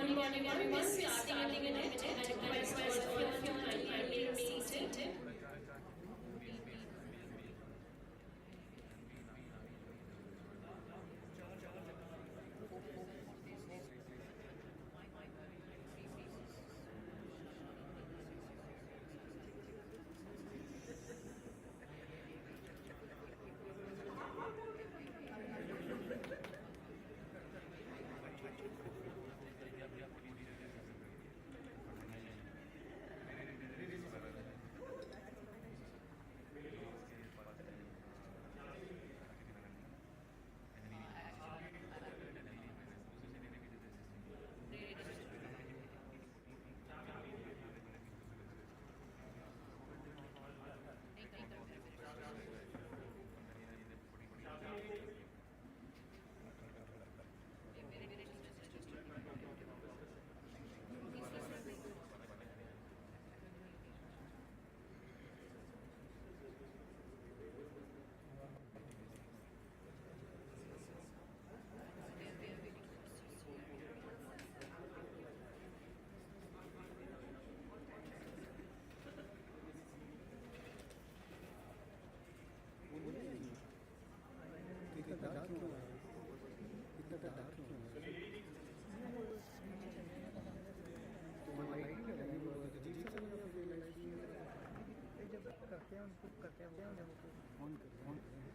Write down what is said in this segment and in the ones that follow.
morning, everyone. We're starting in a minute. And I request all of you to kindly remain seated. इतना dark क्यों है? इतना dark क्यों है? तो लाइट नहीं लगी वो अजीब सा लग रहा है लाइट जब करते हैं उनको करते हैं जब ऑन करते हैं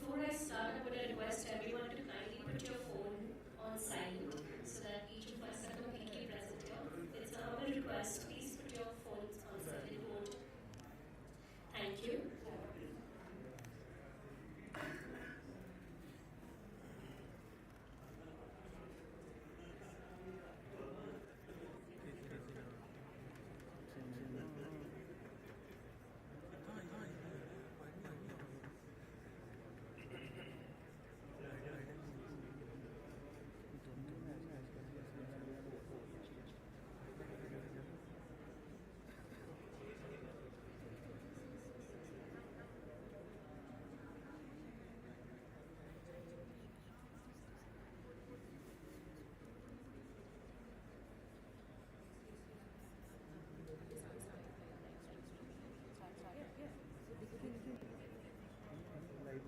Before I start, I would request everyone to kindly put your phone on silent so that each of us are completely present here. It's a humble request. Please put your phones on silent mode. Thank you.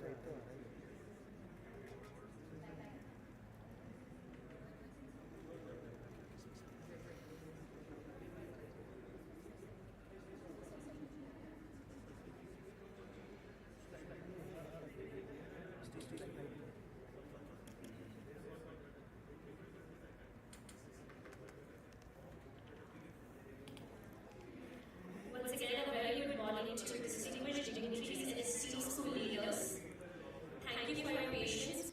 Light तो आ रही है Once again, a very good morning to distinguished dignitaries and esteemed school leaders. Thank you for your patience.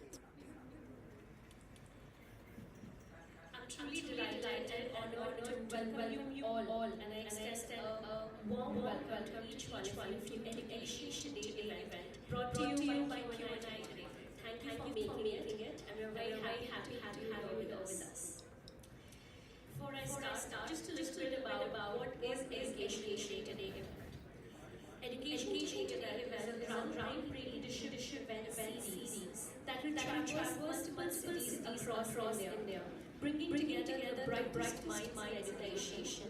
I'm truly delighted and honored to welcome you all, and I extend a warm welcome to each one of you at the Education Day event brought to you by Q&I Today. Thank you for making it, and we're very happy to have you with us. Before I start, just a little bit about what is Education Day event. Education Day Today is a groundbreaking leadership event series that will traverse multiple cities across India, bringing together the bright minds in education.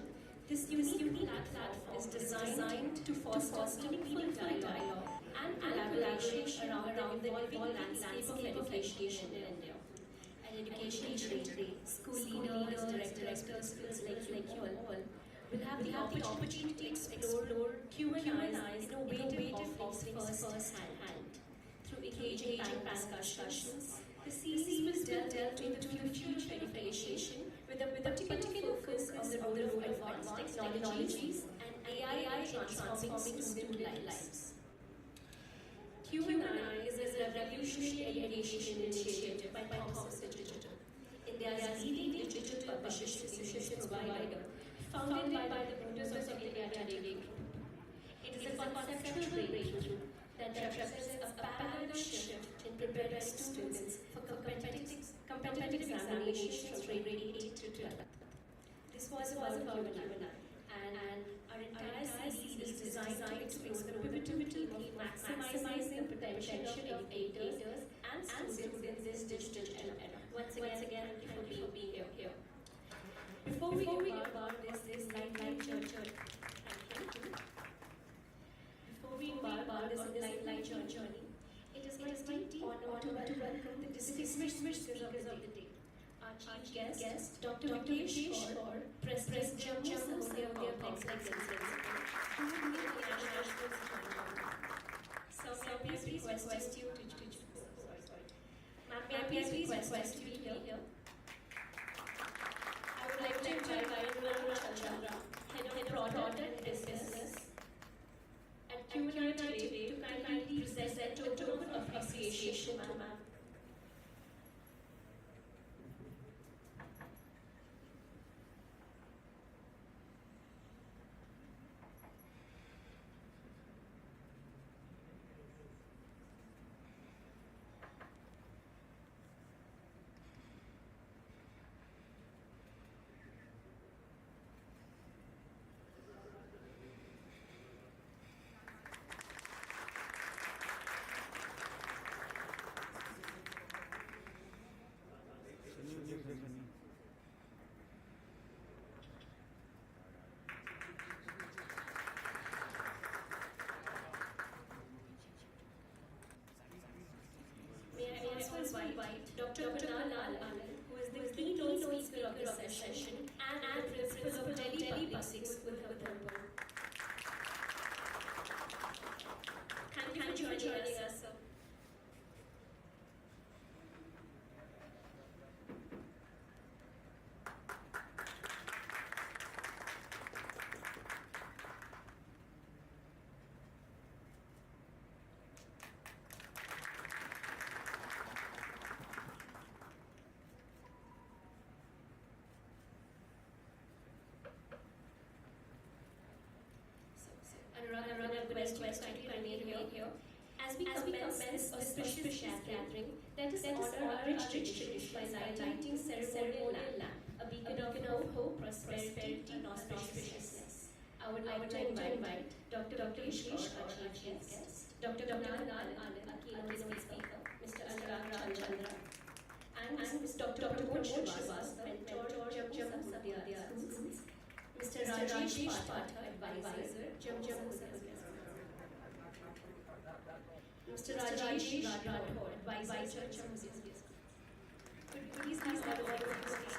This unique platform is designed to foster meaningful dialogue and collaboration around the evolving landscape of education in India. At Education Day, school leaders, directors, schools like you all We'll have the opportunity to explore Q&I's innovative offerings first-hand. Through engaging panel discussions, the series will delve into future education with a particular focus on the role of advanced technologies and AI in transforming student lives. Q&I is a revolutionary education initiative by Thomson Digital, India's leading digital publishing solutions provider, founded by the founders of India Today. It is a conceptual breakthrough that represents a paradigm shift in preparing students for competitive examinations from grade 8 to 12. This was about Q&I, and our entire series is designed to explore the pivotal theme of maximizing the potential of educators and students in this digital era. Once again, thank you for being here. Before we embark on this lifeline journey, it is my deep honor to welcome the distinguished speakers of the day. Our chief guest, Dr. Vikesh Kaur, President Jammu Samudaya Complex, who will be the international student. So may I please request you to Ma'am, may I please request you to be here? I would like to invite Chandra, Head of Product and Business at Q&I Today, to kindly present a token of appreciation to Ma'am. May I also invite Dr. Kunal, who is the keynote speaker of this session and the principal of Delhi Public School, with her word. Thank you for joining us, sir. Another request I made here. As we commence this auspicious gathering, let us honor our rich tradition by lighting ceremonial lamp, a beacon of hope, prosperity, and auspiciousness. I would like to invite Dr. Vikesh Kaur, chief guest, Dr. Kunal, a keynote speaker, Mr. Anurag Chandra, and Dr. Pramod Srivastava, mentor, Jammu Samudaya Schools, Mr. Rajesh Pathak, advisor, Jammu Mr. Rajesh Rathod, advisor, Jammu. Could you please have all of the stage?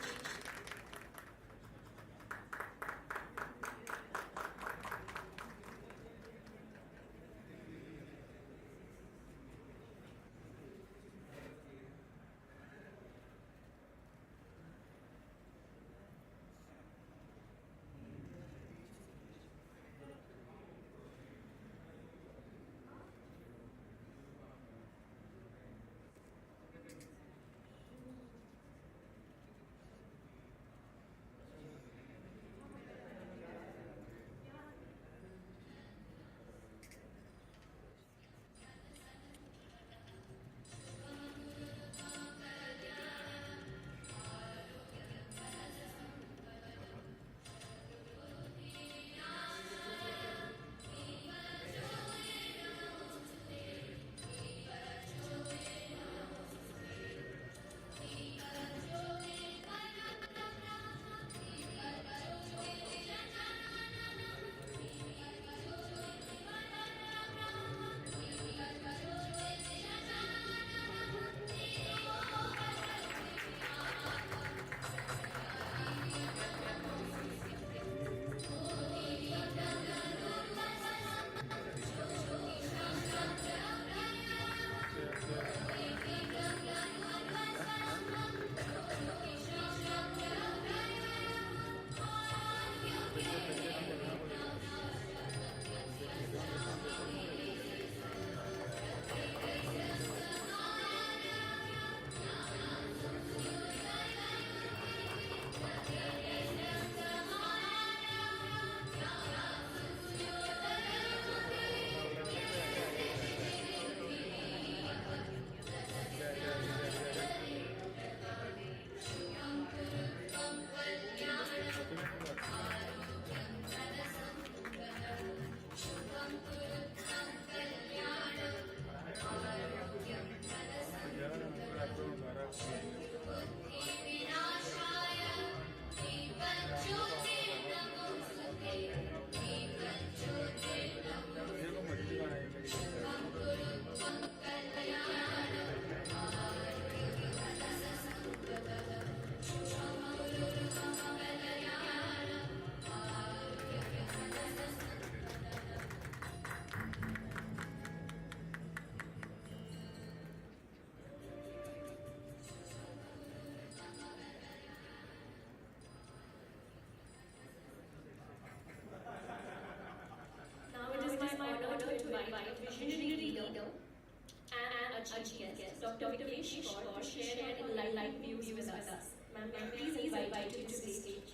Dr. Vinesh to share live views with us. Ma'am, please invite you to the stage.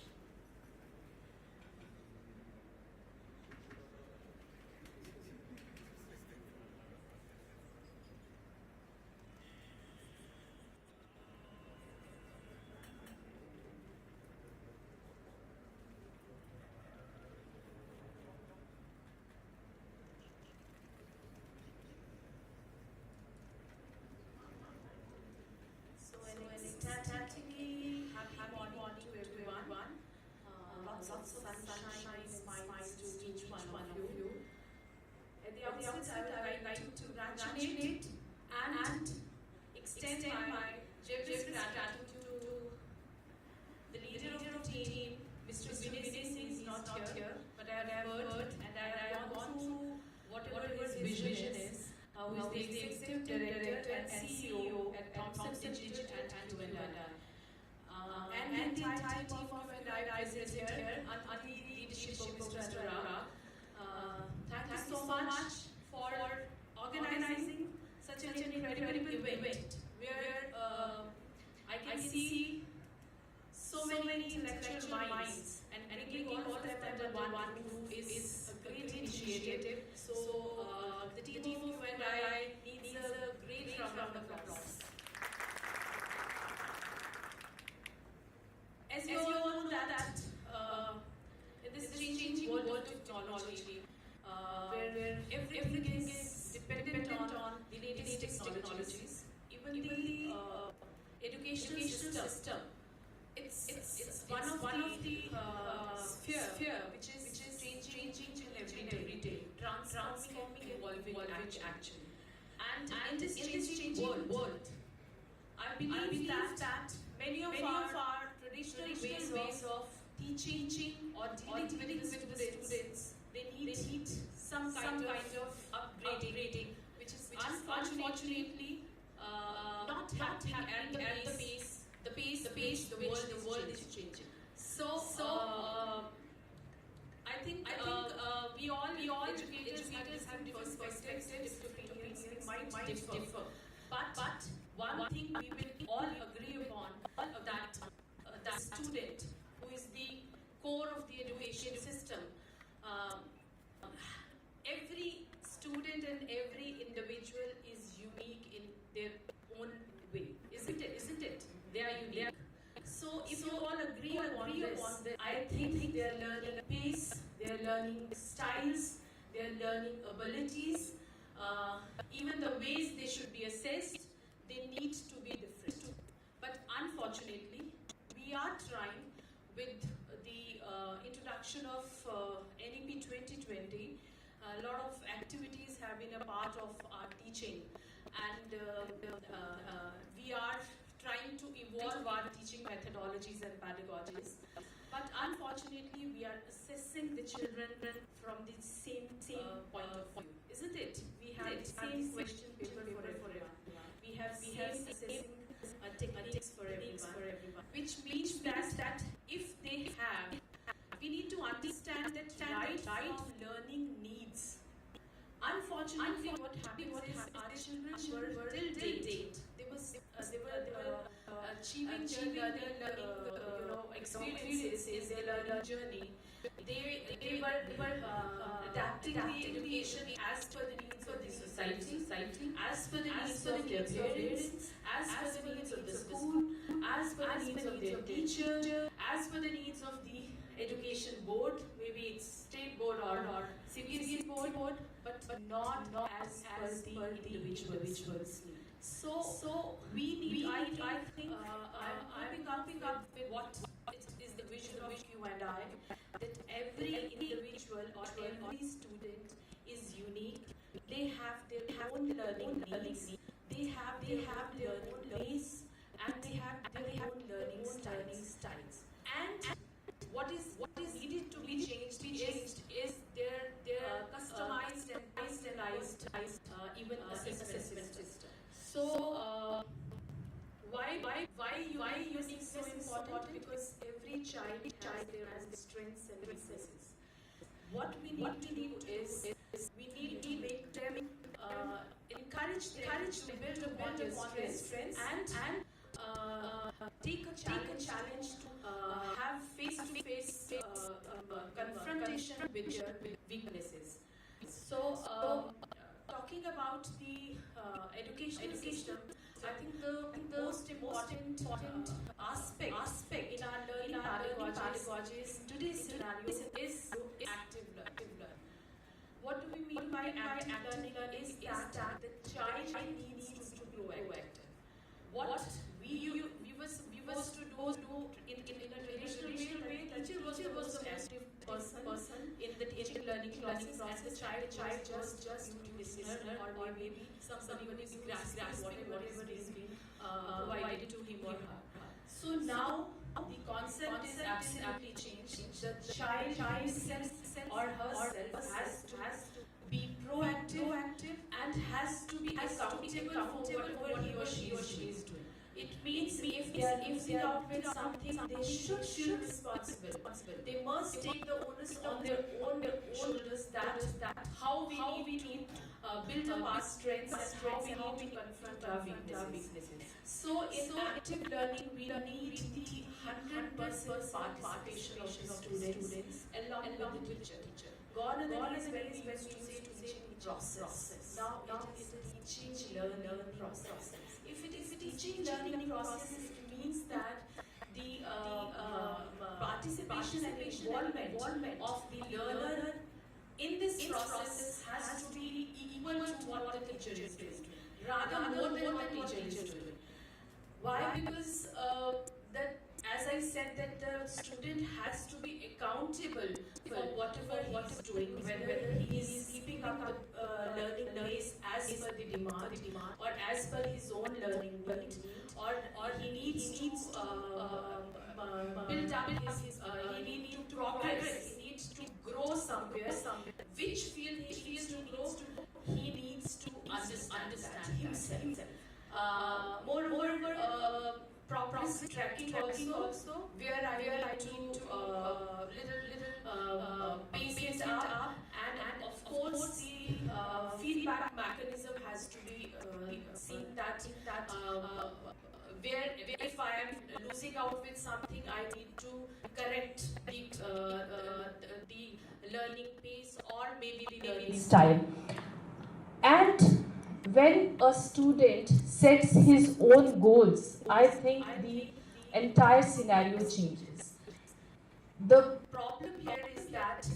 So an ecstatically happy morning to everyone. Lots of sunshine, smiles to each one of you. At the outset, I would like to congratulate and extend my generous gratitude to the leader of the team, Mr. Vinesh is not here, but I have heard and I have gone through whatever his vision is. Who is the Executive Director and CEO at Thompson Digital and Q&I. And the entire team of Q&I is here under the leadership of Mr. Anurag. Thank you so much for organizing such an incredible event where I can see so many intellectual minds and bringing all of them under one roof is a great initiative. So the team of Q&I needs a great round of applause. As you all know that in this changing world of technology, where everything is dependent on the latest technologies, even the educational system, it's one of the sphere which is changing every day, transforming, evolving actually. And in this changing world, I believe that many of our traditional ways of teaching or dealing with students, they need some kind of upgrading, which is unfortunately not happening at the pace the world is changing. So I think we all educators have different perspectives, different opinions, might differ. But one thing we will all agree upon that that student who is the core of the education system. Every student and every individual is unique in their own way, isn't it? They are unique. So if you all agree on this, I think they are learning pace, they are learning styles, they are learning abilities, even the ways they should be assessed, they need to be different. But unfortunately, we are trying with the introduction of NEP 2020. A lot of activities have been a part of our teaching, and we are trying to evolve our teaching methodologies and pedagogies. But unfortunately, we are assessing the children from the same point of view, isn't it? We have the same question paper for everyone. We have assessing techniques for everyone, which means that if they have, we need to understand that right from learning needs. Unfortunately, what happens is our children were till date they were achieving their learning experiences in their learning journey. They were adapting the education as per the needs of the society, as per the needs of their parents, as per the needs of the school, as per the needs of their teacher, as per the needs of the education board, maybe it's state board or CBSE board, but not as per the individual's needs. So I think I'm coming up with what is the vision of Q&I, that every individual or every student is unique. They have their own learning needs. They have their own pace, and they have their own learning styles. And what is needed to be changed is their customized and personalized even assessment system. So why unique is so important? Because every child has their own strengths and weaknesses. What we need to do is we need to make them encourage them to build upon their strengths and take a challenge to have face-to-face confrontation with their weaknesses. So, talking about the educational system, I think the most important aspect in our learning pedagogies in today's scenario is active learning. What do we mean by active learning is that the child needs to grow active. What we was to do in a traditional way, the teacher was the most active person in the teaching learning process, and the child was just listener or maybe somebody who is grasping whatever is being provided to him or her. So now the concept is absolutely changed. The child himself or herself has to be proactive and has to be accountable for whatever he or she is doing. It means if they are losing out with something, they should feel responsible. They must take the onus on their own shoulders that how we need to build up our strengths and how we need to confront our weaknesses. So in active learning, we need the 100% participation of the students along with the teacher. Gone are the days when we used to say teaching process. Now it is a teaching learning process. If it is a teaching learning process, it means that the participation and involvement of the learner in this process has to be equal to what the teacher is doing, rather more than what the teacher is doing. Why? Because that, as I said, that the student has to be accountable for whatever he is doing, whether he is keeping up the learning pace as per the demand or as per his own learning need, or he needs to build up his, he needs to progress, he needs to grow somewhere, which field he needs to grow, he needs to understand that himself. Moreover, progress tracking also, where I need to pace it up, and of course the feedback mechanism has to be seen that where if I am losing out with something, I need to correct the learning pace or maybe the learning style. And when a student sets his own goals, I think the entire scenario changes. The problem here is that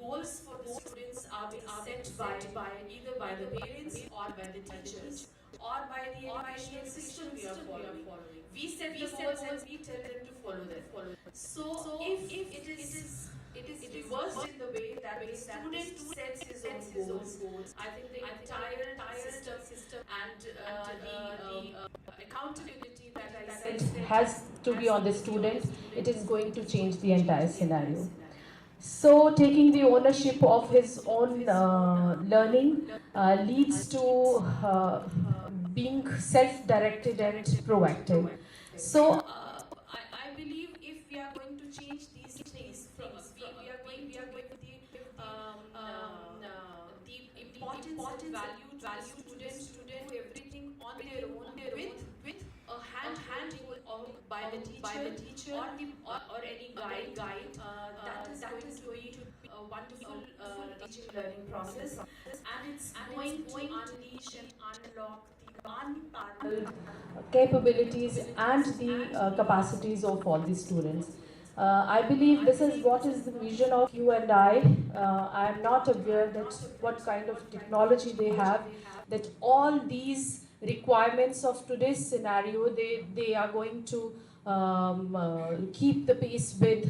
goals for the students are being set by either by the parents or by the teachers or by the educational system we are following. We set the goals and we tell them to follow them. So if it is reversed in the way that the student sets his own goals, I think the entire system and the accountability that I said has to be on the student. It is going to change the entire scenario. So taking the ownership of his own learning leads to being self-directed and proactive. So I believe if we are going to change these things, we are going the importance and value students to do everything on their own with a hand by the teacher or any guide. That is going to be a wonderful teaching learning process, and it's going to unleash and unlock the unparalleled capabilities and the capacities of all the students. I believe this is what is the vision of Q&I. I am not aware that what kind of technology they have, that all these requirements of today's scenario, they are going to keep the pace with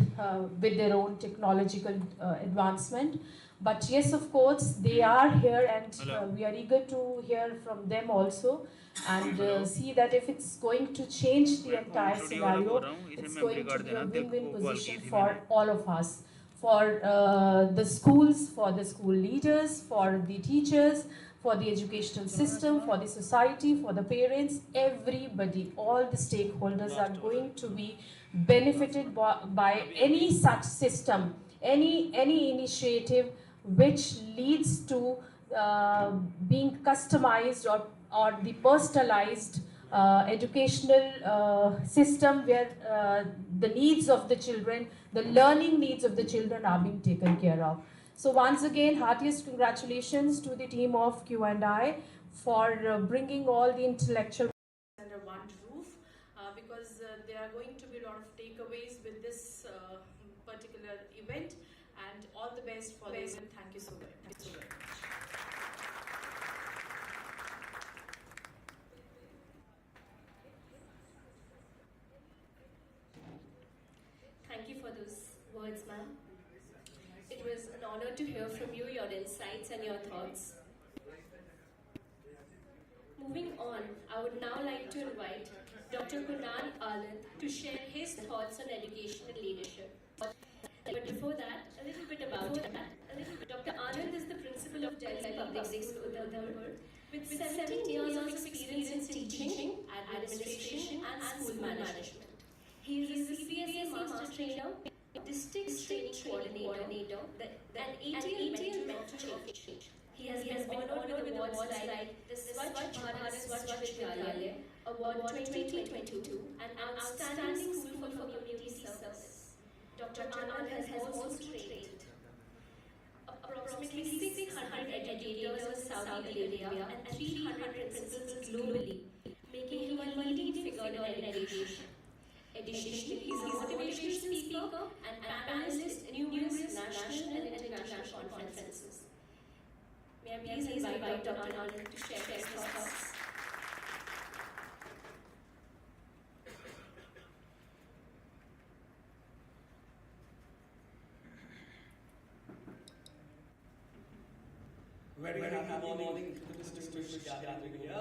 their own technological advancement. But yes, of course, they are here, and we are eager to hear from them also, and see that if it's going to change the entire scenario, it's going to be a win-win position for all of us, for the schools, for the school leaders, for the teachers, for the educational system, for the society, for the parents, everybody, all the stakeholders are going to be benefited by any such system, any initiative which leads to being customized or the personalized educational system where the needs of the children, the learning needs of the children are being taken care of. So once again, heartiest congratulations to the team of Q&I for bringing all the intellectual under one roof, because there are going to be a lot of takeaways with this particular event, and all the best for this. Thank you so very much. Thank you for those words, ma'am. It was an honor to hear from you, your insights and your thoughts. Moving on, I would now like to invite Dr. Kunal Anand to share his thoughts on education and leadership. But before that, a little bit about him. Dr. Anand is the principal of Delhi Public School, Udhampur, with 17 years of experience in teaching, administration, and school management. He is a CBSE master trainer, district training coordinator, and ATL mentor of change. He has been honored with awards like the Swachh Bharat Swachh Vidyalaya Award 2022 and Outstanding School for Community Service. Dr. Anand has also trained approximately 600 educators in Saudi Arabia and 300 principals globally, making him a leading figure in education. Additionally, he is a motivational speaker and panelist in numerous national and international conferences. May I please invite Dr. Anand to share his thoughts. Very happy morning to the distinguished gathering here.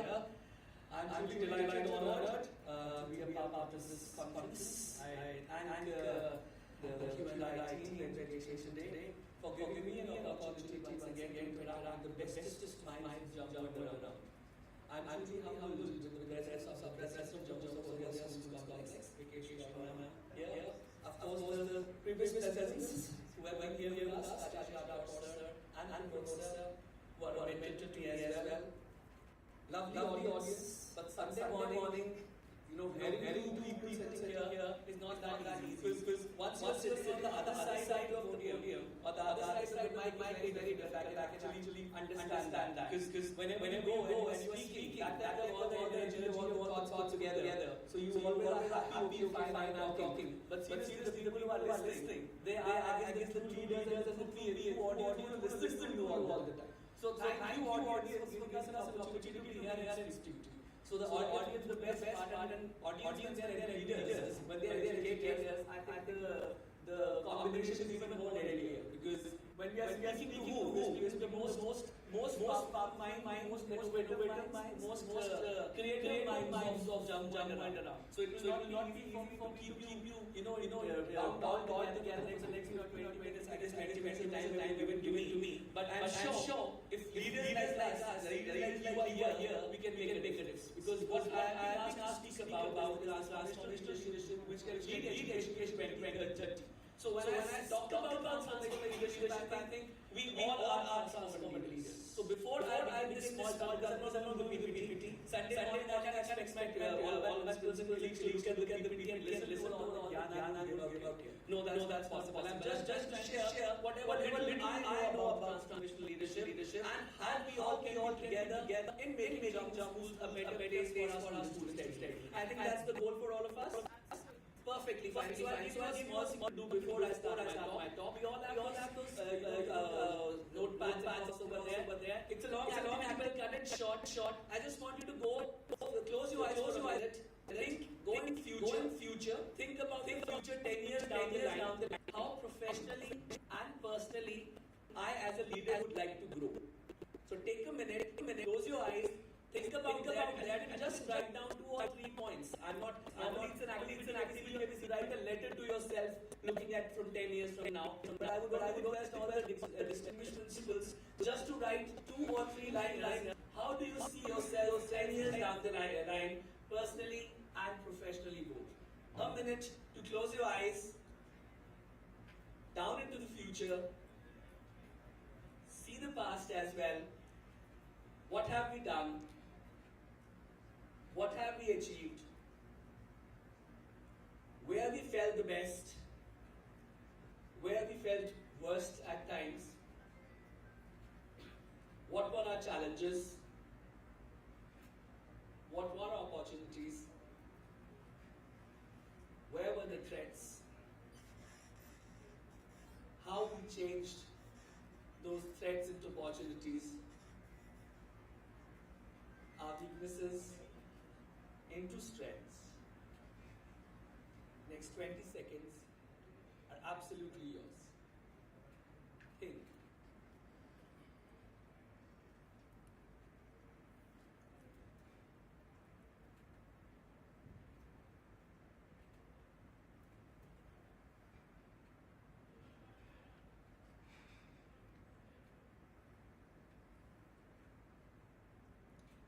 I'm truly delighted and honored to be a part of this conference. I thank the Q&I team at Education Day for giving me an opportunity once again to interact with the bestest minds of Jammu around. I'm truly humbled with the presence of Jammu Sophia School Complex, Vacation here. Of course, the previous presidents who have been here with us, Ajay sir and Professor, who are mentored me as well. Lovely audience, but Sunday morning, very two people sitting here is not that easy. Because once you're sitting on the other side of the podium, or the other side of the mic, it's very difficult to actually understand that. Because whenever you go and you're speaking, that all the energy, all the thoughts together. So you always are happy if I'm talking. But seriously, the people who are listening, they are, I guess, the leaders and the who audience listen to all the time. So thank you audience for giving us an opportunity to be here and speak to you. So the audience, the best part, and audience and leaders, when they are educators, I think the combination is even more deadly. Because when we are speaking to who is the most powerful mind, most innovative mind, most creative minds of Jammu and around. So it will not be easy for keep you bound all together for the next 20 minutes. I guess 20 minutes time given to me. But I'm sure if leaders like us, like you are here, we can make a difference. Because what I asked to speak about is transformational leadership, which can lead education 2030. So when I talk about transformational leadership, I think we all are transformative leaders. So before I begin this small talk, because I'm not the PPT, Sunday morning I can expect all my principal colleagues to look at the PPT and listen to all the Gyan and about here. No, that's possible. I'm just trying to share whatever little I know about transformational leadership and how we all can work together in making Jammu a better place for our students to study. I think that's the goal for all of us. Perfectly fine. So I give you a small do before I start my talk. We all have those notepads over there. It's a long activity. I will cut it short. I just want you to close your eyes for a minute. Go in future. Think about the future 10 years down the line. How professionally and personally I as a leader would like to grow. So take a minute. Close your eyes. Think about that and just write down 2 or 3 points. It's an activity. You can write a letter to yourself looking at from 10 years from now. But I would request all the distinguished principals just to write 2 or 3 lines. How do you see yourself 10 years down the line, personally and professionally both? A minute to close your eyes, down into the future, see the past as well, What have we done? What have we achieved? Where we felt the best? Where we felt worst at times? What were our challenges? What were our opportunities? Where were the threats? How we changed those threats into opportunities, our weaknesses into strengths. Next 20 seconds are absolutely yours. Think.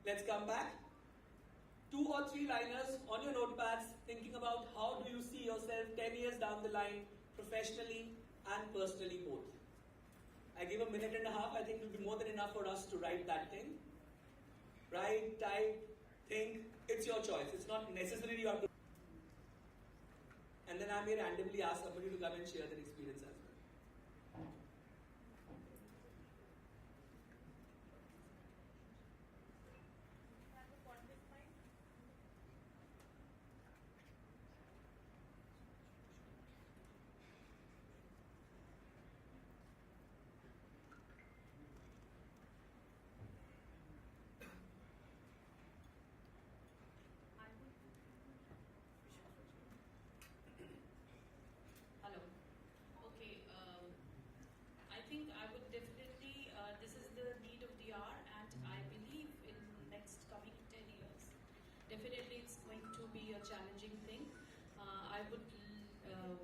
Let's come back. 2 or 3 liners on your notepads thinking about how do you see yourself 10 years down the line, professionally and personally both. I give a minute and a half. I think it will be more than enough for us to write that thing. Write, type, think. It's your choice. It's not necessary you have to. And then I may randomly ask somebody to come and share their experience as well. Hello. Okay. I think I would definitely. This is the need of the hour, and I believe in next coming 10 years, definitely it's going to be a challenging thing. I would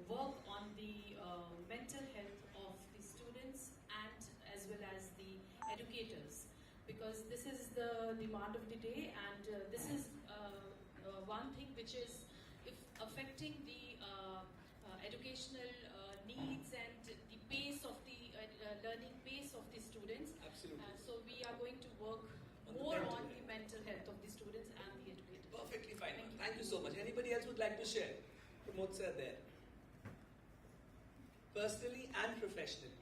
work on the mental health of the students and as well as the educators, because this is the demand of the day, and this is one thing which is if affecting the educational needs and the pace of the learning pace of the students. Absolutely. So we are going to work On the more mental on health. the mental health of the students and the educators. Perfectly fine. Thank you. Thank you so much. Anybody else would like to share? Pramod sir there. Personally and professionally.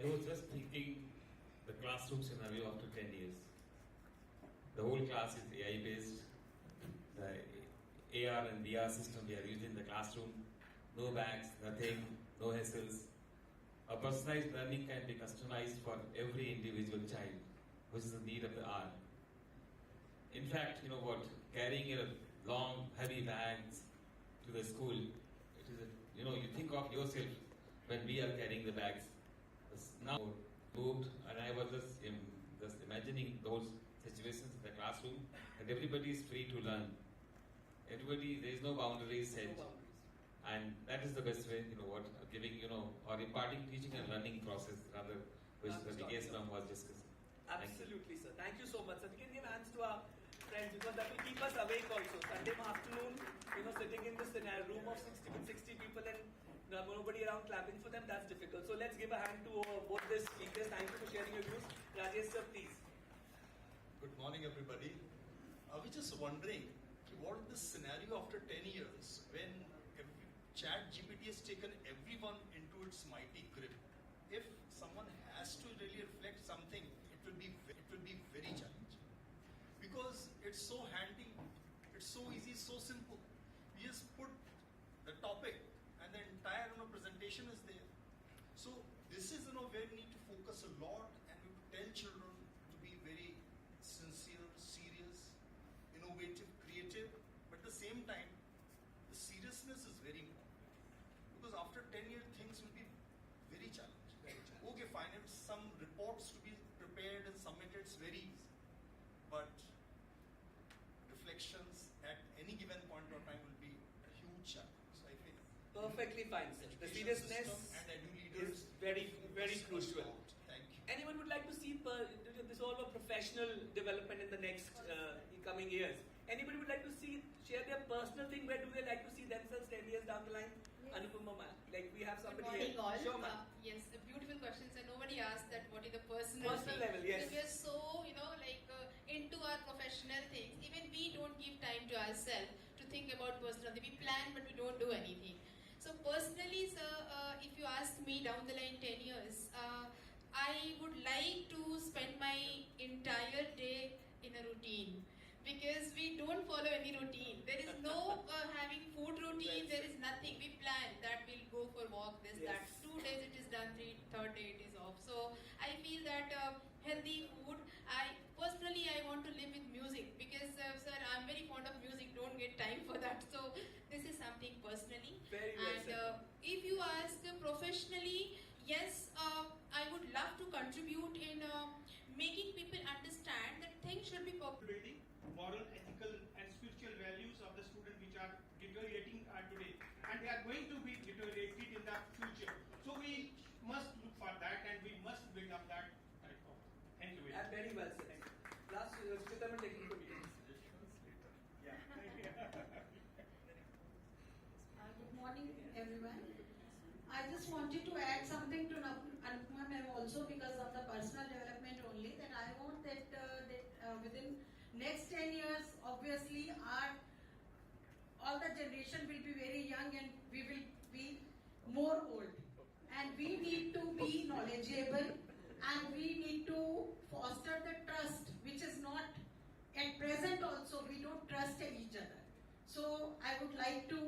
I was just thinking the classroom scenario after 10 years. The whole class is AI based. The AR and VR system we are using in the classroom. No bags, nothing, no hassles. A personalized learning can be customized for every individual child, which is the need of the hour. In fact, you know what? Carrying a long, heavy bags to the school, it is you think of yourself when we are carrying the bags. It's now moved, and I was just imagining those situations in the classroom, and everybody is free to learn. Everybody, there is no boundaries set, No boundaries. and that is the best way. Giving or imparting teaching and learning process rather, which the DKS was discussing. Thank you. Absolutely, sir. Thank you so much, sir. We can give hands to our friends because that will keep us awake also. Sunday afternoon, sitting in this room of 60 people and nobody around clapping for them, that's difficult. So let's give a hand to both the speakers. Thank you for sharing your views. Rajesh, sir, please. Good morning, everybody. I was just wondering, what is the scenario after 10 years when ChatGPT has taken everyone into its mighty grip? If someone has to really reflect something, it will be very challenging because it's so handy, it's so easy, so simple. You just put the topic, and the entire presentation is there. So this is where we need to focus a lot, and we tell children to be very sincere, serious, innovative, creative, but at the same time, the seriousness is very important. Because after 10 years, things will be very challenging. Okay, fine, if some reports to be prepared and submitted, it's very easy. But reflections at any given point of time will be a huge challenge. So I think Perfectly fine, sir. The education seriousness system and edu is leaders very, very focus crucial. a lot. Thank you. Anyone would like to see this all about professional development in the next coming years? Anybody would like to share their personal thing? Where do they like to see themselves 10 years down the line? Anupama ma'am. Like we have Good somebody morning, here. all. Sure, ma'am. Yes, a beautiful questions, and nobody asked that what is the personal Personal thing. level, yes. Because we are so, into our professional things. Even we don't give time to ourselves to think about personal things. We plan, but we don't do anything. So personally, sir, if you ask me down the line 10 years, I would like to spend my entire day in a routine. Because we don't follow any routine. There is no having food routine, there is nothing. We plan that we'll go for walk, this, Yes. that. 2 days it is done, third day it is off. So I feel that healthy food, I want to live with music because, sir, I'm very fond of music, don't get time for that. So this is something personally. Very well And said. if you ask professionally, yes, I would love to contribute in making people understand that things should be building moral, ethical, and spiritual values of the student which are deteriorating today, and they are going to be deteriorated in the future. So we must look for that, and we must build up that type of. Thank you very much. And very well said. Last, Shritam taking from you. Yeah. Good morning, everyone. I just wanted to add something to Anupama ma'am also because of the personal development only. That I want that within next 10 years, obviously, all the generation will be very young and we will be more old. And we need to be knowledgeable and we need to foster the trust, which is not at present also. We don't trust each other. So I would like to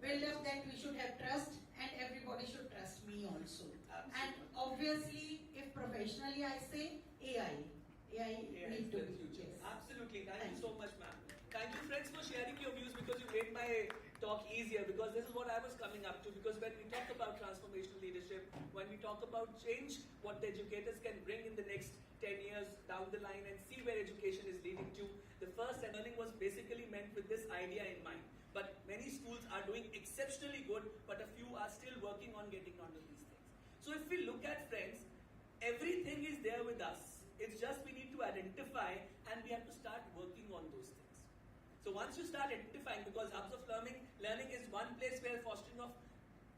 build up that we should have trust and everybody should trust me also. Absolutely. And obviously, if professionally I say AI need to the be. future. Yes. Absolutely. Thank you so much, ma'am. Thank you, friends, for sharing your views because you made my talk easier because this is what I was coming up to. Because when we talk about transformational leadership, when we talk about change, what the educators can bring in the next 10 years down the line and see where education is leading to, the first learning was basically meant with this idea in mind. But many schools are doing exceptionally good, but a few are still working on getting onto these things. So if we look at, friends, everything is there with us. It's just we need to identify and we have to start working on those things. So once you start identifying, because hubs of learning is one place where fostering of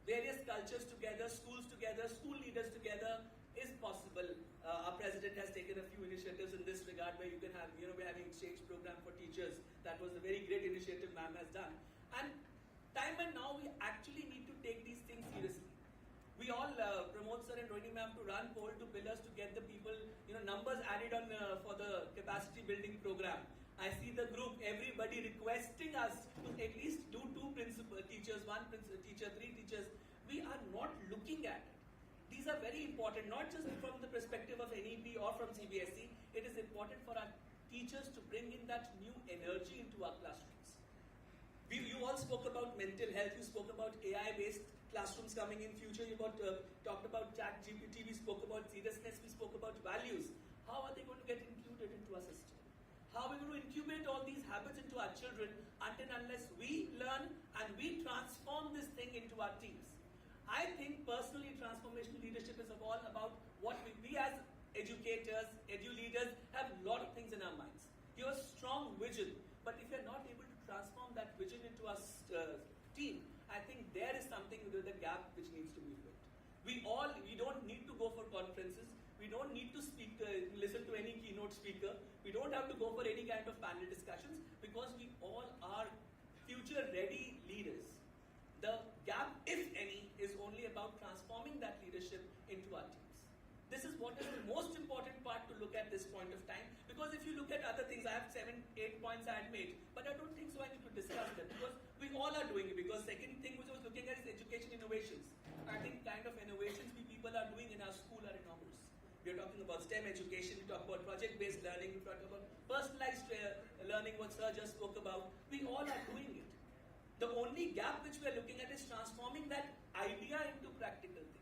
various cultures together, schools together, school leaders together is possible. Our president has taken a few initiatives in this regard where you can have, we're having exchange program for teachers. That was a very great initiative ma'am has done. And time and now we actually need to take these things seriously. We all promote sir and Rohini ma'am to run poll to pillars to get the people, numbers added on for the capacity building program. I see the group, everybody requesting us to at least do 2 principal teachers, 1 teacher, 3 teachers. We are not looking at it. These are very important, not just from the perspective of NEP or from CBSE. It is important for our teachers to bring in that new energy into our classrooms. You all spoke about mental health, you spoke about AI-based classrooms coming in future, you talked about chat GPT, we spoke about seriousness, we spoke about values. How are they going to get included into our system? How are we going to incubate all these habits into our children until unless we learn and we transform this thing into our teams? I think personally transformational leadership is all about what we as educators, edu-leaders have a lot of things in our minds. You have a strong vision, but if you're not able to transform that vision into a team, I think there is something with the gap which needs to be filled. We don't need to go for conferences. We don't need to speak, listen to any keynote speaker. We don't have to go for any kind of panel discussions because we all are future-ready leaders. The gap, if any, is only about transforming that leadership into our teams. This is what is the most important part to look at this point of time, because if you look at other things, I have 7, 8 points I had made, but I don't think so I need to discuss them because we all are doing it. Because second thing which I was looking at is education innovations. I think kind of innovations we people are doing in our school are enormous. We are talking about STEM education, we talk about project-based learning, we talk about personalized learning, what Sir just spoke about. We all are doing it. The only gap which we are looking at is transforming that idea into practical things.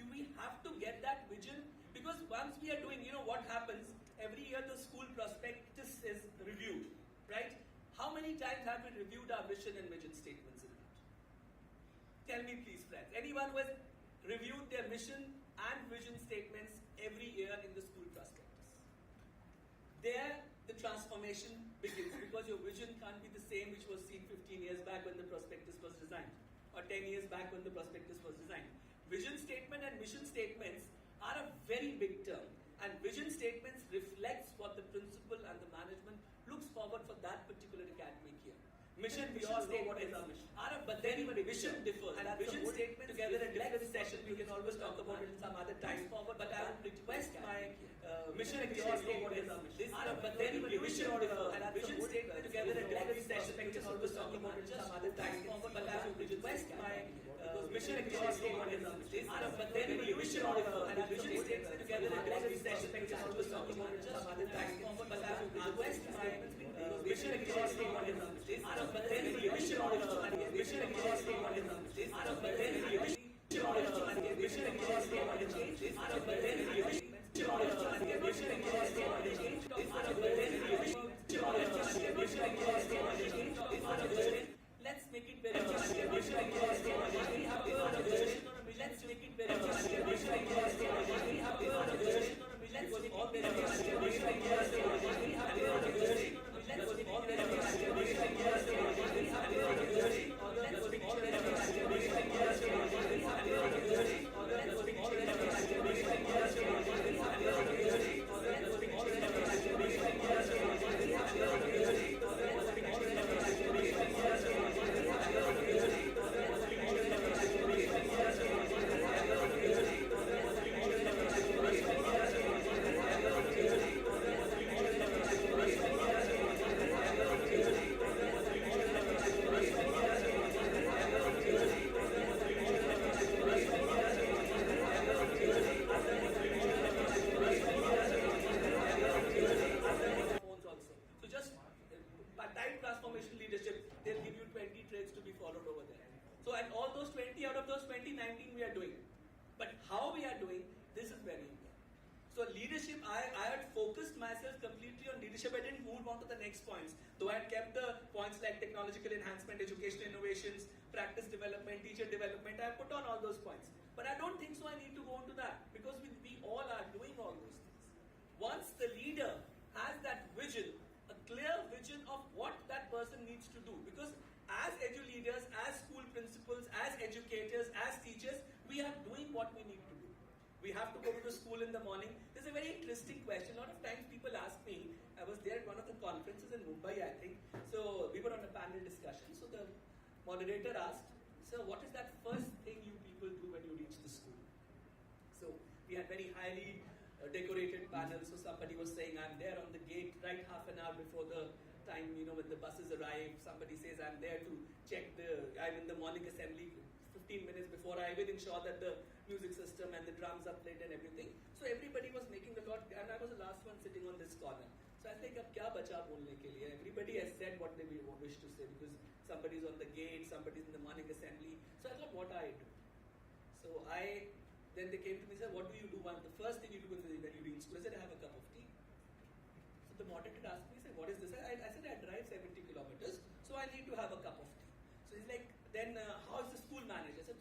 We have to get that vision, because once we are doing, what happens, every year the school prospectus is reviewed, right? How many times have we reviewed our vision and vision statements in that? Tell me please, friends. Anyone who has reviewed their mission and vision statements every year in the school prospectus? There, the transformation begins, because your vision can't be the same which was seen 15 years back when the prospectus was designed. or 10 years back when the prospectus was designed. Vision statement and mission statements are a very big term, and vision statements reflects what the principal and the management looks forward for that particular academic year. Mission, we all know what is our mission. But then even vision differs, and vision statements together in different sessions, we can always talk about it in some other time. But I would request my mission, we all know what is our mission. But then even vision differs, and vision statements together in different sessions, we can always talk about it in some other time. But I would request my mission, we all know what is our mission. But then even vision differs, and vision statements together in different sessions, we can always talk about it in some other time. But I would request my mission, we all know what is our mission. But then the vision also, and vision and policy what is this. But then the vision also, and vision and policy what is this. But then the vision also, and vision and policy what is this. But then the vision also, and vision and policy what is this. Let's make it very clear. Vision and policy what is this. Let's make it very clear. Vision and policy what is this. Let's make it very clear. Vision and policy what is this. Let's make it very clear. Vision and policy what is this. I didn't move on to the next points, though I had kept the points like technological enhancement, educational innovations, practice development, teacher development. I put on all those points. But I don't think so I need to go into that, because we all are doing all those things. Once the leader has that vision, a clear vision of what that person needs to do, because as edu leaders, as school principals, as educators, as teachers, we are doing what we need to do. We have to go to the school in the morning. There's a very interesting question. A lot of times people ask me, I was there at one of the conferences in Mumbai, I think. So we were on a panel discussion. So the moderator asked, "Sir, what is that first thing you people do when you reach the school?" So we had very highly decorated panels. So somebody was saying, "I'm there on the gate right half an hour before the time, when the buses arrive." Somebody says, "I'm there to check I'm in the morning assembly 15 minutes before. I will ensure that the music system and the drums are played and everything." So everybody was making the lot, and I was the last one sitting on this corner. So I think, ab kya bacha bolne ke liye? Everybody has said what they wish to say, because somebody's on the gate, somebody's in the morning assembly. So I thought, what I do? So then they came to me and said, "What do you do? The first thing you do when you reach school?" I said, "I have a cup of tea." So the moderator asked me, he said, "What is this?" I said, "I drive 70 kilometers, so I need to have a cup of tea." So he's like, "Then how is the school managed?" I said,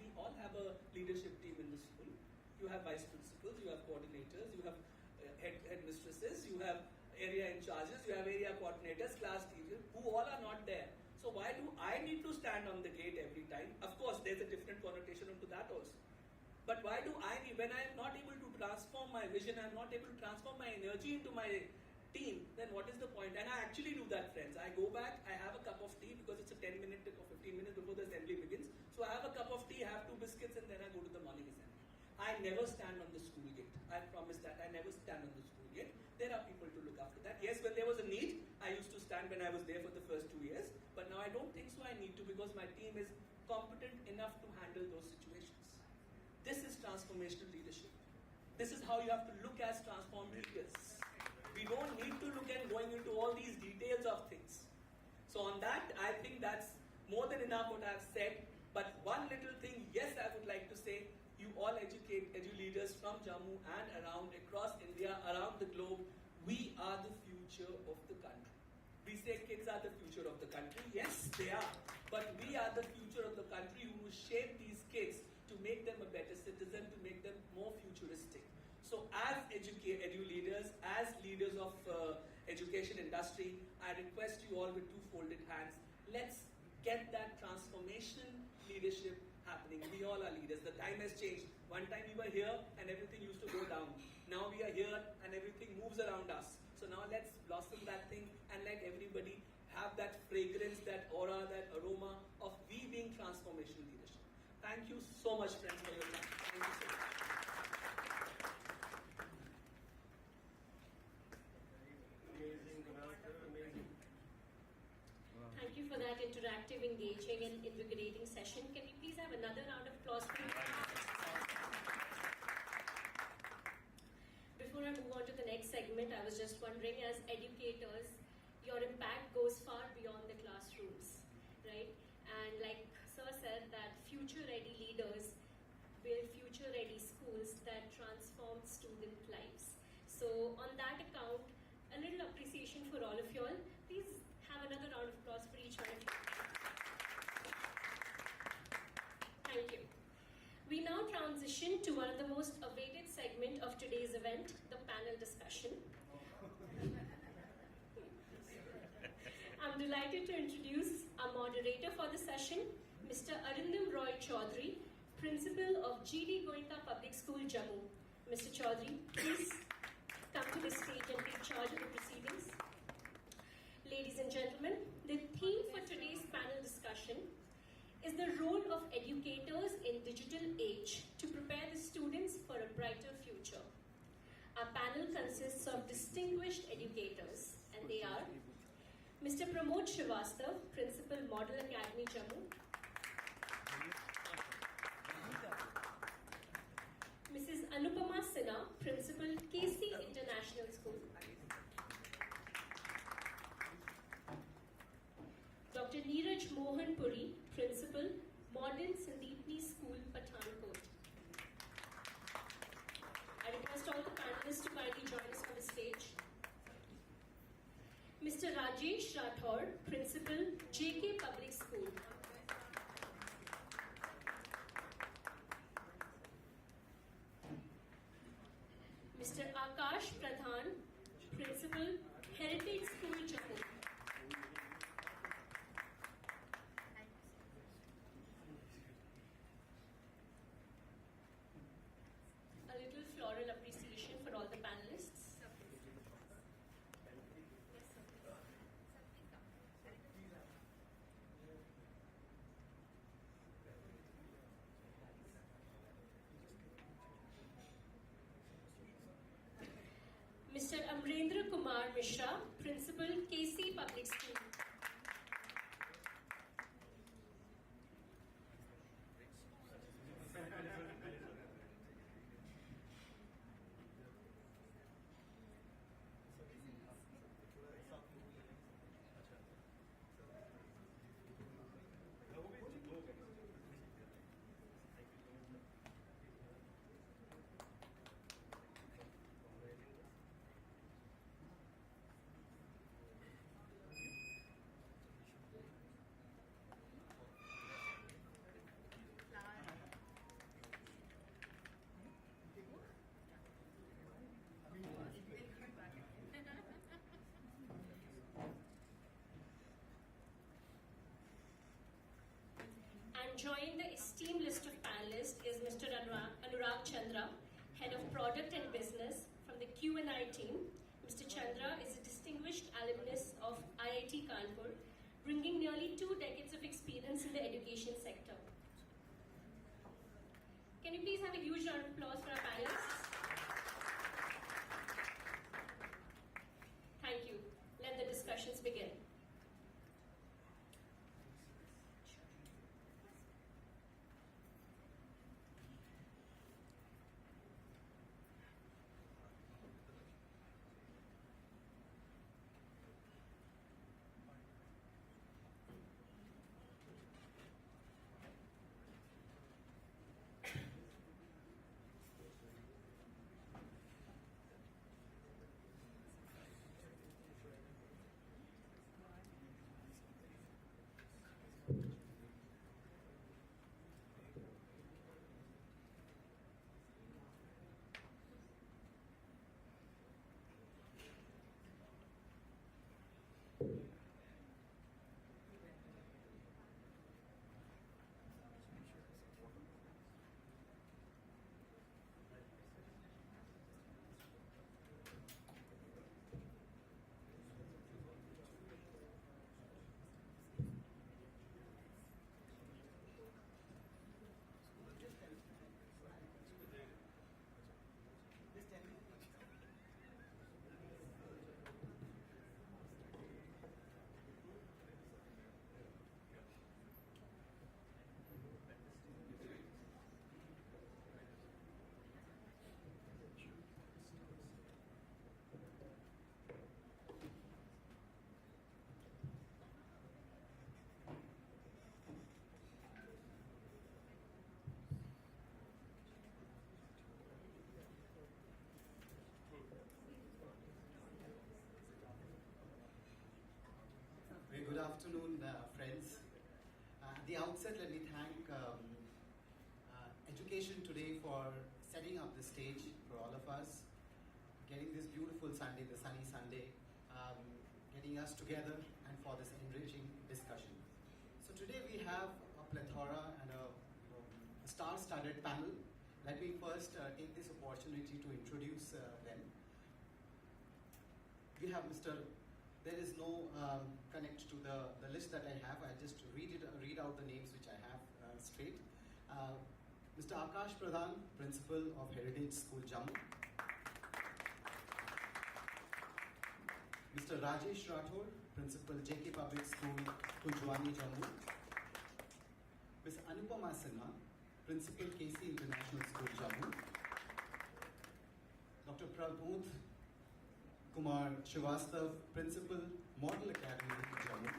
we all have a leadership team in the school. You have vice principals, you have coordinators, you have headmistresses, you have area in charges, you have area coordinators, class teachers, who all are not there. So why do I need to stand on the gate every time? Of course, there's a different connotation onto that also. But why do I need, when I'm not able to transform my vision, I'm not able to transform my energy into my team, then what is the point? And I actually do that, friends. I go back, I have a cup of tea, because it's a 10-minute or 15 minutes before the assembly begins. So I have a cup of tea, have 2 biscuits, and then I go to the morning assembly. I never stand on the school gate. I promise that. I never stand on the school gate. There are people to look after that. Yes, when there was a need, I used to stand when I was there for the first 2 years. But now I don't think so I need to, because my team is competent enough to handle those situations. This is transformational leadership. This is how you have to look as transformed leaders. We don't need to look at going into all these details of things. So on that, I think that's more than enough what I've said. But one little thing, yes, I would like to say, you all edu leaders from Jammu and around, across India, around the globe, we are the future of the country. We say kids are the future of the country. Yes, they are. But we are the future of the country who will shape these kids to make them a better citizen, to make them more futuristic. So as edu leaders, as leaders of education industry, I request you all with 2 folded hands, let's get that transformation leadership happening. We all are leaders. The time has changed. One time we were here and everything used to go down. Now we are here and everything moves around us. So now let's blossom that thing and let everybody have that fragrance, that aura, that aroma of we being transformational leadership. Thank you so much, friends, for your time. Thank you so much. Thank you for that interactive, engaging, and invigorating session. Can we please have another round of applause for you? Before I move on to the next segment, I was just wondering, as educators, your impact goes far beyond the classrooms, right? And like Sir said, that future-ready leaders build future-ready schools that transform student lives. So on that account, a little appreciation for all of you all. Please have another round of applause for each one of you. Thank you. We now transition to one of the most awaited segment of today's event, the panel discussion. I'm delighted to introduce our moderator for the session, Mr. Arindam Roy Chaudhary, Principal of GD Goenka Public School, Jammu. Mr. Chaudhary, please come to the stage and take charge of the proceedings. Ladies and gentlemen, the theme for today's panel discussion is the role of educators in digital age to prepare the students for a brighter future. Our panel consists of distinguished educators, and they are Mr. Pramod Srivastav, Principal, Model Academy, Jammu. Mrs. Anupama Sinha, Principal, KC International School. Dr. Neeraj Mohan Puri, Principal, Modern Sandeepni School, Pathankot. I request all the panelists to kindly join us on the stage. Mr. Rajesh Rathore, Principal, JK Public School. Mr. Akash Pradhan, Principal, Heritage School, Jammu. A little floral appreciation for all the panelists. Mr. Amrendra Kumar Mishra, Principal, KC Public School. And joining the esteemed list of panelists is Mr. Anurag Chandra, Head of Product and Business from the Q&I team. Mr. Chandra is a distinguished alumnus of IIT Kanpur, bringing nearly 2 decades of experience in the education sector. Can you please have a huge round of applause for our panelists? Thank you. Let the discussions begin. afternoon, friends. At the outset, let me thank Education Today for setting up the stage for all of us, getting this beautiful Sunday, the sunny Sunday, getting us together and for this enriching discussion. So today we have a plethora and a star-studded panel. Let me first take this opportunity to introduce them. We have there is no connect to the list that I have. I'll just read out the names which I have straight. Mr. Akash Pradhan, Principal of Heritage School, Jammu. Mr. Rajesh Rathore, Principal, JK Public School, Kunjwani, Jammu. Ms. Anupama Sinha, Principal, KC International School, Jammu. Dr. Prabodh Kumar Shivastav, Principal, Model Academy, Jammu.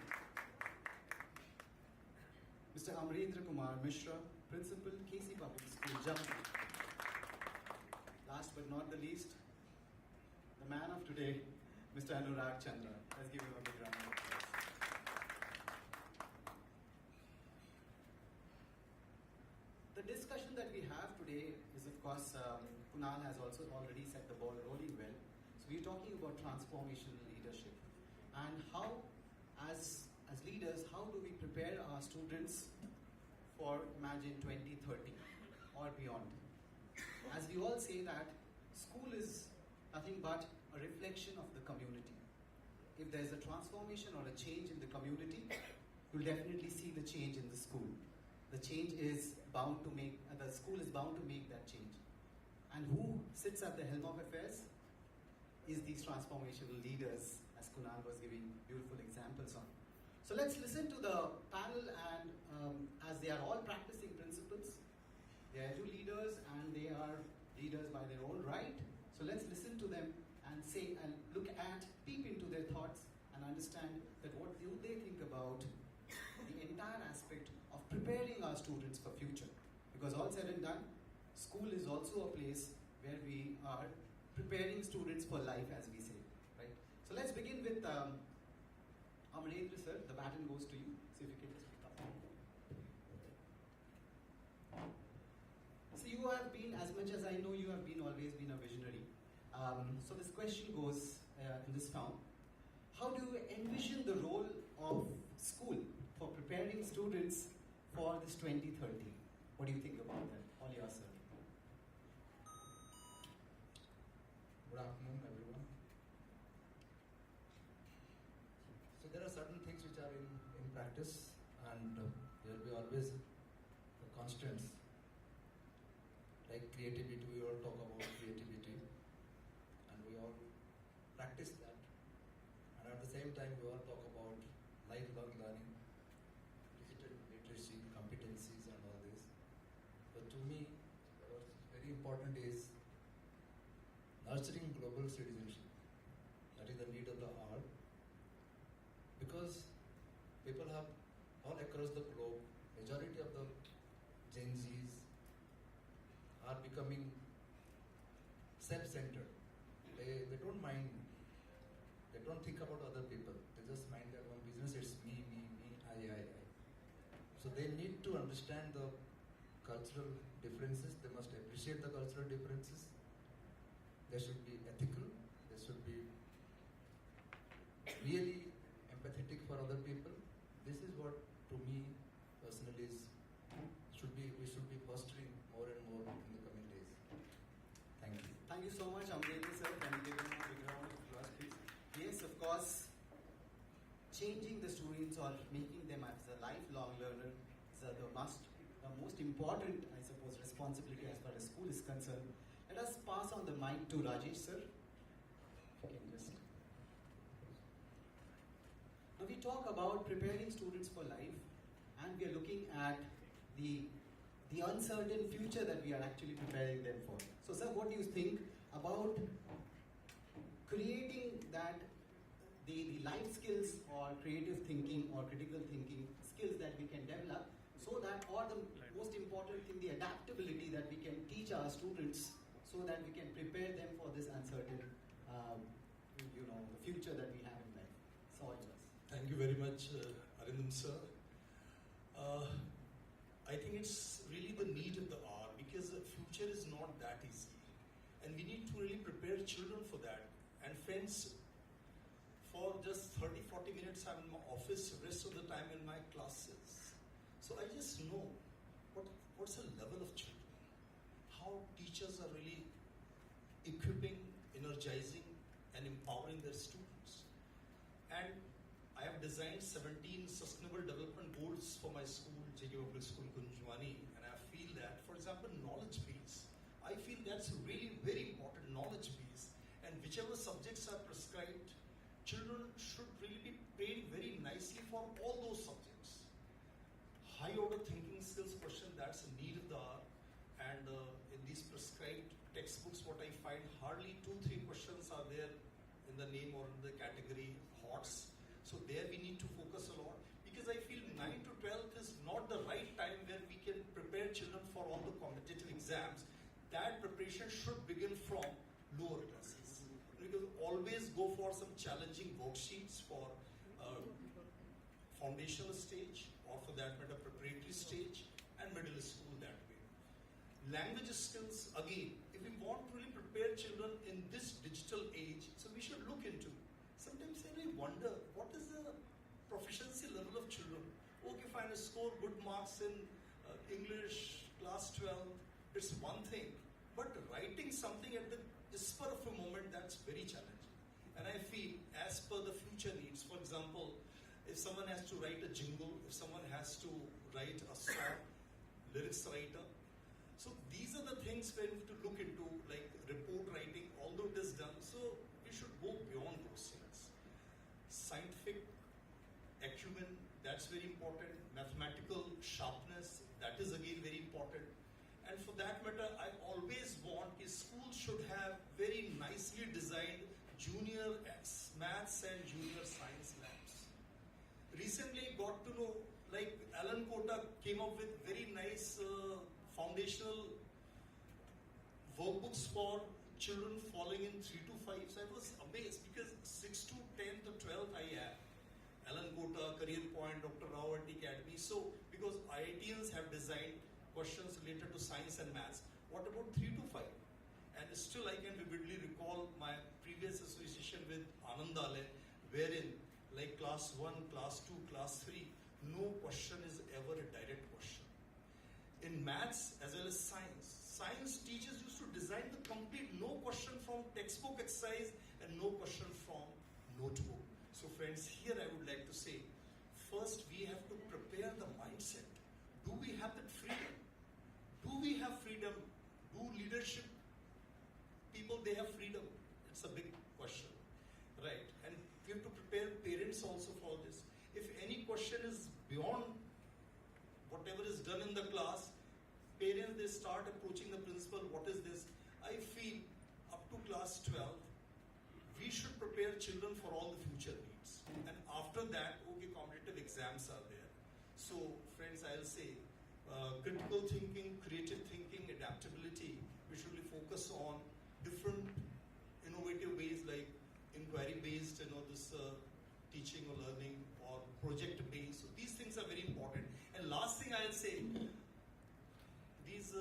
Mr. Amrendra Kumar Mishra, Principal, KC Public School, Jammu. Last but not the least, the man of today, Mr. Anurag Chandra. Let's give him a big round of applause. The discussion that we have today is, of course, Kunal has also already set the ball rolling well. So we're talking about transformational leadership and how, as leaders, how do we prepare our students for, imagine, 2030 or beyond. As we all say that school is nothing but a reflection of the community. If there's a transformation or a change in the community, you'll definitely see the change in the school. The change is bound to make, the school is bound to make that change. And who sits at the helm of affairs is these transformational leaders, as Kunal was giving beautiful examples on. So let's listen to the panel, and as they are all practicing principles, they are leaders and they are leaders by their own right. So let's listen to them and say and look at, peep into their thoughts and understand that what do they think about the entire aspect of preparing our students for future. Because all said and done, school is also a place where we are preparing students for life, as we say, right? So let's begin with Amrendra sir, the baton goes to you. See if you can just pick up. So you have been, as much as I know, you have always been a visionary. So this question goes in this form. How do you envision the role of school for preparing students for this 2030? What do you think about that? All yours, sir. Good afternoon, everyone. So there are certain things which are in practice, and there will be always the constants. Like creativity, we all talk about creativity, and we all practice that. And at the same time, we all talk about lifelong learning, digital literacy, competencies, and all this. But to me, what's very important is nurturing global citizenship. That is the need of the hour. Because people have all across the globe, majority of the Gen Zs are becoming self-centered. They don't mind, they don't think about other people. They just mind their own business. It's me, I. So they need to understand the cultural differences. They must appreciate the cultural differences. They should be ethical. They should be really empathetic for other people. This is what, to me, personally, we should be fostering more and more in the coming days. Thank you. Thank you so much, Amrendra sir. Can you give him a big round of applause, please? Yes, of course, changing the students or making them as a lifelong learner is the most important, I suppose, responsibility as far as school is concerned. Let us pass on the mic to Rajesh sir. If you can just. Now we talk about preparing students for life, and we are looking at the uncertain future that we are actually preparing them for. So sir, what do you think about creating that the life skills or creative thinking or critical thinking skills that we can develop, so that, or the most important thing, the adaptability that we can teach our students so that we can prepare them for this uncertain the future that we have in life. So all yours. Thank you very much, Arindam sir. I think it's really the need of the hour, because the future is not that easy. And we need to really prepare children for that. And friends, for just 30-40 minutes I'm in my office, rest of the time in my classes. So I just know what's the level of children, how teachers are really equipping, energizing and empowering their students. And I have designed 17 sustainable development goals for my school, JK Public School, Gunjwani, and I feel that, for example, knowledge base. I feel that's really very important, knowledge base. And whichever subjects are prescribed, children should really be trained very nicely for all those subjects. High order thinking skills question, that's a need of the hour. And in these prescribed textbooks, what I find, hardly 2-3 questions are there in the name or in the category HOTS. So there we need to focus a lot, because I feel 9 to 12 is not the right time where we can prepare children for all the competitive exams. That preparation should begin from lower classes. Because always go for some challenging worksheets for foundational stage, or for that matter preparatory stage, and middle school that way. Language skills, again, if we want to really prepare children in this digital age, so we should look into. Sometimes I really wonder, what is the proficiency level of children? Okay, fine, I score good marks in English, class 12, it's one thing. But writing something at the spur of a moment, that's very challenging. And I feel, as per the future needs, for example, if someone has to write a jingle, if someone has to write a song, lyrics writer, so these are the things where we have to look into, like report writing, although it is done, so we should go beyond those things. Scientific acumen, that's very important. Mathematical sharpness, that is again very important. And for that matter, I always want schools should have very nicely designed junior maths and junior science labs. Recently got to know, like Alan Kota came up with very nice foundational workbooks for children falling in 3 to 5. So I was amazed, because 6 to 10 to 12 I have Alan Kota, Career Point, Dr. Rao at the Academy. So because IITians have designed questions related to science and maths, what about 3 to 5? And still I can vividly recall my previous association with Anandale, wherein like class 1, class 2, class 3, no question is ever a direct question. In maths as well as science teachers used to design the complete no question from textbook exercise and no question from notebook. So friends, here I would like to say, first we have to prepare the mindset. Do we have that freedom? Do we have freedom? Do leadership people, they have freedom? It's a big question, right? And we have to prepare parents also for this. If any question is beyond whatever is done in the class, parents, they start approaching the principal, what is this? I feel up to class 12, we should prepare children for all the future needs. And after that, okay, competitive exams are there. So friends, I'll say, critical thinking, creative thinking, adaptability, we should really focus on different innovative ways like inquiry-based, this teaching or learning, or project-based. So these things are very important. And last thing I'll say, these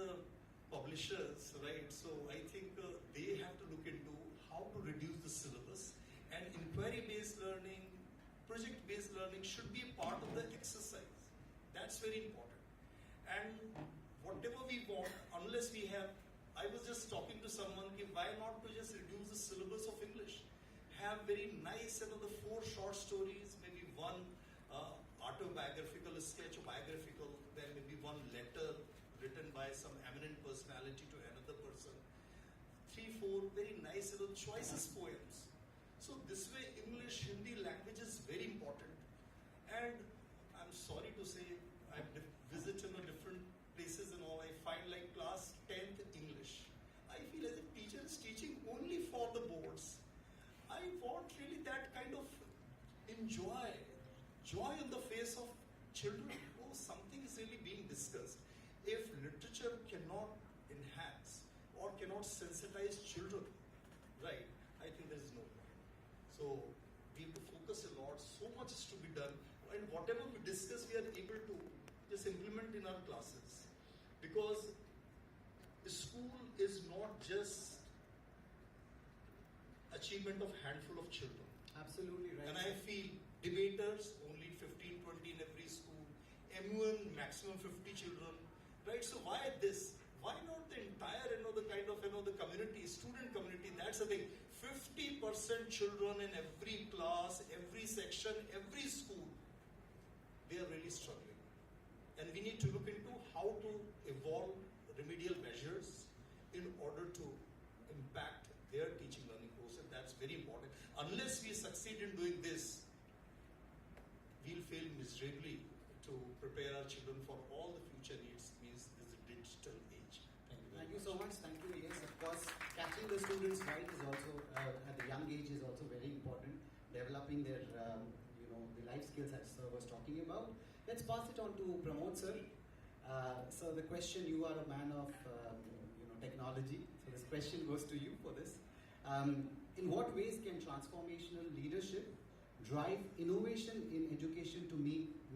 publishers, right? So I think they have to look into how to reduce the syllabus, and inquiry-based learning, project-based learning should be a part of the exercise. That's very important. And whatever we want, unless we have, I was just talking to someone, why not to just reduce the syllabus of English? Have very nice, 4 short stories, maybe one autobiographical sketch or biographical, then maybe one letter written by some eminent personality to another person. 3-4 very nice little choices poems. So this way English, Hindi language is very important. And I'm sorry to say, I've visited different places and all, I find like class 10th English, I feel as if teacher is teaching only for the boards. I want really that kind of joy on the face of children. Oh, something is really being discussed. If literature cannot enhance or cannot sensitize children, right, I think there is no point. So we have to focus a lot. So much is to be done. and whatever we discuss, we are able to just implement in our classes. Because school is not just achievement of handful of children. Absolutely right. And I feel debaters, only 15, 20 in every school, MUN, maximum 50 children, right? So why this? Why not the entire, the kind of, the community, student community? That's the thing. 50% children in every class, every section, every school, they are really struggling. And we need to look into how to evolve remedial measures in order to impact their teaching learning process. That's very important. Unless we succeed in doing this, we'll fail miserably to prepare our children for all the future needs, means this digital age. Thank you so much. Thank you. Yes, of course, catching the students right is also at the young age is also very important. Developing their the life skills that sir was talking about. Let's pass it on to Pramod sir. So the question, you are a man of technology. So this question goes to you for this. In what ways can transformational leadership drive innovation in education to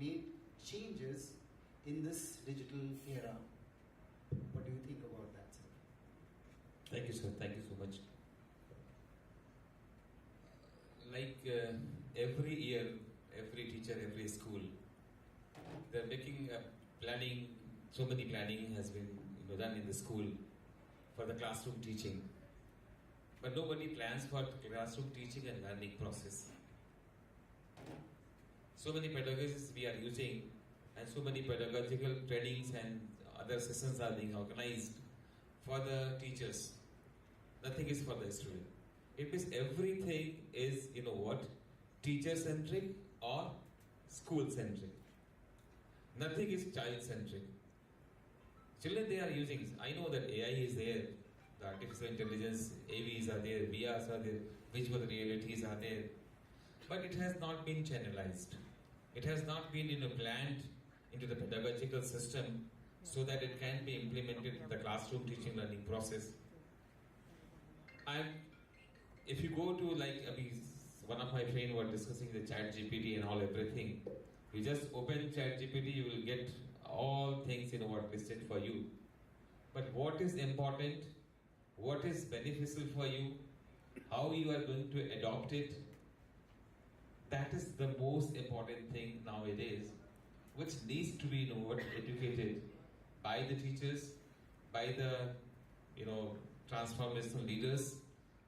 make changes in this digital era? What do you think about that, sir? Thank you, sir. Thank you so much. Every year, every teacher, every school, they're making planning. So many planning has been done in the school for the classroom teaching, but nobody plans for the classroom teaching and learning process. So many pedagogies we are using, and so many pedagogical trainings and other sessions are being organized for the teachers. Nothing is for the student. It means everything is, teacher-centric or school-centric. Nothing is child-centric. Children, they are using, I know that AI is there, the artificial intelligence, AVs are there, VRs are there, visual realities are there, but it has not been channelized. It has not been planned into the pedagogical system so that it can be implemented in the classroom teaching learning process. And if you go to one of my friends were discussing the chat GPT and all everything, you just open chat GPT, you will get all things what listed for you. But what is important, what is beneficial for you, how you are going to adopt it, that is the most important thing nowadays, which needs to be educated by the teachers, by the transformational leaders,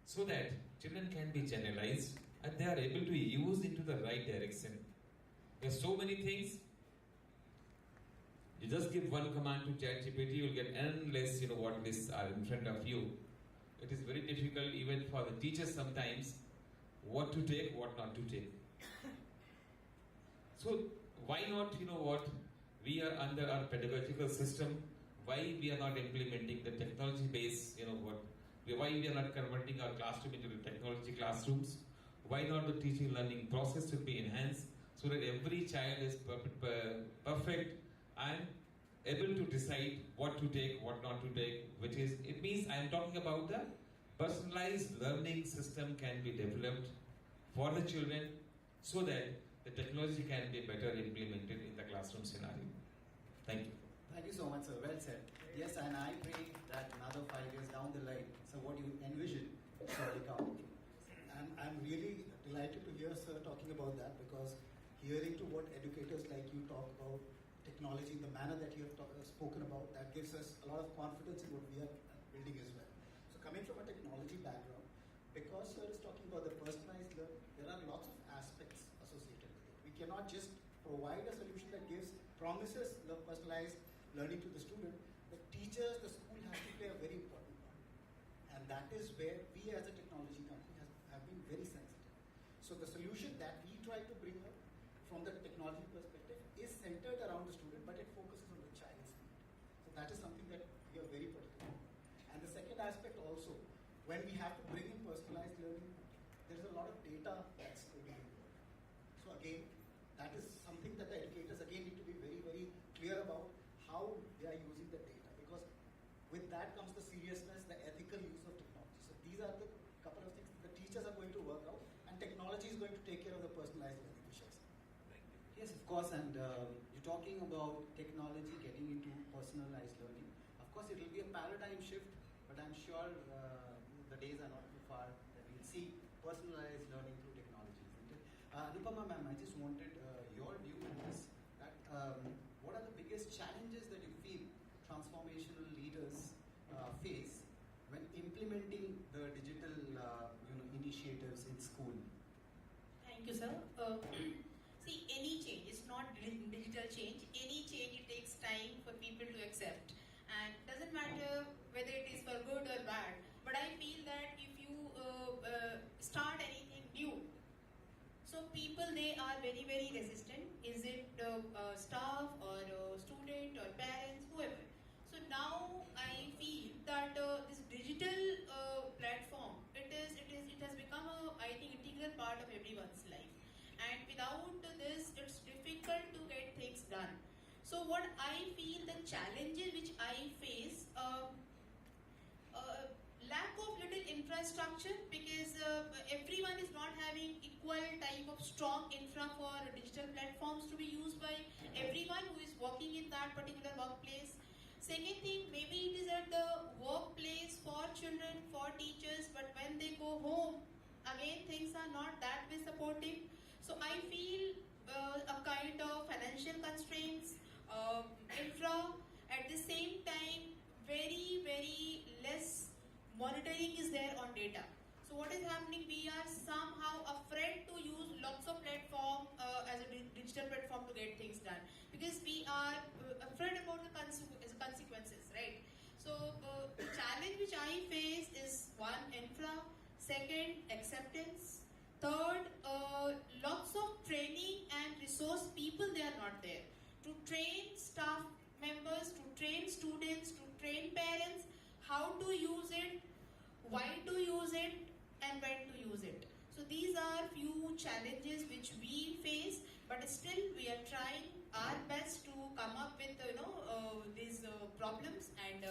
so that children can be channelized and they are able to use into the right direction. There's so many things. You just give one command to ChatGPT, you'll get endless, what lists are in front of you. It is very difficult even for the teachers sometimes what to take, what not to take. So why not, we are under our pedagogical system, why we are not implementing the technology based, why we are not converting our classroom into the technology classrooms, why not the teaching learning process should be enhanced so that every child is perfect and able to decide what to take, what not to take, it means I am talking about the personalized learning system can be developed for the children so that the technology can be better implemented in the classroom scenario. Thank you. Thank you so much, sir. Well said. Yes, and I pray that another 5 years down the line, so what you envision surely come. And I'm really delighted to hear sir talking about that, because hearing to what educators like you talk about technology in the manner that you have spoken about, that gives us a lot of confidence in what we are building as well. So coming from a technology background, because sir is talking about the personalized learning, there are lots of aspects associated with it. We cannot just provide a solution that promises the personalized learning to the student. The teachers, the school has to play a very important part. And that is where we as a technology company have been very sensitive. So the solution that we try to bring up from the technology perspective is centered around the student, but it focuses on the child's need. So that is something that we are very particular about. And the second aspect also, when we have to bring in personalized learning, there is a lot of data that's going to be involved. So again, that is something that the educators again need to be very, very clear about how they are using the data, because with that comes the seriousness, the ethical use of technology. So these are the couple of things the teachers are going to work out, and technology is going to take care of the personalized learning. Yes, of course, and you're talking about technology getting into personalized learning. Of course, it will be a paradigm shift, but I'm sure the days are not too far that we'll see personalized learning through technology, isn't it? Anupama ma'am, I just wanted your view on this. That, what are the biggest challenges that you feel transformational leaders face when implementing the digital initiatives in school? Thank you, sir. See, any change, it's not digital change, any change, it takes time for people to accept. And doesn't matter whether it is for good or bad, but I feel that if you start anything new, so people, they are very, very resistant. Is it staff or student or parents, whoever. So now I feel that this digital platform, it has become a, I think, integral part of everyone's life. And without this, it's difficult to get things done. So what I feel, the challenges which I face, lack of little infrastructure, because everyone is not having equal type of strong infra for digital platforms to be used by everyone who is working in that particular workplace. Second thing, maybe it is at the workplace for children, for teachers, but when they go home, again things are not that way supportive. So I feel a kind of financial constraints, infra, at the same time, very, very less monitoring is there on data. So what is happening, we are somehow afraid to use lots of platform as a digital platform to get things done, because we are afraid about the consequences, right? So the challenge which I face is one, infra, second, acceptance, third, lots of training and resource people, they are not there to train staff members, to train students, to train parents how to use it, why to use it, and when to use it. So these are few challenges which we face, but still we are trying our best to come up with these problems and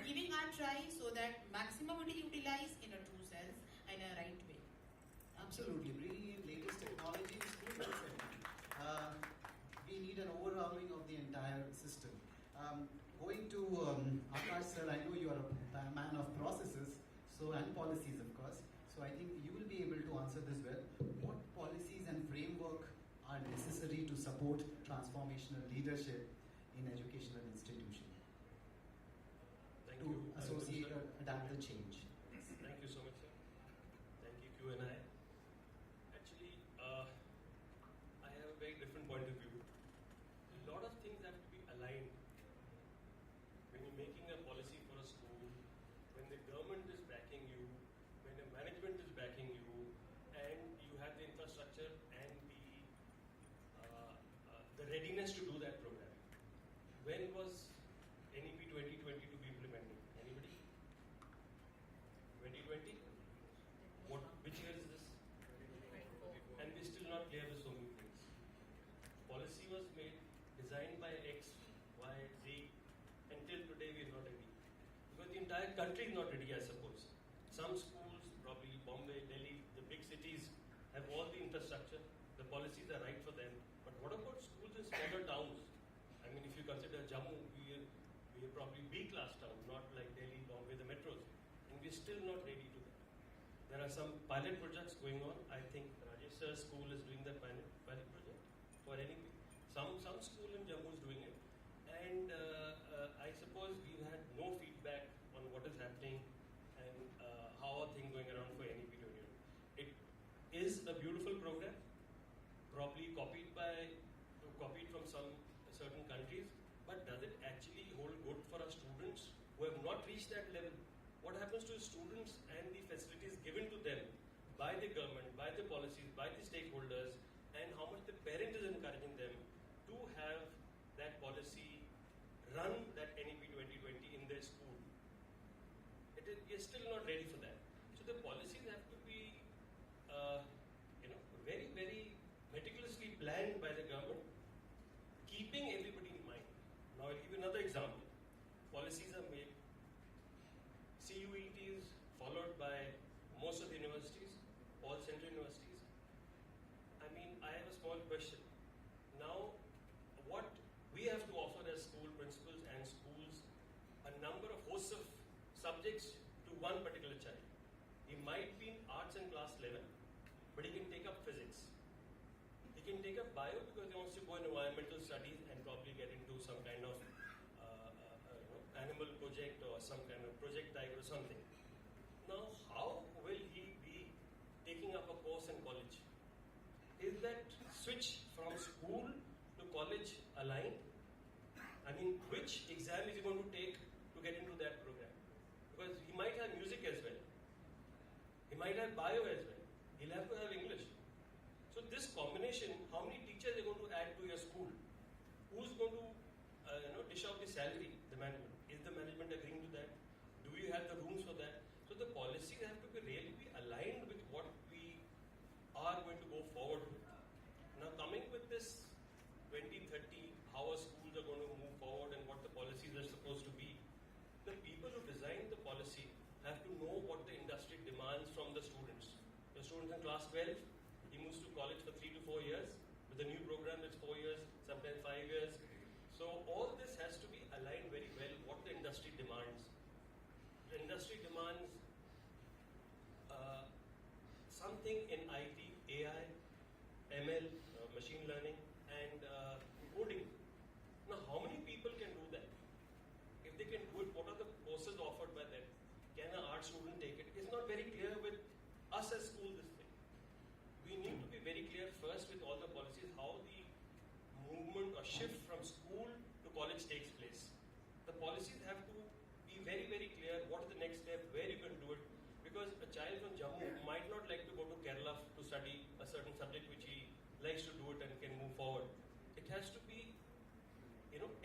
giving our try so that maximum will be utilized in a true sense and a right way. Absolutely, bringing in latest technology is good. We need an overhauling of the entire system. Going to Akash sir, I know you are a man of processes, and policies, of course. So I think you will be able to answer this well. What policies and framework are necessary to support transformational leadership in educational institutions? Thank to you. associate or adapt the change. Thank you so much, sir. Thank you, Q&I. Actually, I have a very different point of view. A lot of things have to be aligned. When you're making a policy for a school, when the government is backing you, when the management is backing you, and you have the infrastructure and the readiness to do that program. When was NEP 2020 to be implemented? Anybody? 2020? Which year is this? And we're still not clear with so many things. Policy was made, designed by X, Y, Z. Until today we're not ready. Because the entire country is not ready, I suppose. Some schools, probably Bombay, Delhi, the big cities, have all the infrastructure. The policies are right for them. But what about schools in smaller towns? I mean, if you consider Jammu, we are probably B-class town, not like Delhi, Bombay, the metros. And we're still not ready to that. There are some pilot projects going on. I think Rajesh sir's school is doing the pilot project for NEP. Some school in Jammu is doing it. And I suppose we've had no feedback on what is happening and how are things going around for NEP 2020. It is a beautiful program, probably copied from some certain countries, but does it actually hold good for our students who have not reached that level? What happens to students and the facilities given to them by the government, by the policies, by the stakeholders, and how much the parent is encouraging them to have that policy run that NEP 2020 in their school? We are still not ready for that. So the policies have to be very, very meticulously planned by the government, keeping everybody in mind. Now I'll give you another example. Policies are made, CUET is followed by most of the universities, all central universities. I mean, I have a small question. Now, subjects to one particular child. He might be in arts in class 11, but he can take up physics. He can take up bio because he wants to go in environmental studies and probably get into some kind of animal project or some kind of project type or something. Now, how will he be taking up a course in college? Is that switch from school to college aligned? I mean, which exam is he going to take to get into that program? Because he might have music as well. He might have bio as well. He'll have to have English. So this combination, how many teachers are going to add to your school? Who's going to dish out the salary? The management. Is the management agreeing to that? Do you have the rooms for that? So the policies have to be really be aligned with what we are going to go forward with. Now coming with this 2030, how our schools are going to move forward and what the policies are supposed to be, the people who design the policy have to know what the industry demands from the students. The students in class 12, he moves to college for 3 to 4 years. With the new program, it's 4 years, sometimes 5 years. So all this has to be aligned very well what the industry demands. The industry demands something in IT, AI, ML, machine learning, and coding. Now, how many people can do that? If they can do it, what are the courses offered by them? Can an art student take it? It's not very clear with us as school this thing. We need to be very clear first with all the policies how the movement or shift from school to college takes place. The policies have to be very, very clear what is the next step, where you can do it. Because a child from Jammu might not like to go to Kerala to study a certain subject which he likes to do it and can move forward. It has to be,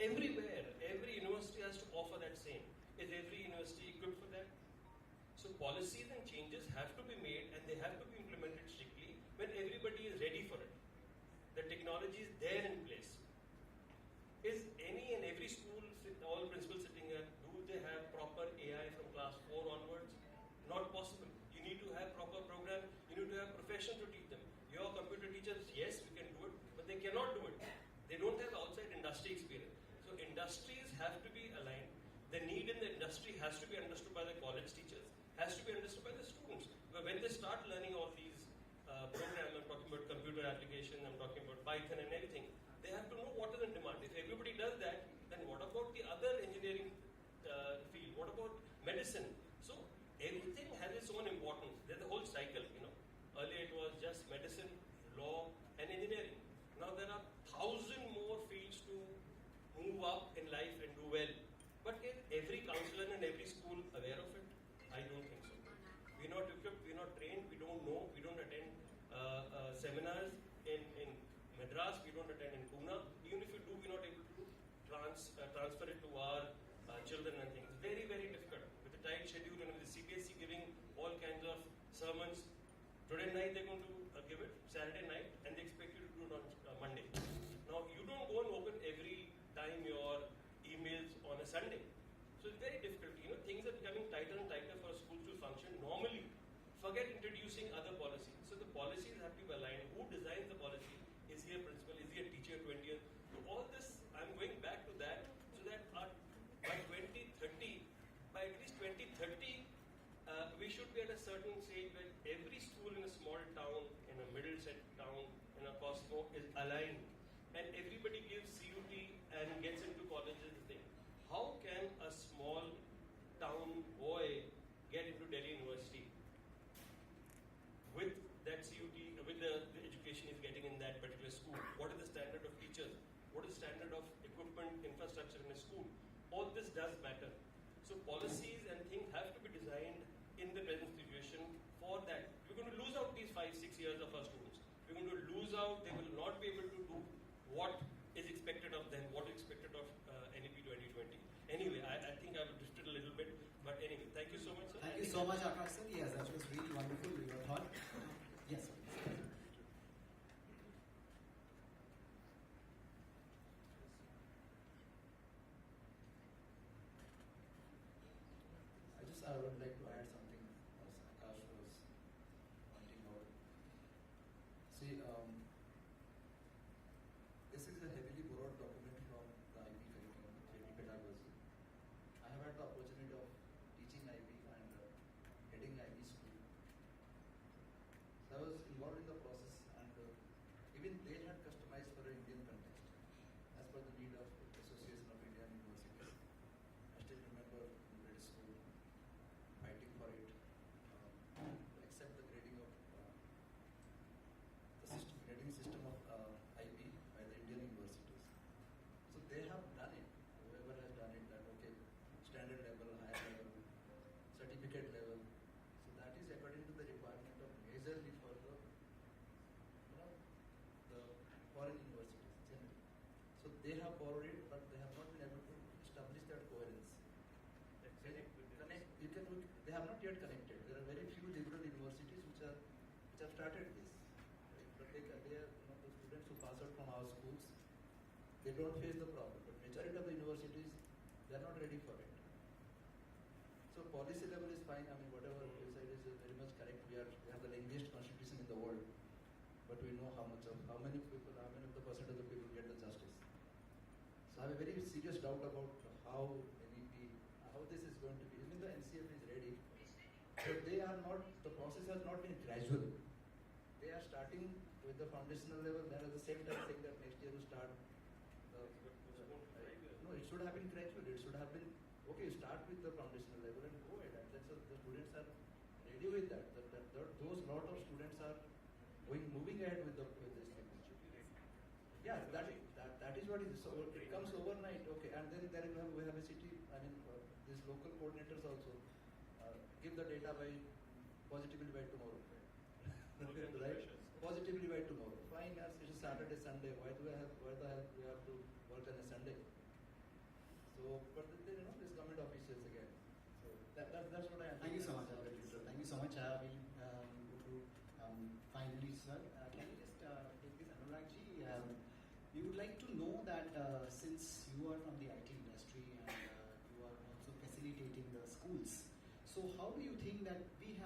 everywhere. Every university has to offer that same. Is every university equipped for that? So policies and changes have to be made and they have to be implemented strictly when everybody is ready for it. The technology is there in place. Is any and every school, all principals sitting here, do they have proper AI from class 4 onwards? Not possible. You need to have proper program. You need to have profession to teach them. Your computer teachers, yes, we can do it, but they cannot do it. They don't have outside industry experience. So industries have to be aligned. The need in the industry has to be understood by the college teachers, has to be understood by the students. But when they start learning all these programs, I'm talking about computer application, I'm talking about Python and everything, they have to know what is in demand. If everybody does that, then what about the other engineering field? What about medicine? So everything has its own importance. There's a whole cycle, Earlier it was just medicine, law, and engineering. Now there are 1,000 more fields to move up in life and do well. But is every counselor in every school aware of it? I don't think so. We're not equipped, we're not trained, we don't know, we don't attend seminars in Madras, we don't attend in Pune. Even if we do, we're not able to transfer it to our children and things. Very, very difficult. With the tight schedule and with the CBSE giving all kinds of sermons. Today night they're going to give it, Saturday night, and they expect you to do it on Monday. Now, you don't go and open every time your emails on a Sunday. So it's very difficult. Things are becoming tighter and tighter for a school to function normally. Forget introducing other policies. So the policies have to be aligned. Who designs the policy? Is he a principal? Is he a teacher 20 years? So all this, I'm going back to that, so that by 2030, by at least 2030, we should be at a certain stage where every school in a small town, in a Middlesex town, in a Costco is aligned, and everybody gives CUT and gets into colleges. How can a small town boy get into Delhi University with that CUT, with the education he's getting in that particular school? What is the standard of teachers? What is the standard of equipment, infrastructure in a school? All this does matter. So policies and things have to be designed in the present situation for that. We're going to lose out these 5-6 years of our students. We're going to lose out, they will not be able to do what is expected of them, what is expected of NEP 2020. Anyway, I think I've drifted a little bit, but anyway, thank you so much, sir. Thank you so much, Akash sir. Yes, that was really wonderful, your thought. Yes, sir. I would like to add something as Akash was pointing out. See, this is a heavily borrowed document from the IP curriculum, 3D pedagogy. I have had the opportunity of teaching IP they have borrowed it, but they have not been able to establish that coherence. They have not yet connected. There are very few liberal universities which have started this. Right? But they are, the students who pass out from our schools, they don't face the problem. But majority of the universities, they are not ready for it. So policy level is fine. I mean, whatever you said is very much correct. We have the lengthiest constitution in the world, but we know how many of the percent of the people get the justice. So I have a very serious doubt about how this is going to be. Even the NCF is ready, but they are not. The process has not been gradual. They are starting with the foundational level. Then at the same time saying that next year we start. No, it should have been gradual. It should have been okay. Start with the foundational level and go ahead. And that's the students are ready with that. Those lot of students are moving ahead with this thing. Yeah, that is what it is. So it comes overnight, okay, and then we have a city. I mean, these local coordinators also give the data positively by tomorrow, right? Positively by tomorrow. Fine, as it is Saturday, Sunday. Why the hell we have to work on a Sunday? So, but then these government officials again. So that's what I am. Thank you so much, Thank you so much. Finally, sir, can you just take this, Anuragji? We would like to know that since you are from the IT industry and you are also facilitating the schools, so how do you think that we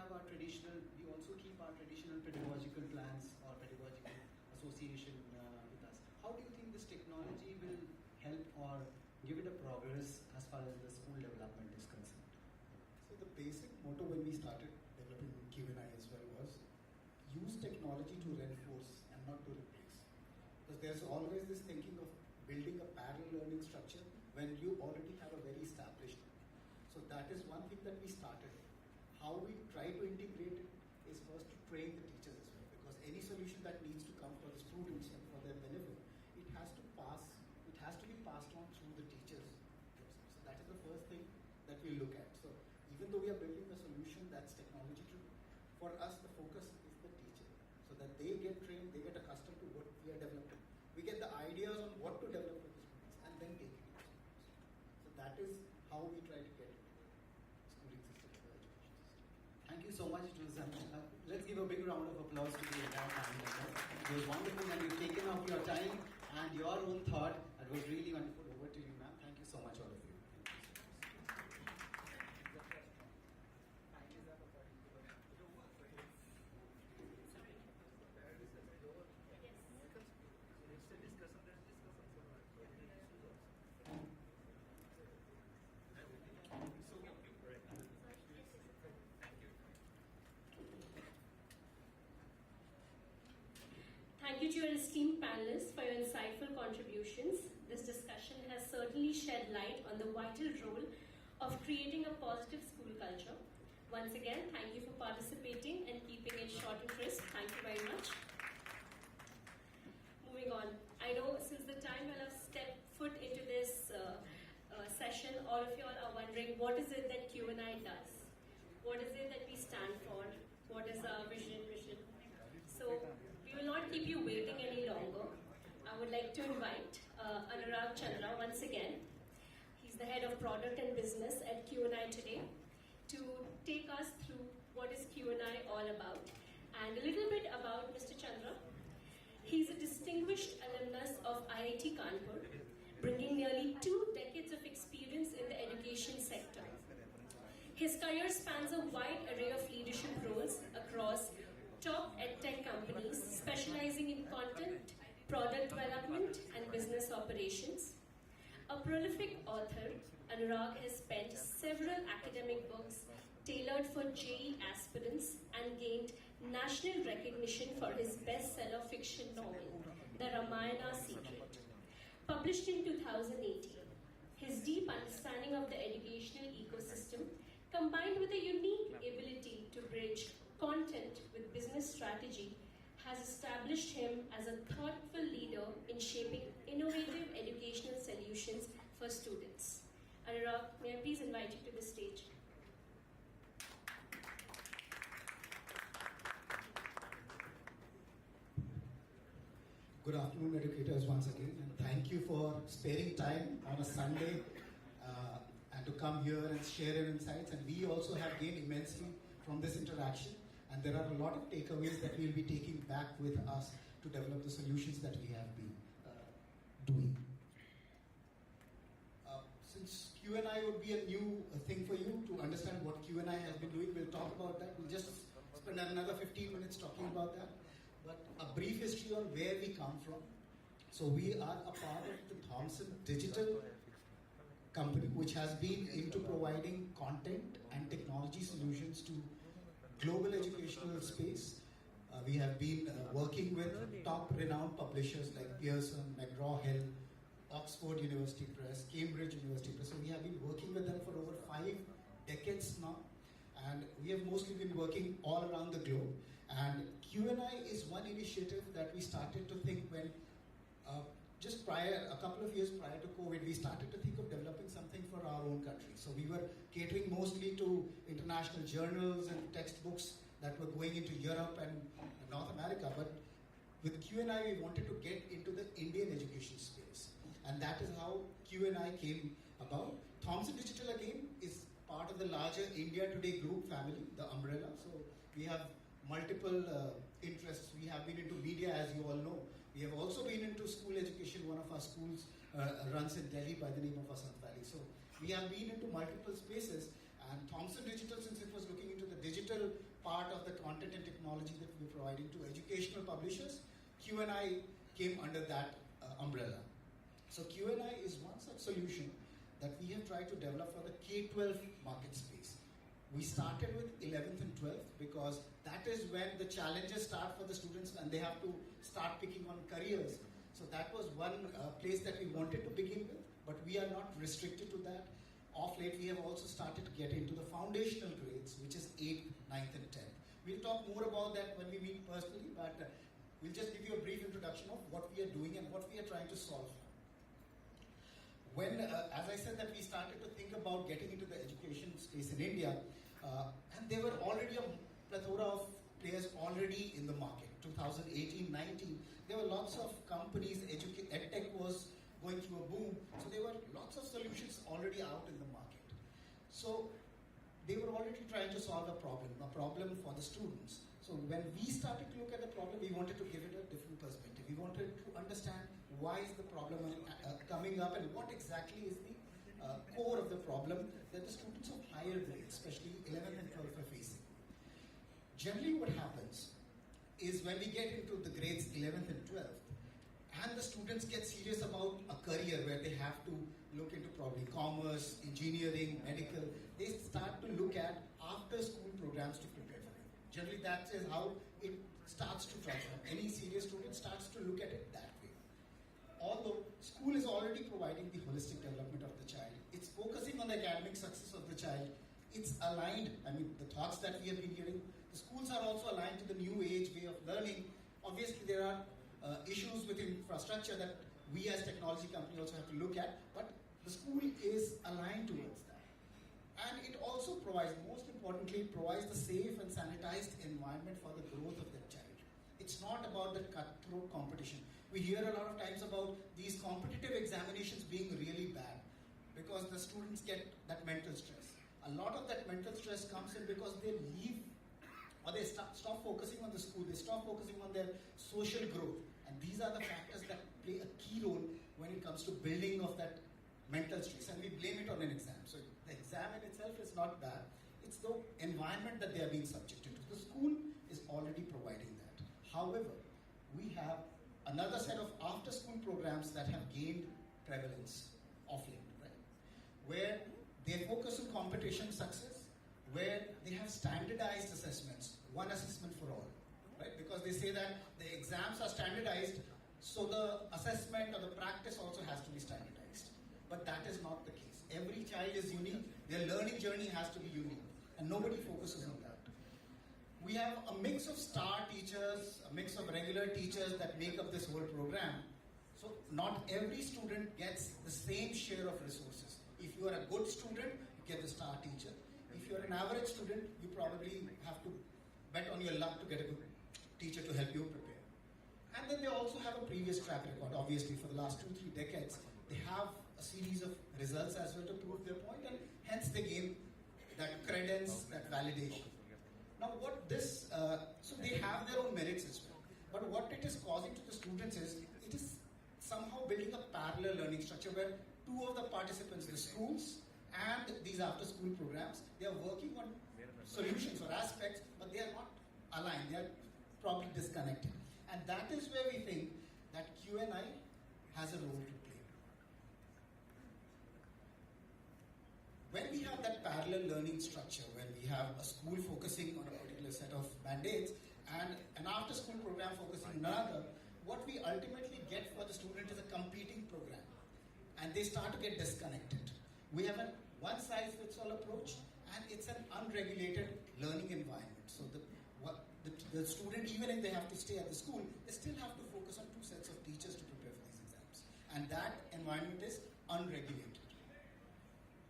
also keep our traditional pedagogical plans or pedagogical association with us? How do you think this technology will help or give it a progress as far as the school development is concerned? So the basic motto when we started developing Q&I as well was use technology to reinforce and not to replace. Because there's always this thinking of building a parallel learning structure when you already have a very established one. So that is one thing that we started. How we try to integrate it is first to train the teachers as well. Because any solution that needs to come for the students and for their benefit, it has to be passed on through the teachers themselves. So that is the first thing that we look at. So even though we are building a solution that's technology driven, for us the focus is the teacher. So that they get trained, they get accustomed to what we are developing. We get the ideas on what to develop for the students and then take it to the students. So that is how we try to get into the schooling system or the education system. Thank you so much. Let's give a big round of applause to the entire family. It was wonderful and you've taken off your time and your own thought. It was really wonderful. Over to you, ma'am. Thank you so much, all of you. Thank you to your esteemed panelists for your insightful contributions. This discussion has certainly shed light on the vital role of creating a positive school culture. Once again, thank you for participating and keeping it short and crisp. Thank you very much. Moving on, I know since the time when I've stepped foot into this session, all of you all are wondering what is it that Q&I does? What is it that we stand for? What is our vision? So we will not keep you waiting any longer. I would like to invite Anurag Chandra once again. He's the head of product and business at Q&I Today to take us through what is Q&I all about and a little bit about Mr. Chandra. He's a distinguished alumnus of IIT Kanpur, bringing nearly 2 decades of experience in the education sector. His career spans a wide array of leadership roles across top edtech companies specializing in content, product development, and business operations. A prolific author, Anurag has penned several academic books tailored for JEE aspirants and gained national recognition for his bestseller fiction novel, The Ramayana Secret. Published in 2018, his deep understanding of the educational ecosystem, combined with a unique ability to bridge content with business strategy, has established him as a thoughtful leader in shaping innovative educational solutions for students. Anurag, may I please invite you to the stage? Good afternoon, educators, once again, and thank you for sparing time on a Sunday and to come here and share your insights. And we also have gained immensely from this interaction. And there are a lot of takeaways that we'll be taking back with us to develop the solutions that we have been doing. Since Q&I would be a new thing for you to understand what Q&I has been doing, we'll talk about that. We'll just spend another 15 minutes talking about that. But a brief history on where we come from. So we are a part of the Thomson Digital company, which has been into providing content and technology solutions to global educational space. We have been working with top renowned publishers like Pearson, McGraw-Hill, Oxford University Press, Cambridge University Press. So we have been working with them for over 5 decades now. And we have mostly been working all around the globe. And Q&I is one initiative that we started to think when, just a couple of years prior to COVID, we started to think of developing something for our own country. So we were catering mostly to international journals and textbooks that were going into Europe and North America. But with Q&I, we wanted to get into the Indian education space. And that is how Q&I came about. Thomson Digital, again, is part of the larger India Today group family, the umbrella. So we have multiple interests. We have been into media, as you all know. We have also been into school education. One of our schools runs in Delhi by the name of Vasant Valley. So we have been into multiple spaces. And Thomson Digital, since it was looking into the digital part of the content and technology that we were providing to educational publishers, Q&I came under that umbrella. So Q&I is one such solution that we have tried to develop for the K-12 market space. We started with 11th and 12th because that is when the challenges start for the students and they have to start picking on careers. So that was one place that we wanted to begin with, but we are not restricted to that. Of late, we have also started to get into the foundational grades, which is 8th, 9th and 10th. We'll talk more about that when we meet personally, but we'll just give you a brief introduction of what we are doing and what we are trying to solve. When, as I said, that we started to think about getting into the education space in India, and there were already a plethora of players already in the market. 2018-19, there were lots of companies, EdTech was going through a boom, so there were lots of solutions already out in the market. So they were already trying to solve a problem for the students. So when we started to look at the problem, we wanted to give it a different perspective. We wanted to understand why is the problem coming up and what exactly is the core of the problem that the students of higher grades, especially 11th and 12th, are facing. Generally what happens is when we get into the grades 11th and 12th, and the students get serious about a career where they have to look into probably commerce, engineering, medical, they start to look at after-school programs to prepare for it. Generally that is how it starts to transform. Any serious student starts to look at it that way. Although school is already providing the holistic development of the child, it's focusing on the academic success of the child, it's aligned, the thoughts that we have been hearing, the schools are also aligned to the new age way of learning. Obviously there are issues with infrastructure that we as technology company also have to look at, but the school is aligned towards that. And it also provides, most importantly, provides the safe and sanitized environment for the growth of the child. It's not about the cutthroat competition. We hear a lot of times about these competitive examinations being really bad because the students get that mental stress. A lot of that mental stress comes in because they leave or they stop focusing on the school, they stop focusing on their social growth. And these are the factors that play a key role when it comes to building of that mental stress. And we blame it on an exam. So the exam in itself is not bad. It's the environment that they are being subjected to. The school is already providing that. However, we have another set of after-school programs that have gained prevalence of late, right? Where they focus on competition success, where they have standardized assessments, one assessment for all, right? Because they say that the exams are standardized, so the assessment or the practice also has to be standardized. But that is not the case. Every child is unique, their learning journey has to be unique, and nobody focuses on that. We have a mix of star teachers, a mix of regular teachers that make up this whole program. So not every student gets the same share of resources. If you are a good student, you get the star teacher. If you are an average student, you probably have to bet on your luck to get a good teacher to help you prepare. And then they also have a previous track record. Obviously, for the last 2-3 decades, they have series of results as well to prove their point, and hence they gain that credence, that validation. Now what this, so they have their own merits as well, but what it is causing to the students is, it is somehow building a parallel learning structure where two of the participants, the schools and these after school programs, they are working on solutions or aspects, but they are not aligned, they are probably disconnected. And that is where we think that Q&I has a role to play. When we have that parallel learning structure, when we have a school focusing on a particular set of mandates and an after school program focusing on another, what we ultimately get for the student is a competing program, and they start to get disconnected. We have a one-size-fits-all approach, and it's an unregulated learning environment. So the student, even if they have to stay at the school, they still have to focus on two sets of teachers to prepare for these exams, and that environment is unregulated.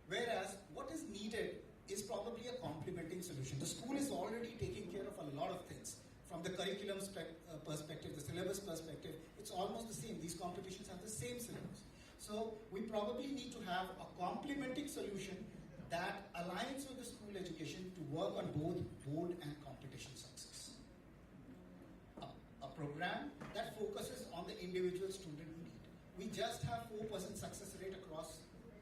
Whereas what is needed is probably a complementing solution. The school is already taking care of a lot of things. From the curriculum perspective, the syllabus perspective, it's almost the same. These competitions have the same syllabus. So we probably need to have a complementing solution that aligns with the school education to work on both board and competition success. A program that focuses on the individual student need. We just have 4% success rate across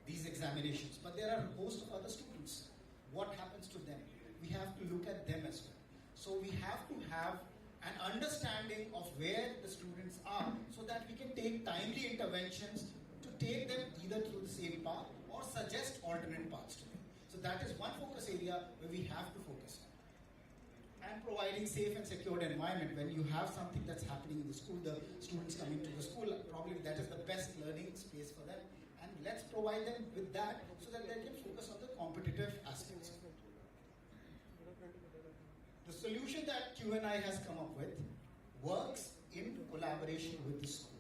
these examinations, but there are a host of other students. What happens to them? We have to look at them as well. So we have to have an understanding of where the students are so that we can take timely interventions to take them either through the same path or suggest alternate paths to them. So that is one focus area where we have to focus on. And providing safe and secured environment. When you have something that's happening in the school, the students coming to the school, probably that is the best learning space for them. And let's provide them with that so that they can focus on the competitive aspects. The solution that Q&I has come up with works in collaboration with the school.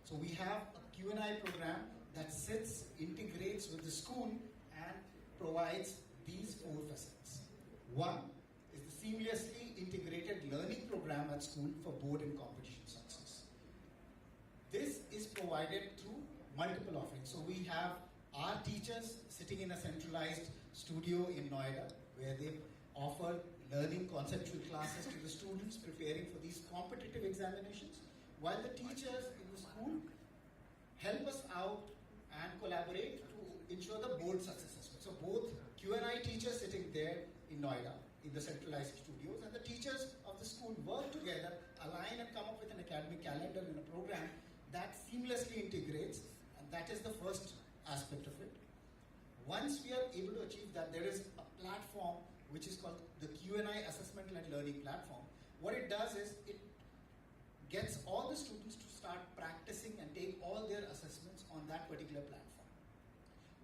So we have a Q&I program that sits, integrates with the school and provides these 4 facets. One is the seamlessly integrated learning program at school for board and competition success. This is provided through multiple offerings. So we have our teachers sitting in a centralized studio in Noida where they offer learning conceptual classes to the students preparing for these competitive examinations, while the teachers in the school help us out and collaborate to ensure the board success as well. So both Q&I teachers sitting there in Noida in the centralized studios and the teachers of the school work together, align and come up with an academic calendar and a program that seamlessly integrates, and that is the first aspect of it. Once we are able to achieve that, there is a platform which is called the Q&I Assessment and Learning Platform. What it does is it gets all the students to start practicing and take all their assessments on that particular platform.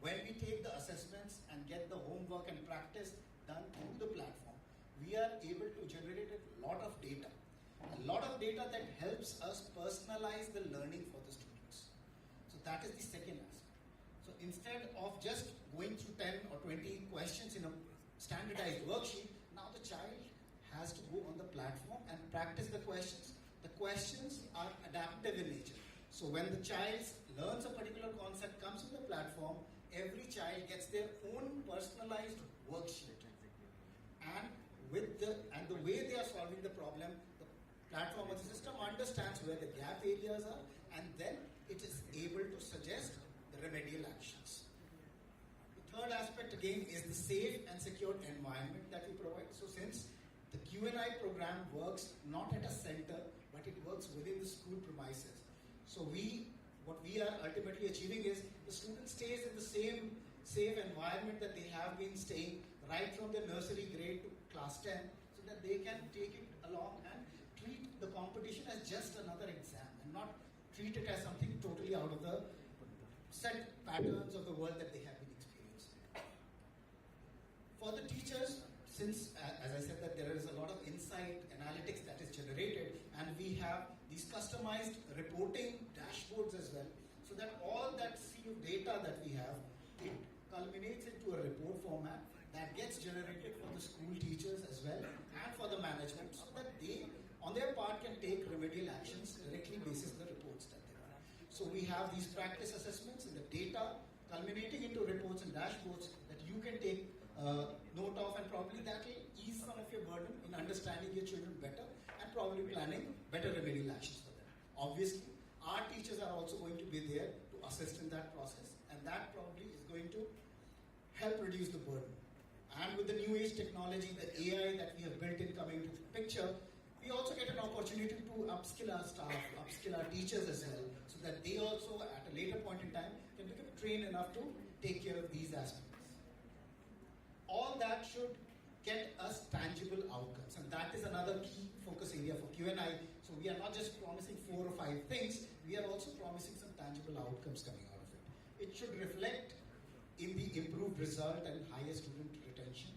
When we take the assessments and get the homework and practice done through the platform, we are able to generate a lot of data. A lot of data that helps us personalize the learning for the students. So that is the second aspect. So instead of just going through 10 or 20 questions in a standardized worksheet, now the child has to go on the platform and practice the questions. The questions are adaptive in nature. So when the child learns a particular concept, comes on the platform, every child gets their own personalized worksheet. And the way they are solving the problem, the platform or the system understands where the gap areas are, and then it is able to suggest the remedial actions. Third aspect again is the safe and secure environment that we provide. So since the Q&I program works not at a center, but it works within the school premises. So what we are ultimately achieving is the student stays in the same safe environment that they have been staying right from the nursery grade to class 10, so that they can take it along and treat the competition as just another exam and not treat it as something totally out of the set patterns of the world that they have been experiencing. For the teachers, since, as I said, that there is a lot of insight analytics that is generated, and we have these customized reporting dashboards as well, so that all that sea of data that we have, it culminates into a report format that gets generated for the school teachers as well and for the management, so that they, on their part, can take remedial actions directly basis the reports that they have. So we have these practice assessments, and the data dashboards that you can take note of, and probably that will ease some of your burden in understanding your children better and probably planning better remedial actions for them. Obviously, our teachers are also going to be there to assist in that process, and that probably is going to help reduce the burden. And with the new age technology, the AI that we have built in coming into the picture, we also get an opportunity to upskill our staff, upskill our teachers as well, so that they also at a later point in time can become trained enough to take care of these aspects. All that should get us tangible outcomes, and that is another key focus area for Q&I. So we are not just promising 4 or 5 things, we are also promising some tangible outcomes coming out of it. It should reflect in the improved result and higher student retention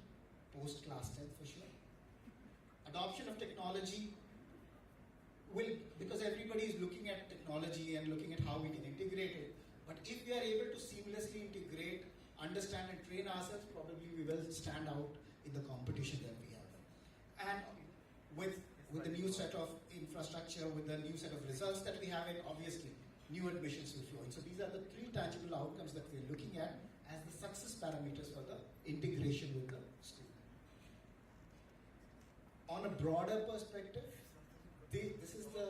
post-class 10th for sure. Adoption of technology will, because everybody is looking at technology and looking at how we can integrate it, but if we are able to seamlessly integrate, understand and train ourselves, probably we will stand out in the competition that we have. And with the new set of infrastructure, with the new set of results that we have, and obviously new admissions will flow in. So these are the 3 tangible outcomes that we're looking at as the success parameters for the integration with the school. On a broader perspective, this is the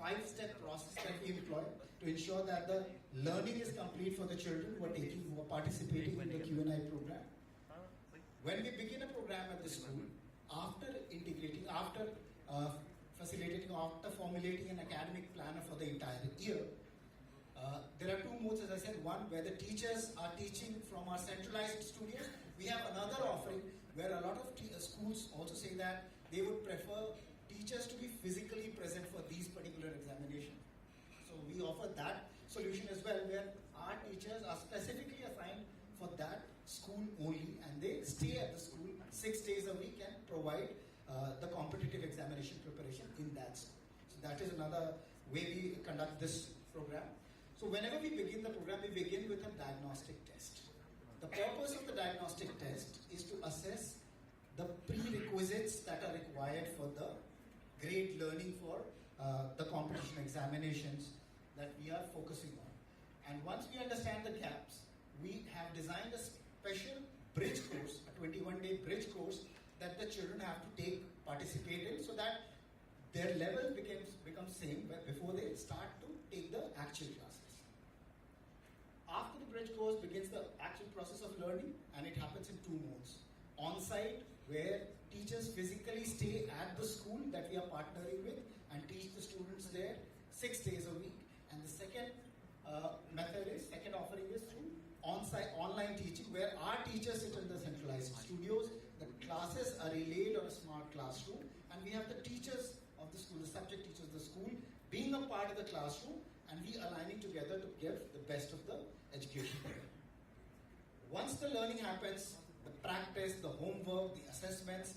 5-step process that we employ to ensure that the learning is complete for the children who are participating in the Q&I program. When we begin a program at the school, after integrating, after facilitating, after formulating an academic planner for the entire year, there are 2 modes, as I said. One, where the teachers are teaching from our centralized studios. We have another offering where a lot of schools also say that they would prefer teachers to be physically present for these particular examinations. So we offer that solution as well, where our teachers are specifically assigned for that school only, and they stay at the school 6 days a week and provide the competitive examination preparation in that school. So that is another way we conduct this program. So whenever we begin the program, we begin with a diagnostic test. The purpose of the diagnostic test is to assess the prerequisites that are required for the great learning for the competition examinations that we are focusing on. And once we understand the gaps, we have designed a special bridge course, a 21-day bridge course that the children have to participate in, so that their level becomes same before they start to take the actual classes. After the bridge course begins the actual process of learning, and it happens in 2 modes. On-site, where teachers physically stay at the school that we are partnering with and teach the students there 6 days a week. And the second second offering is through on-site online teaching, where our teachers sit in the centralized studios, the classes are relayed on a smart classroom, and we have the teachers of the school, the subject teachers of the school, being a part of the classroom, and we aligning together to give the best of the education. Once the learning happens, the practice, the homework, the assessments,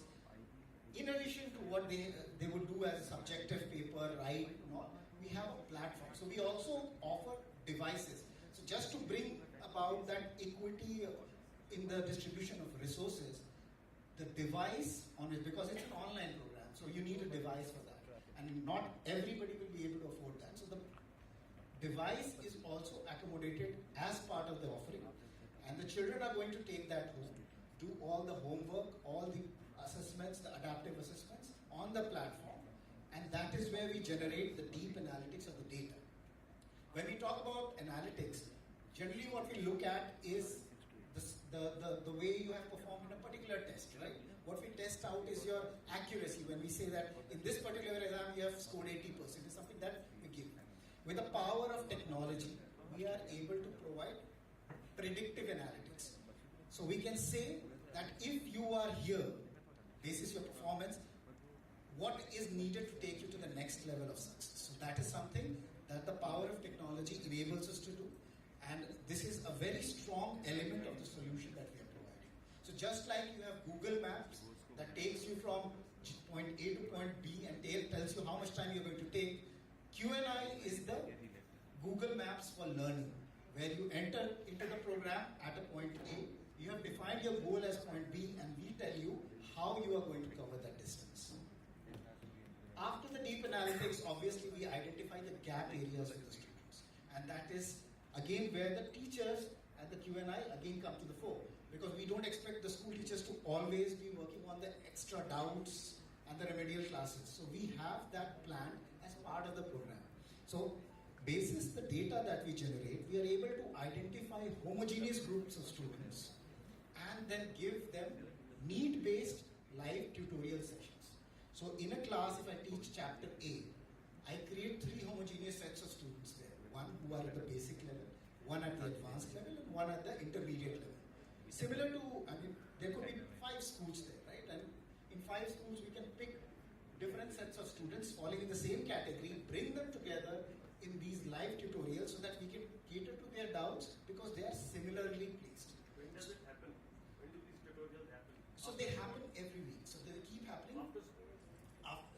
in addition to what they would do as a subjective paper, write, we have a platform. So we also offer devices. So just to bring about that equity in the distribution of resources, the device on it, because it's an online program, so you need a device for that. And not everybody will be able to afford that. So the device is also accommodated as part of the offering. And the children are going to take that home, do all the homework, all the assessments, the adaptive assessments on the platform. And that is where we generate the deep analytics of the data. When we talk about analytics, generally what we look at is the way you have performed in a particular test, right? What we test out is your accuracy. When we say that in this particular exam you have scored 80%, is something that we give. With the power of technology, we are able to provide predictive analytics. So we can say that if you are here, this is your performance, what is needed to take you to the next level of success. So that is something that the power of technology enables us to do. And this is a very strong element of the solution that we are providing. So just like you have Google Maps that takes you from point A to point B and tells you how much time you're going to take, Q&I is the Google Maps for learning, where you enter into the program at a point A, you have defined your goal as point B, and we tell you how you are going to cover that distance. After the deep analytics, obviously we identify the gap areas with the students, and that is again where the teachers and the Q&I again come to the fore, because we don't expect the school teachers to always be working on the extra doubts and the remedial classes. So we have that planned as part of the program. So basis the data that we generate, we are able to identify homogeneous groups of students and then give them need-based live tutorial sessions. So in a class, if I teach chapter A, I create 3 homogeneous sets of students there. One who are at the basic level, one at the advanced level, and one at the intermediate level. Similar to, there could be 5 schools there, right? And in 5 schools, we can pick different sets of students falling in the same category, bring them together in these live tutorials so that we can cater to their doubts because they are similarly placed. When does it happen? When do these tutorials happen? So they happen every week. So they keep happening. After school?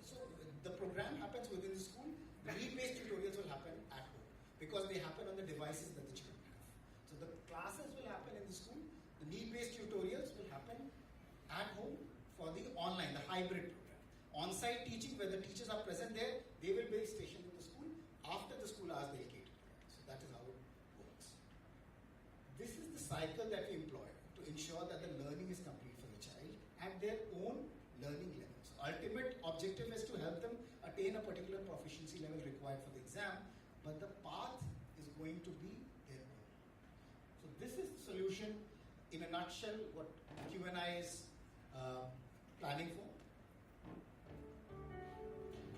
So the program happens within the school. The need-based tutorials will happen at home because they happen on the devices that the children have. So the classes will happen in the school. The need-based tutorials will happen at home for the online, the hybrid program. On-site teaching, where the teachers are present there, they will be stationed in the school. After the school hours, they'll cater to that. So that is how it works. This is the cycle that we employ to ensure that the learning is complete for the child at their own learning levels. Ultimate objective is to help them attain a particular proficiency level required for the exam, but the path is going to be their own. So this is the solution in a nutshell, what Q&I is planning for.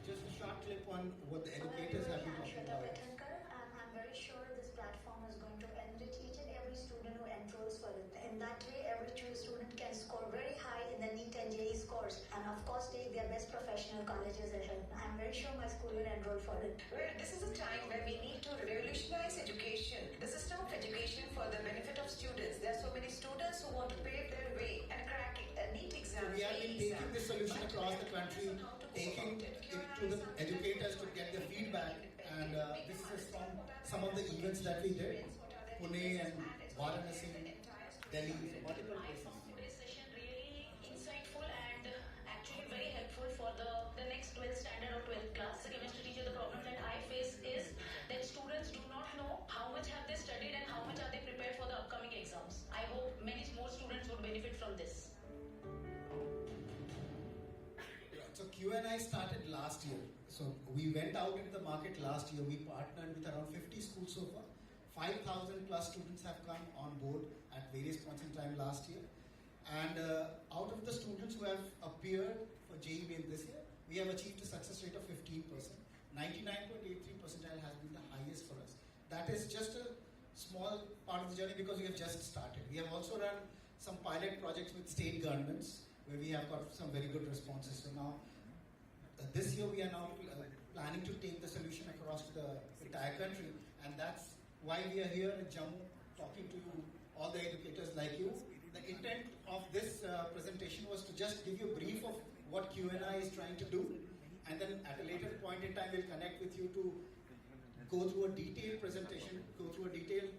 Just a short clip on what the educators have been talking about. I'm very sure this platform is going to enrich each and every student who enrolls for it. In that way, every student can score very high in the NEET and JEE scores, and of course take their best professional colleges ahead. I'm very sure my school will enroll for it. Well, this is a time where we need to revolutionize education, the system of education for the benefit of students. There are so many students who want to pave their way and crack NEET exams. So we have been taking this solution across the country, taking it to the educators to get their feedback, and this is from some of the events that we did, Pune and Varanasi, Delhi, so multiple places. Today's session really insightful and actually very helpful for the next 12th standard or 12th class. The chemistry teacher, the problem that I face is that students do not know how much have they studied and how much are they prepared for the upcoming exams. I hope many more students would benefit from this. So Q&I started last year. So we went out into the market last year. We partnered with around 50 schools so far. 5,000 plus students have come on board at various points in time last year. And out of the students who have appeared for JEE Main this year, we have achieved a success rate of 15%. 99.83 percentile has been the highest for us. That is just a small part of the journey because we have just started. We have also run some pilot projects with state governments where we have got some very good responses. So now, this year we are now planning to take the solution across to the entire country, and that's why we are here in Jammu talking to you, all the educators like you. The intent of this presentation was to just give you a brief of what Q&I is trying to do, and then at a later point in time we'll connect with you to go through a detailed presentation, go through a detailed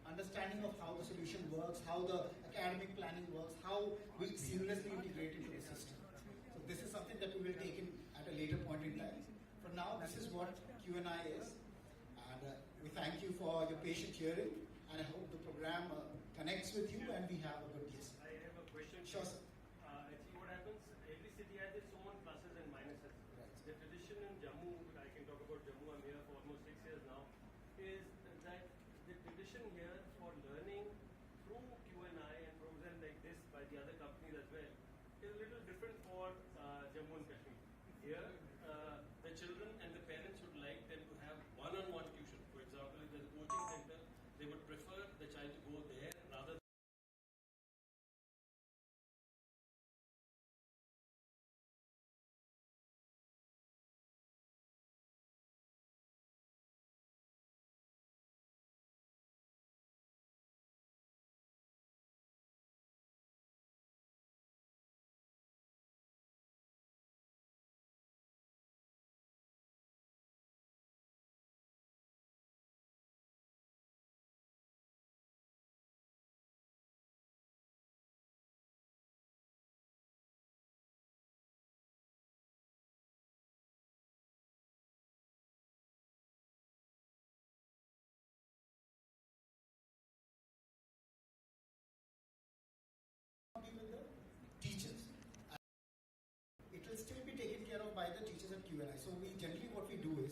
understanding of how the solution works, how the academic planning works, how we seamlessly integrate into the system. So this is something that we will take in at a later point in time. For now, this is what Q&I is, and we thank you for your patient hearing, and I hope the program connects with you and we have a good yes. I have a question. Sure, sir. I see what happens. Every city has its own pluses and minuses. Right. The tradition in Jammu, I can talk about Jammu, I'm here for almost 6 years now, is that the tradition here for learning through Q&I and programs like this by the other companies as well is a little different for Jammu and Kashmir. Here, the children and the parents would like them to have one-on-one tuition. For example, if there's a coaching center, they would prefer the child to go there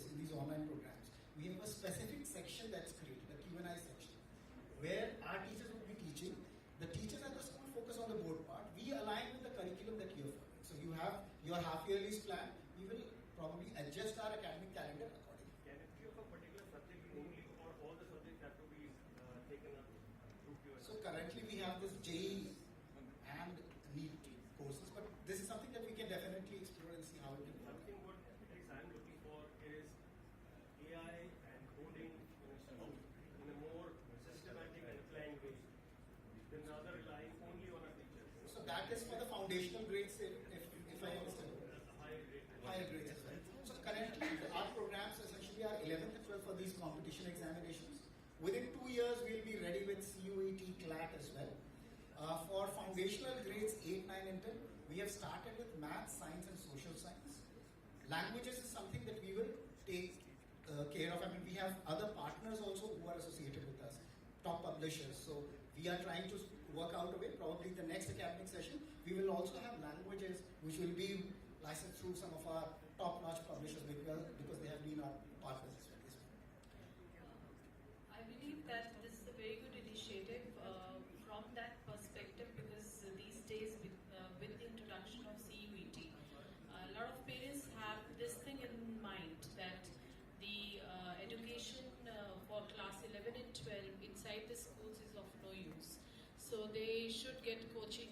this, in these online programs, we have a specific section that's created, a Q&I section, where our teachers will be teaching. The teachers at the school focus on the board part. We align with the curriculum that you're following. So you have your half-yearly plan. We will probably adjust our academic calendar accordingly. Can it be of a particular subject only, or all the subjects have to be taken up through Q&I? So currently we have this JEE and NEET courses, but this is something that we can definitely explore and see how it can work. Something what at least I'm looking for is AI and coding in a more systematic and applied way than rather relying only on a teacher. So that is for the foundational grades, if I understand. Higher grades as well. So currently our programs essentially are 11th and 12th for these competition examinations. Within 2 years we'll be ready with CUET, CLAT as well. For foundational grades 8, 9 and 10, we have started with math, science and social science. Languages is something that we will take care of. I mean, we have other partners also who are associated with us, top publishers. So we are trying to work out a way. Probably the next academic session, we will also have languages which will be licensed through some of our top-notch publishers because they have been our partners as well. I believe that this is a very good initiative from that perspective, because these days with the introduction of CUET, a lot of parents have this thing in mind that the education for class 11 and 12 inside the schools is of no use. So they should get coaching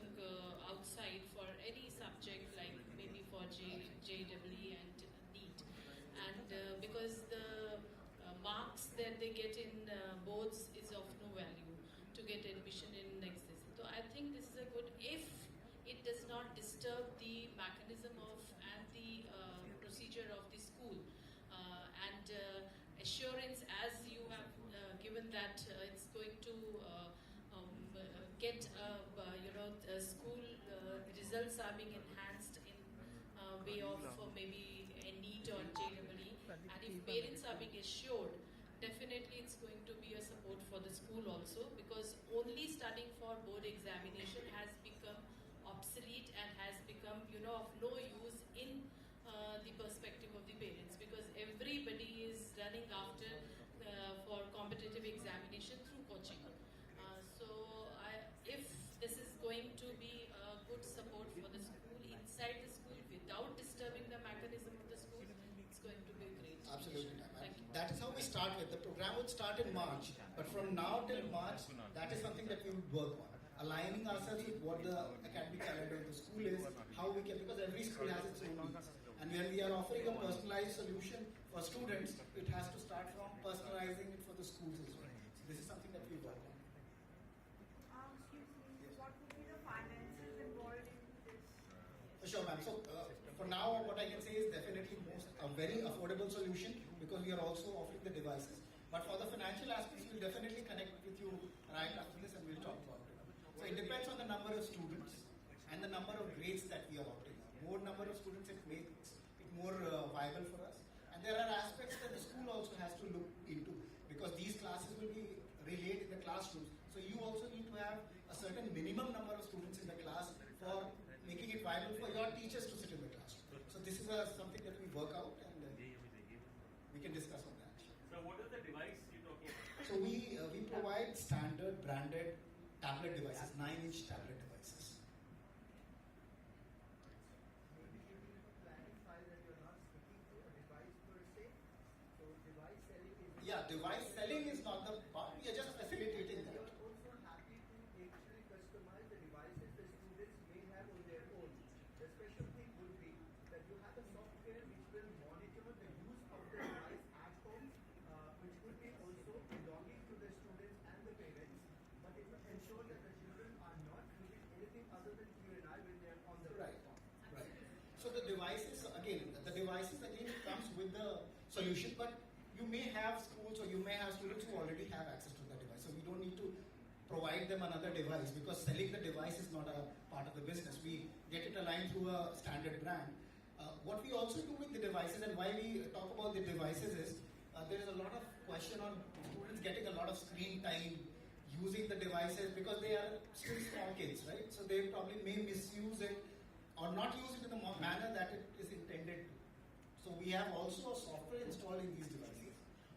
outside for any subject, like maybe for JEE and NEET. And because the marks that they get in boards is of no value to get admission in next season. So I think this is a good, if it does not disturb the mechanism of and the procedure of the school, and assurance as you have given that it's going to get school results are being enhanced in way of maybe a NEET or JEE, and if parents are being assured, definitely it's going to be a support for the school also, because only studying for board examination has become obsolete and has become of no use in the perspective of the parents, because everybody is running after for competitive examination through coaching. If this is going to be a good support for the school, inside the school, without disturbing the mechanism of the school, it's going to be great. Absolutely. That is how we start with. The program would start in March, but from now till March, that is something that we would work on. Aligning ourselves with what the academic calendar of the school is, how we can, because every school has its own needs. And when we are offering a personalized solution for students, it has to start from personalizing it for the schools as well. So this is something that we work on. Sure, ma'am. So for now, what I can say is definitely a very affordable solution, because we are also offering the devices. But for the financial aspects, we'll definitely connect with you right after this and we'll talk about it. So it depends on the number of students and the number of grades that we are offering. More number of students, it makes it more viable for us. And there are aspects that the school also has to look into, because these classes will be relayed in the classrooms. So you also need to have a certain minimum number of students in the class for making it viable for your teachers to sit in the classroom. So this is something that we work out and we can discuss on that. So what is the device you're talking about? So we provide standard branded tablet devices, 9-inch tablet devices. Yeah, device selling is not the part. We are just facilitating that. Devices again comes with the solution, but you may have schools or you may have students who already have access to the device, so we don't need to provide them another device, because selling the device is not a part of the business. We get it aligned through a standard brand. What we also do with the devices, and why we talk about the devices, is there is a lot of question on students getting a lot of screen time using the devices, because they are still small kids, right? So they probably may misuse it or not use it in the manner that it is intended to. So we have also a software installed in these devices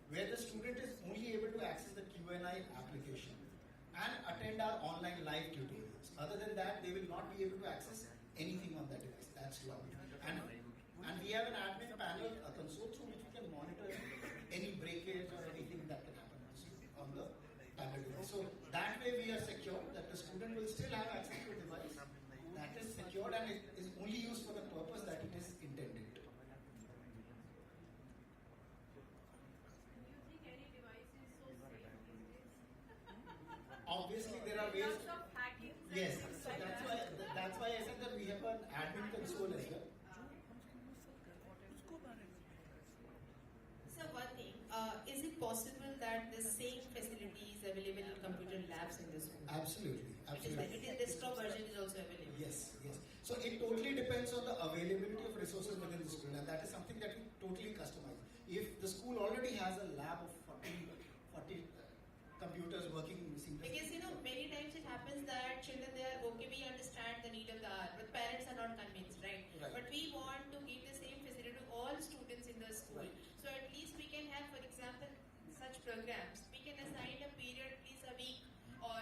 where the student is only able to access the Q&I application and attend our online live tutorials. Other than that, they will not be able to access anything on that device. That's locked. And we have an admin panel, a console through which we can monitor any breakage or anything that can happen on the tablet device. So that way we are secure that the student will still have access to a device that is secured and it is only used for the purpose that it is intended. Obviously, there are ways. Yes, so that's why I said that we have an admin console as well. So one thing, is it possible that the same facility is available in computer labs in the school? Absolutely, absolutely. It is desktop version is also available. Yes, yes. So it totally depends on the availability of resources within the school, and that is something that we totally customize. If the school already has a lab of 40 computers working seamlessly. Because many times it happens that children they are okay, we understand the need of the hour, but parents are not convinced, right? But we want to give the same facility to all students in the school. So at least we can have, for example, such programs. We can assign a period, at least a week or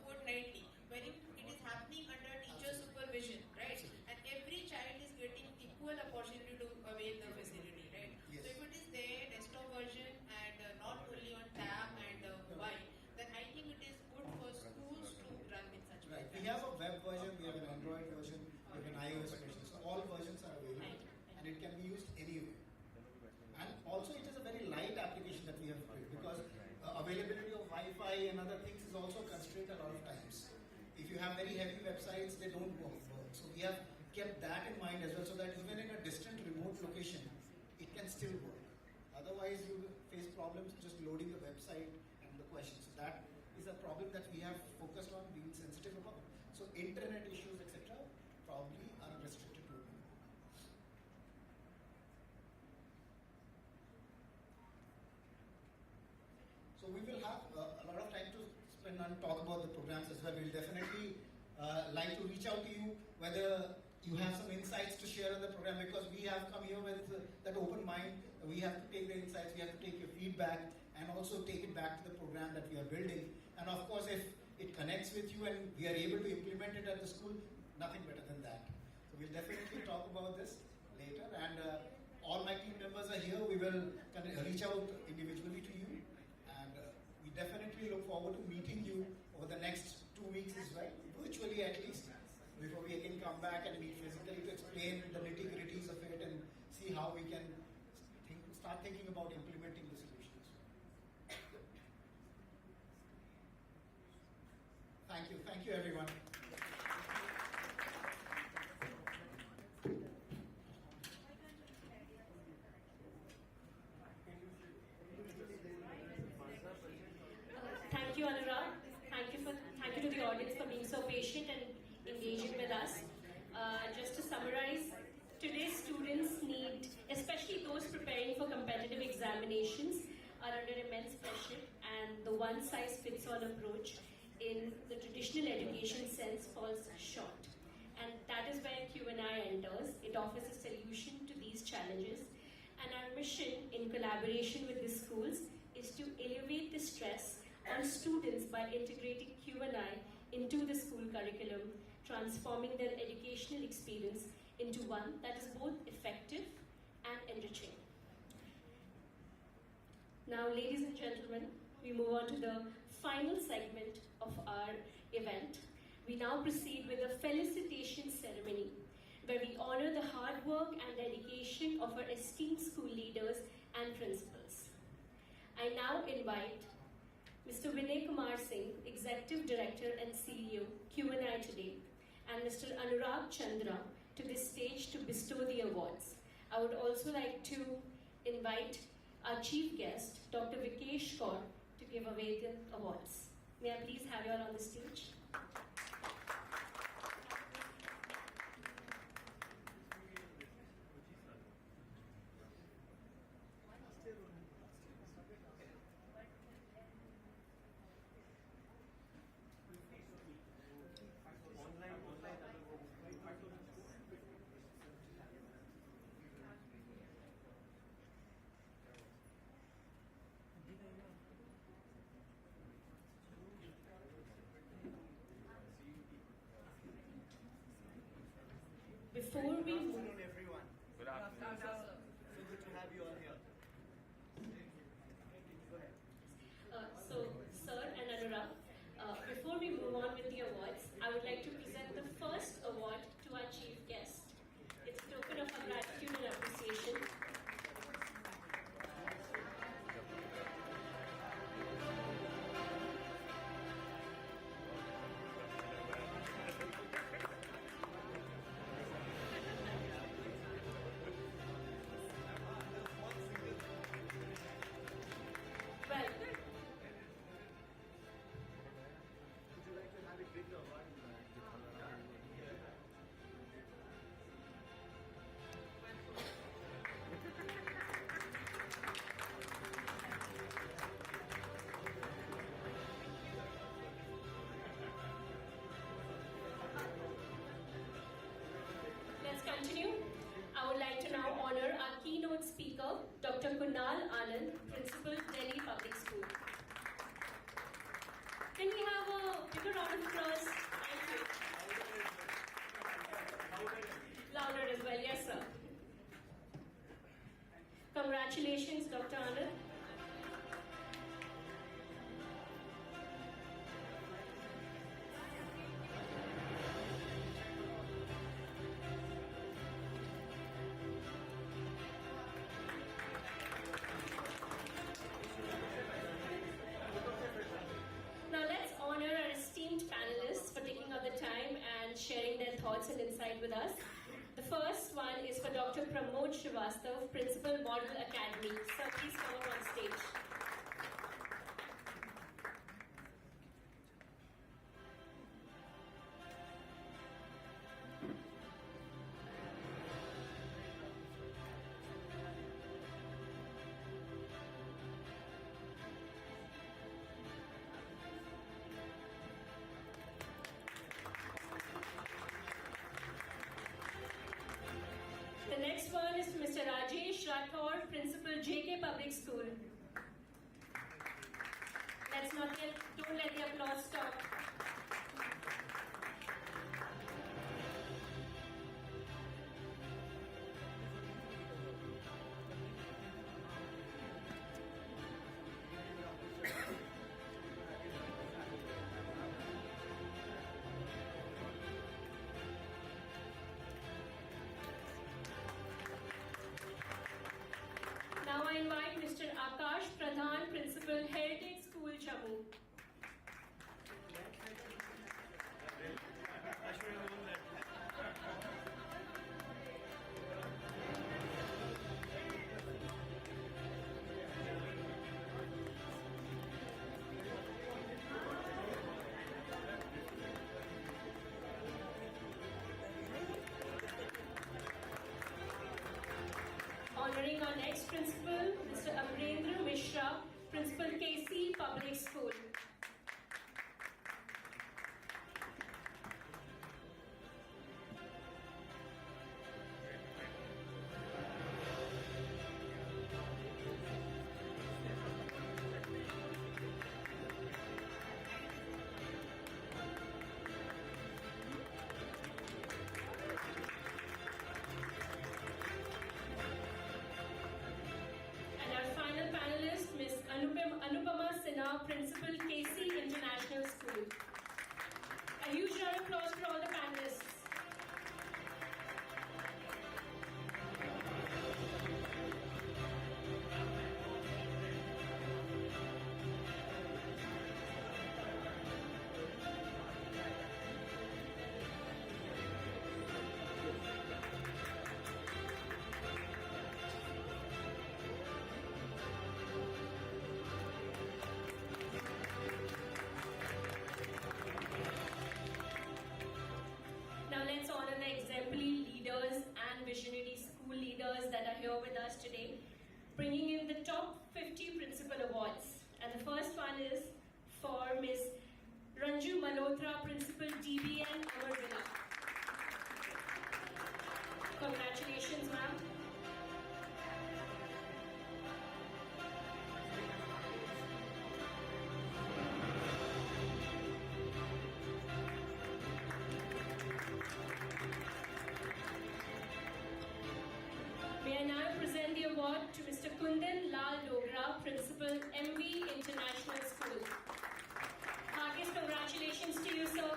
fortnightly, wherein it is happening under teacher supervision, right? And every child is getting equal opportunity to avail the facility, right? Yes. So if it is there, desktop version and not only on tab and mobile, then I think it is good for schools to run with such programs. We have a web version, we have an Android version, we have an iOS version. So all versions are available and it can be used anywhere. And also it is a very light application that we have built because availability of Wi-Fi and other things is also constrained a lot of times. If you have very heavy websites, they don't work. So we have kept that in mind as well so that even in a distant remote location, it can still work. Otherwise, you face problems just loading the website and the questions. So that is a problem that we have focused on being sensitive about. So internet issues, etc., probably are restricted to it. So we will have a lot of time to spend and talk about the programs as well. We'll definitely like to reach out to you whether you have some insights to share on the program because we have come here with that open mind. We have to take the insights, we have to take your feedback and also take it back to the program that we are building. And of course, if it connects with you and we are able to implement it at the school, nothing better than that. So we'll definitely talk about this later and all my team members are here. We will reach out individually to you and we definitely look forward to meeting you over the next 2 weeks as well, virtually at least, before we again come back and meet physically to explain the nitty-gritties of it and see how we can start thinking about implementing the solutions. Thank you everyone. Thank you, Anurag. Thank you to the audience for being so patient and engaging with us. Just to summarize, today's students need, especially those preparing for competitive examinations, are under immense pressure, and the one-size-fits-all approach in the traditional education sense falls short. And that is where Q&I enters. It offers a solution to these challenges. And our mission, in collaboration with the schools, is to elevate the stress on students by integrating Q&I into the school curriculum, transforming their educational experience into one that is both effective and enriching. Now, ladies and gentlemen, we move on to the final segment of our event. We now proceed with a felicitation ceremony where we honor the hard work and dedication of our esteemed school leaders and principals. I now invite Mr. Vinay Kumar Singh, Executive Director and CEO, Q&I Today, and Mr. Anurag Chandra to this stage to bestow the awards. I would also like to invite our chief guest, Dr. Vikesh Kaur, to give away the awards. May I please have you all on the stage? before we move, everyone. Good afternoon. So good to have you all here. Go ahead. Sir and Anurag, before we move on with the awards, I would like to present the first award to our chief guest. It's a token of our gratitude and appreciation. Well, Would you like to have it bigger or let's continue. I would like to now honor our keynote speaker, Dr. Kunal Anand, Principal, Delhi Public School. Can we have a bigger round of applause? Thank you. Louder as well, yes sir. Congratulations, Dr. Anand. Now let's honor our esteemed panelists for taking out the time and sharing their thoughts and insight with us. The first one is for Dr. Pramod Srivastav, Principal, Model Academy. Sir, please come up on stage. The next one is Mr. Rajesh Rathore, Principal, JK Public School. Don't let the applause stop. Now I invite Mr. Akash Pradhan, Principal, Heritage School, Jammu. Honoring our next principal, Mr. Amrendra Mishra, Principal, KC Public School. And our final panelist, Ms. Anupama Sinha, Principal, KC International School. A huge round of applause for all the panelists. Now let's honor the exemplary leaders and visionary school leaders that are here with us today, bringing in the top 50 principal awards. And the first one is for Ms. Ranju Malhotra, Principal, DBN, Amarvilla. Congratulations, ma'am. Kundan Lal Dogra, Principal, MV International School. Heartiest congratulations to you, sir.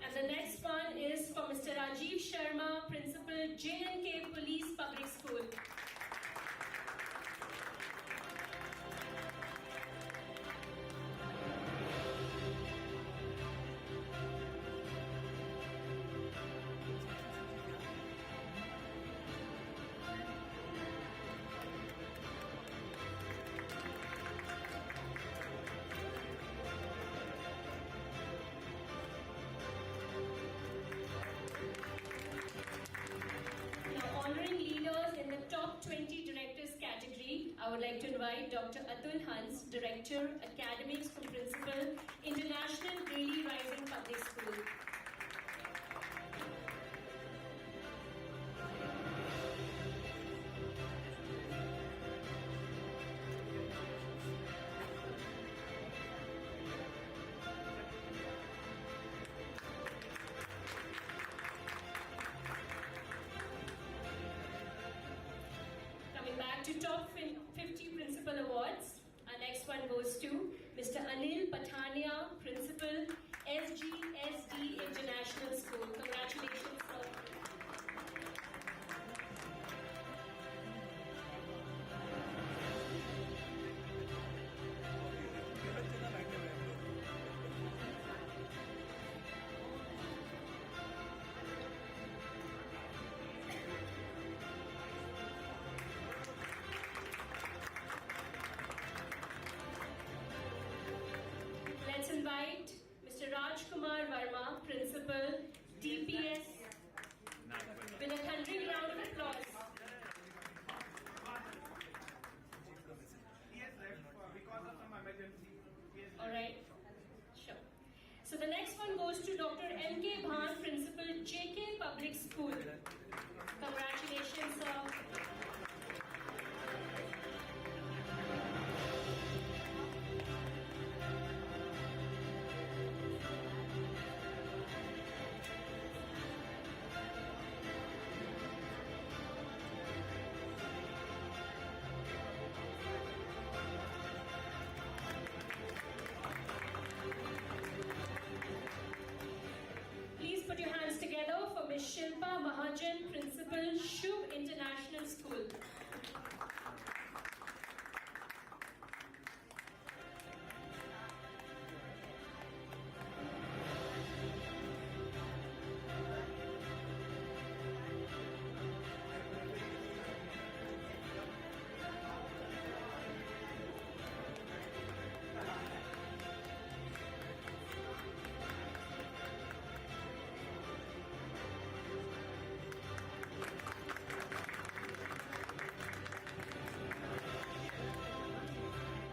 And the next one is for Mr. Rajiv Sharma, Principal, J&K Police Public School. Now, honoring leaders in the top 20 directors category, I would like to invite Dr. Atul Hans, Director, Academics from Principal, International Daily Rising Public School. Coming back to top 50 principal awards, our next one goes to Mr. Anil Pathania, Principal, SGSD International School. Congratulations, sir. Let's invite Mr. Rajkumar Verma, Principal, DPS, with a thundering round of applause. He has left because of some emergency. All right, sure. So the next one goes to Dr. M.K. Bhan, Principal, JK Public School. Congratulations, sir. Please put your hands together for Ms. Shilpa Mahajan, Principal, Shubh International School.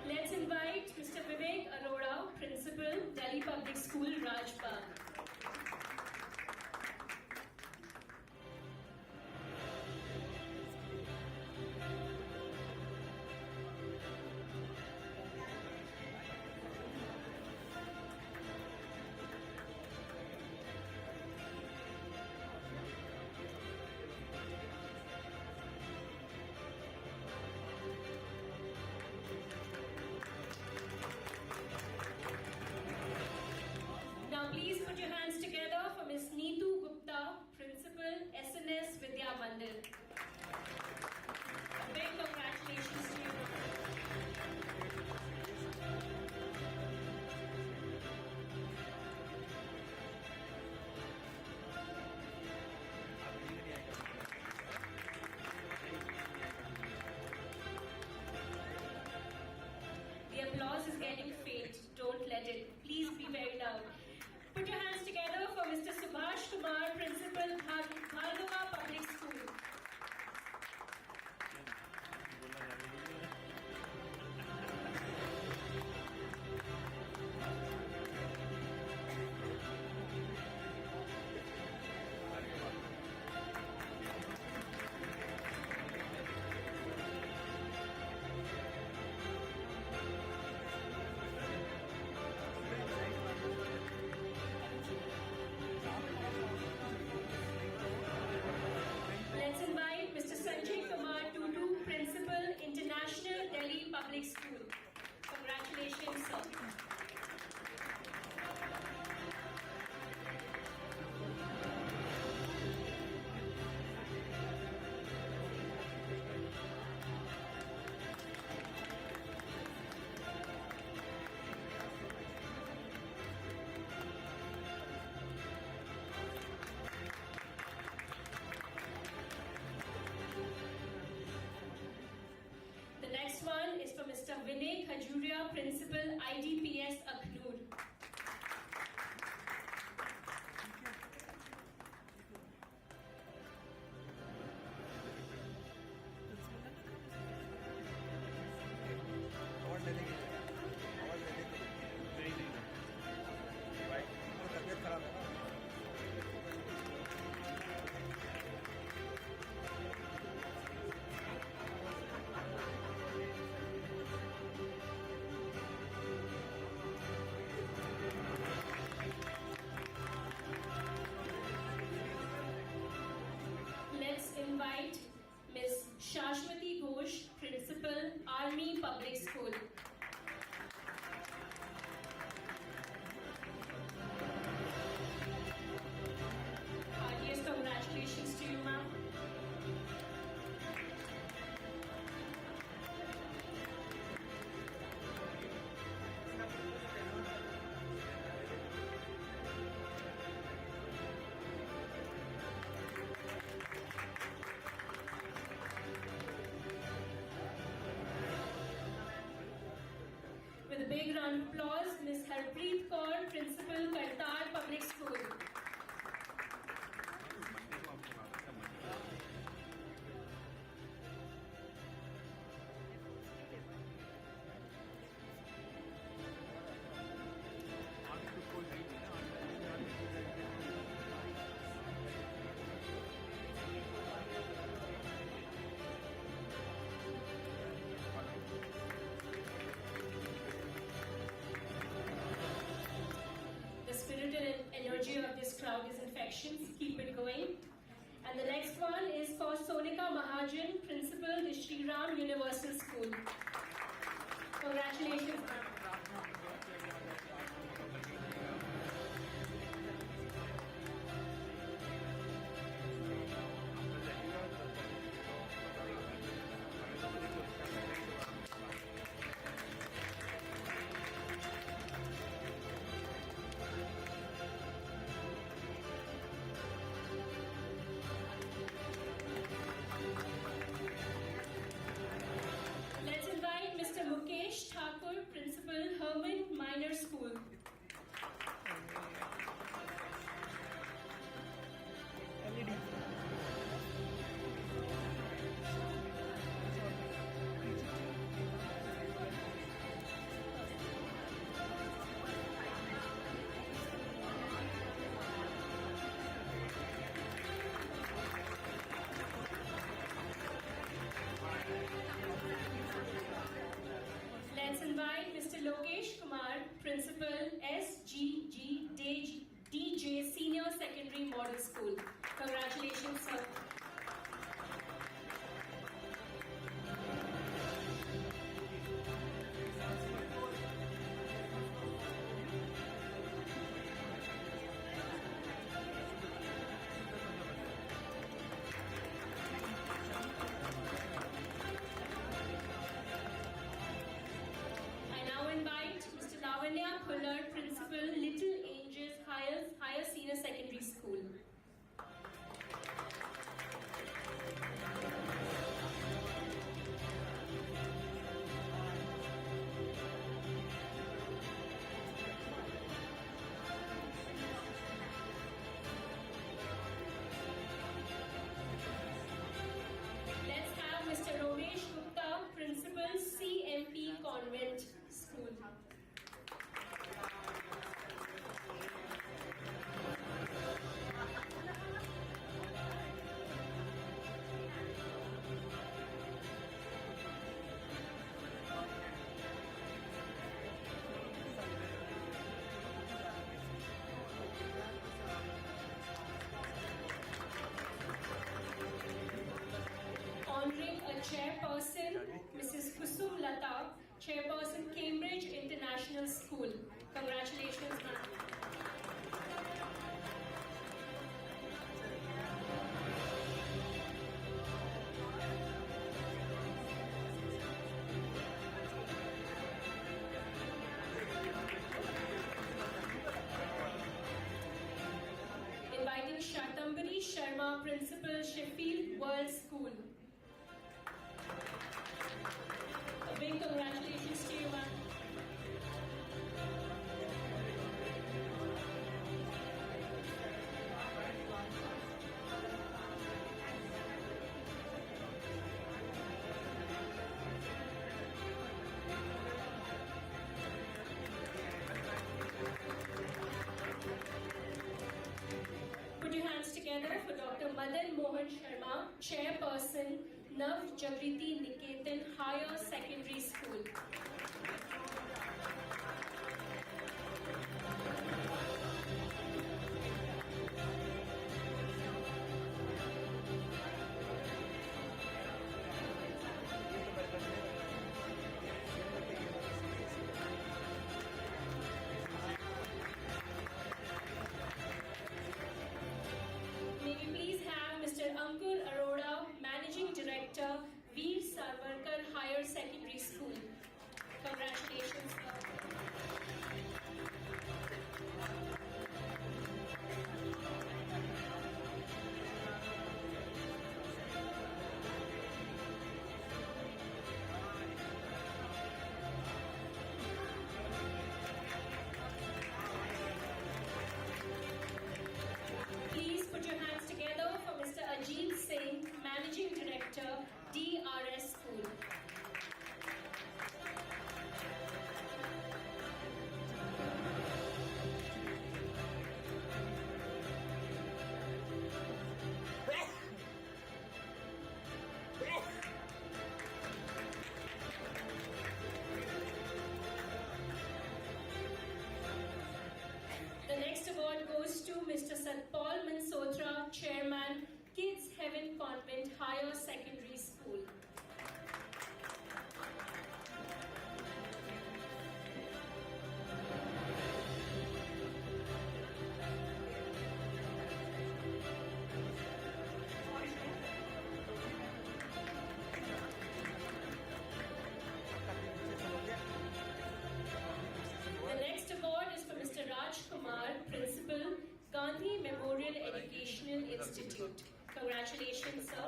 Let's invite Mr. Vivek Arora, Principal, Delhi Public School, Rajbagh. Now please put your hands together for Ms. Neetu Gupta, Principal, SNS Vidya Mandir. A big congratulations to you. The applause is getting faint. Don't let it. Please be very loud. Put your hands together for Mr. Subhash Kumar, Principal, Bhargava Public School. next one is from Mr. Vinay Khajuria, Principal, IDPS, Akhnur. Let's invite Ms. Shashwati Ghosh, Principal, Army Public School. Heartiest congratulations to you, ma'am. With a big round of applause, Ms. Harpreet Kaur, Principal, Kartar Public School. The spirit and energy of this crowd is infectious. Keep it going. And the next one is for Sonika Mahajan, Principal, the Shri Ram Universal School. Congratulations, ma'am. Let's invite Mr. Mukesh Thakur, Principal, Herman Minor School. Let's invite Mr. Lokesh Kumar, Principal, SGG DJ Senior Secondary Model School. Congratulations, sir. I now invite Mr. Lavanya Khullar, Principal, Little Angels Higher Senior Secondary School. Let's have Mr. Romesh Gupta, Principal, CMP Convent School. Honoring a chairperson, Mrs. Kusum Lata, Chairperson, Cambridge International School. Congratulations, ma'am. Inviting Shatambari Sharma, Principal, Sheffield World School. A Madan Mohan Sharma, Chairperson, Nav Jagriti Niketan Higher Secondary School. May we please have Mr. Ankur Arora, Managing Director, Veer Savarkar Higher Secondary School. Congratulations, sir. Please put your hands together for Mr. Ajit Singh, Managing Director, DRS School. The next award goes to Mr. Satpal Mansotra, Chairman, Kids Heaven Convent Higher Secondary School. The next award is for Mr. Raj Kumar, Principal, Gandhi Memorial Educational Institute. Congratulations, sir.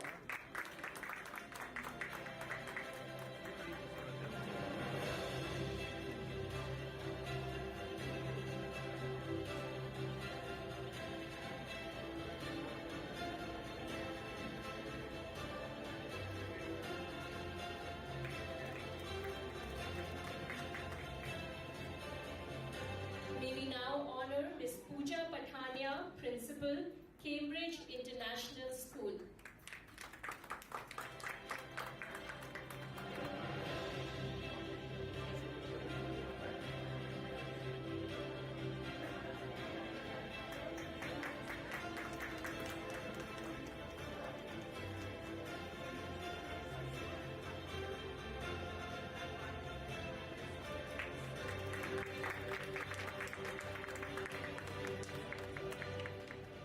May we now honor Ms. Pooja Pathania, Principal, Cambridge International School.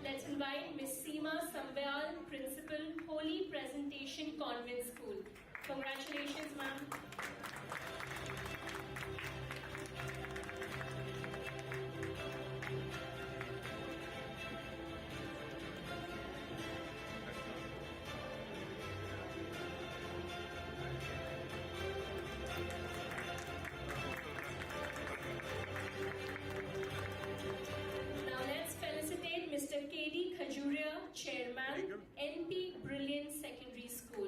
Let's invite Ms. Seema Sambyal, Principal, Holy Presentation Convent School. Congratulations, ma'am. Now let's felicitate Mr. K.D. Khajuria, Chairman, NP Brilliant Secondary School.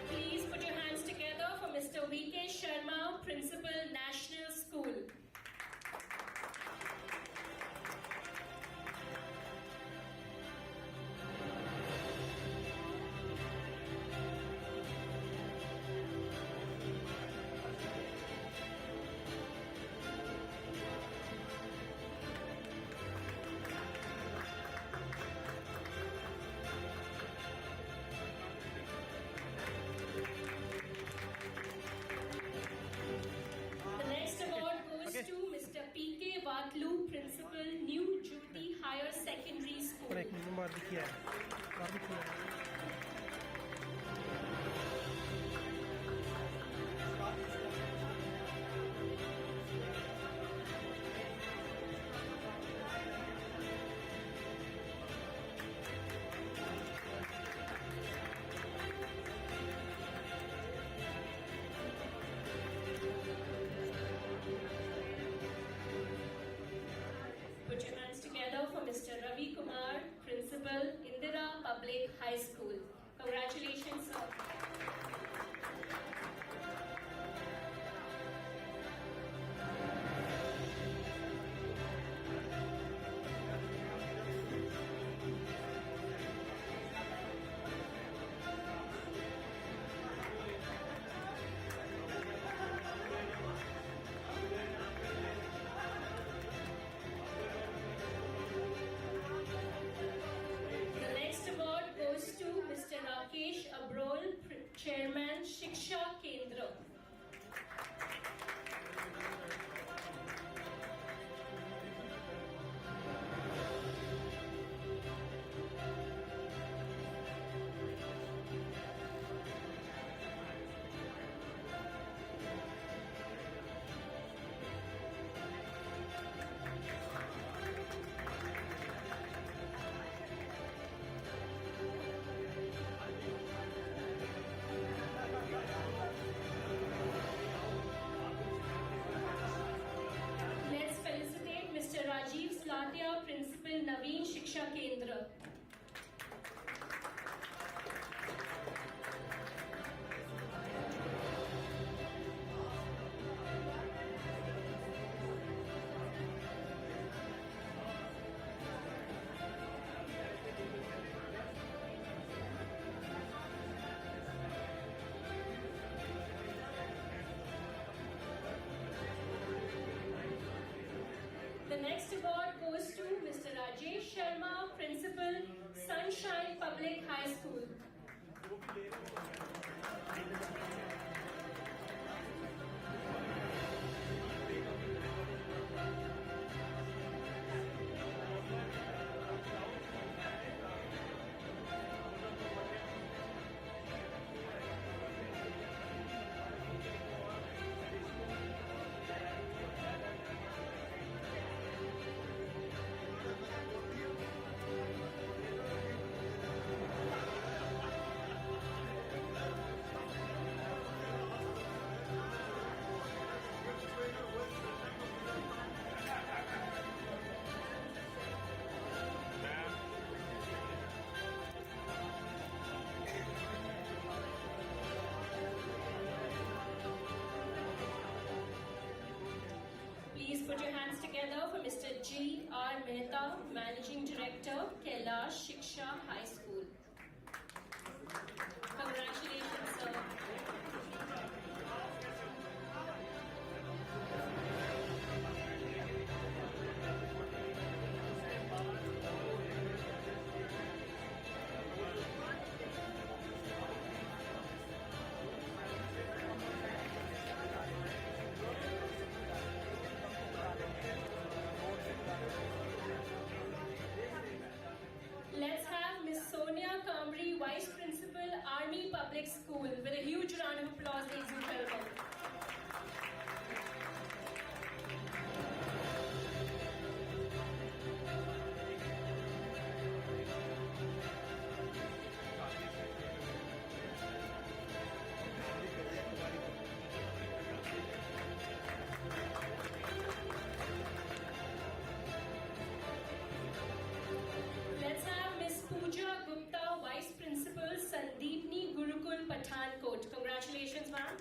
Please put your hands together for Mr. V.K. Sharma, Principal, National School. The next award goes to Mr. P.K. Vatlu, Principal, New Jyoti Higher Secondary School. Principal, Indira Public High School. Congratulations, sir. The next award goes to Mr. Rakesh Abrol, Chairman, Shiksha Kendra. Let's felicitate Mr. Rajiv Slatia, Principal, Naveen Shiksha Kendra. The next award goes to Mr. Rajesh Sharma, Principal, Sunshine Public High School. Please put your hands together for Mr. G. R. Mehta, Managing Director, Kailash Shiksha High School. Congratulations, sir. Let's have Miss Sonia Kamri, Vice Principal, Army Public School, with a huge round of applause, ladies and gentlemen. Let's have Miss Pooja Gupta, Vice Principal, Sandeepni Gurukul, Pathankot. Congratulations, ma'am.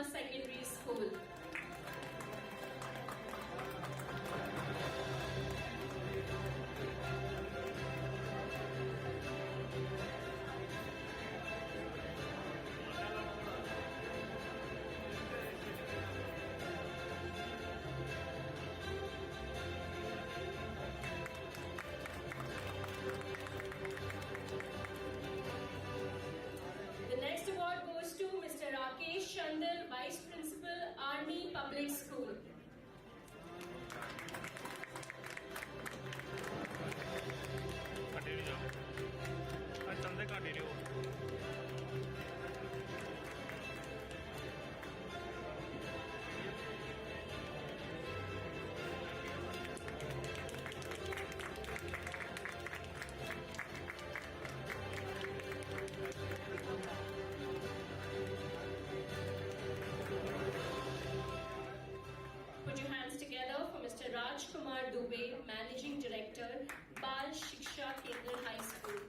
Sharma Secondary School. The next award goes to Mr. Rakesh Chandar, Vice Principal, Army Public School. Put your hands together for Mr. Raj Kumar Dubey, Managing Director, Bal Shiksha Kendra High School.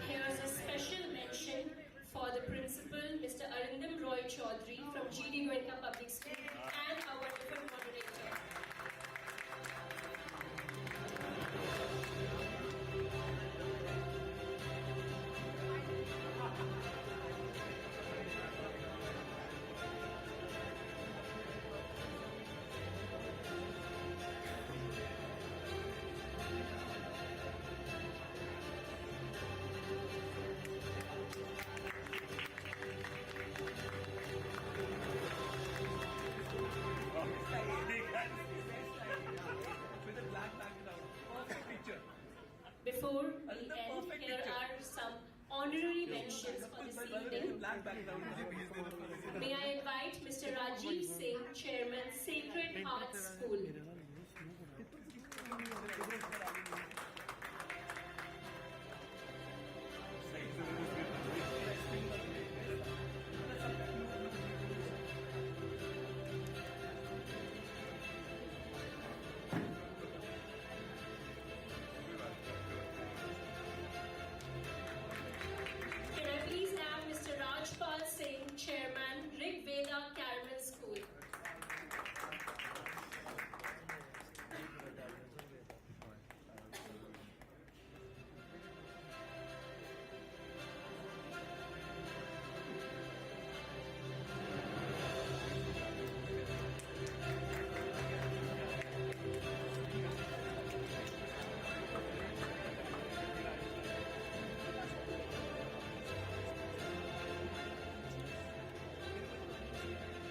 Here's a special mention for the principal, Mr. Arindam Roy Chaudhary from GD Goenka Public School, and our wonderful moderator. Before we end, here are some honorary mentions for this evening. May I invite Mr. Rajiv Singh, Chairman, Sacred Heart School. Can I please have Mr. Rajpal Singh, Chairman, Rig Veda Caramel School.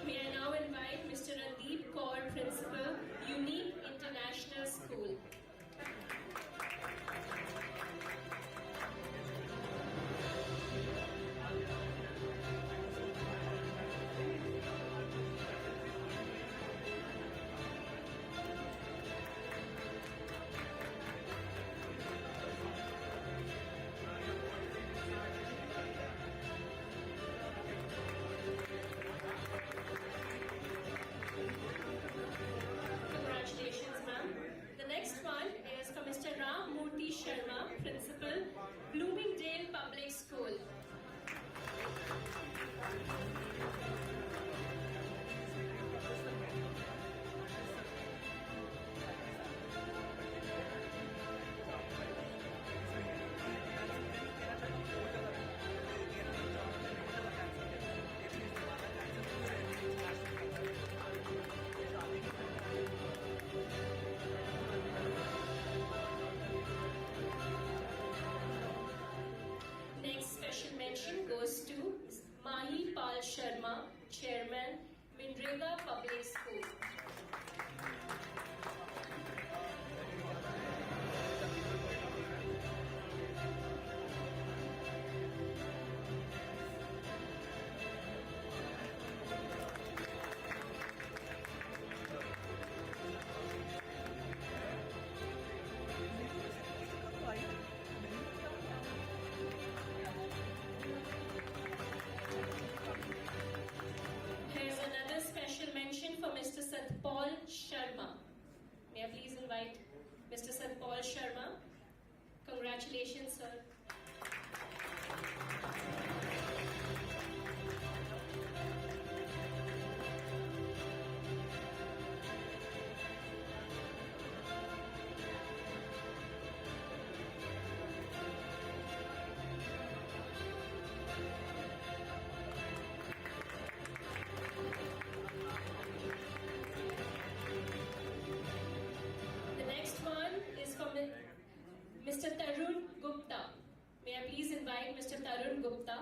May I now invite Mr. Randeep Kaur, Principal, Unique International School. Congratulations, ma'am. The next one is from Mr. Ram Murthy Sharma, Principal, Bloomingdale Public School. Next special mention goes to Mahi Pal Sharma, Congratulations, sir. The next one is from Mr. Tarun Gupta. May I please invite Mr. Tarun Gupta?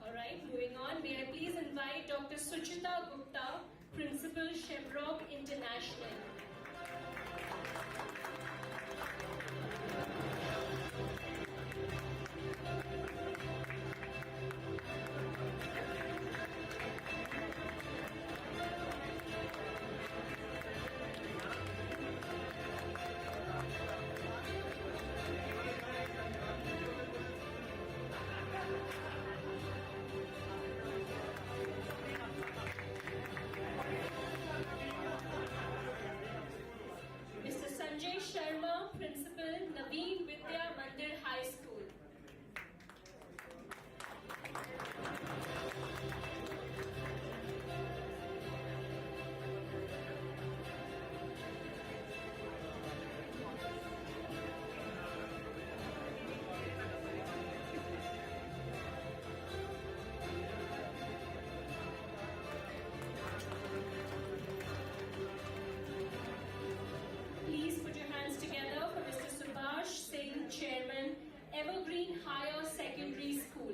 Alright, moving on. May I please invite Dr. Suchita Gupta, Principal, Shamrock International. Mr. Sanjay Sharma, Principal, Naveen Vidya Mandir High School. Please put your hands together for Mr. Subhash Singh, Chairman, Evergreen Higher Secondary School.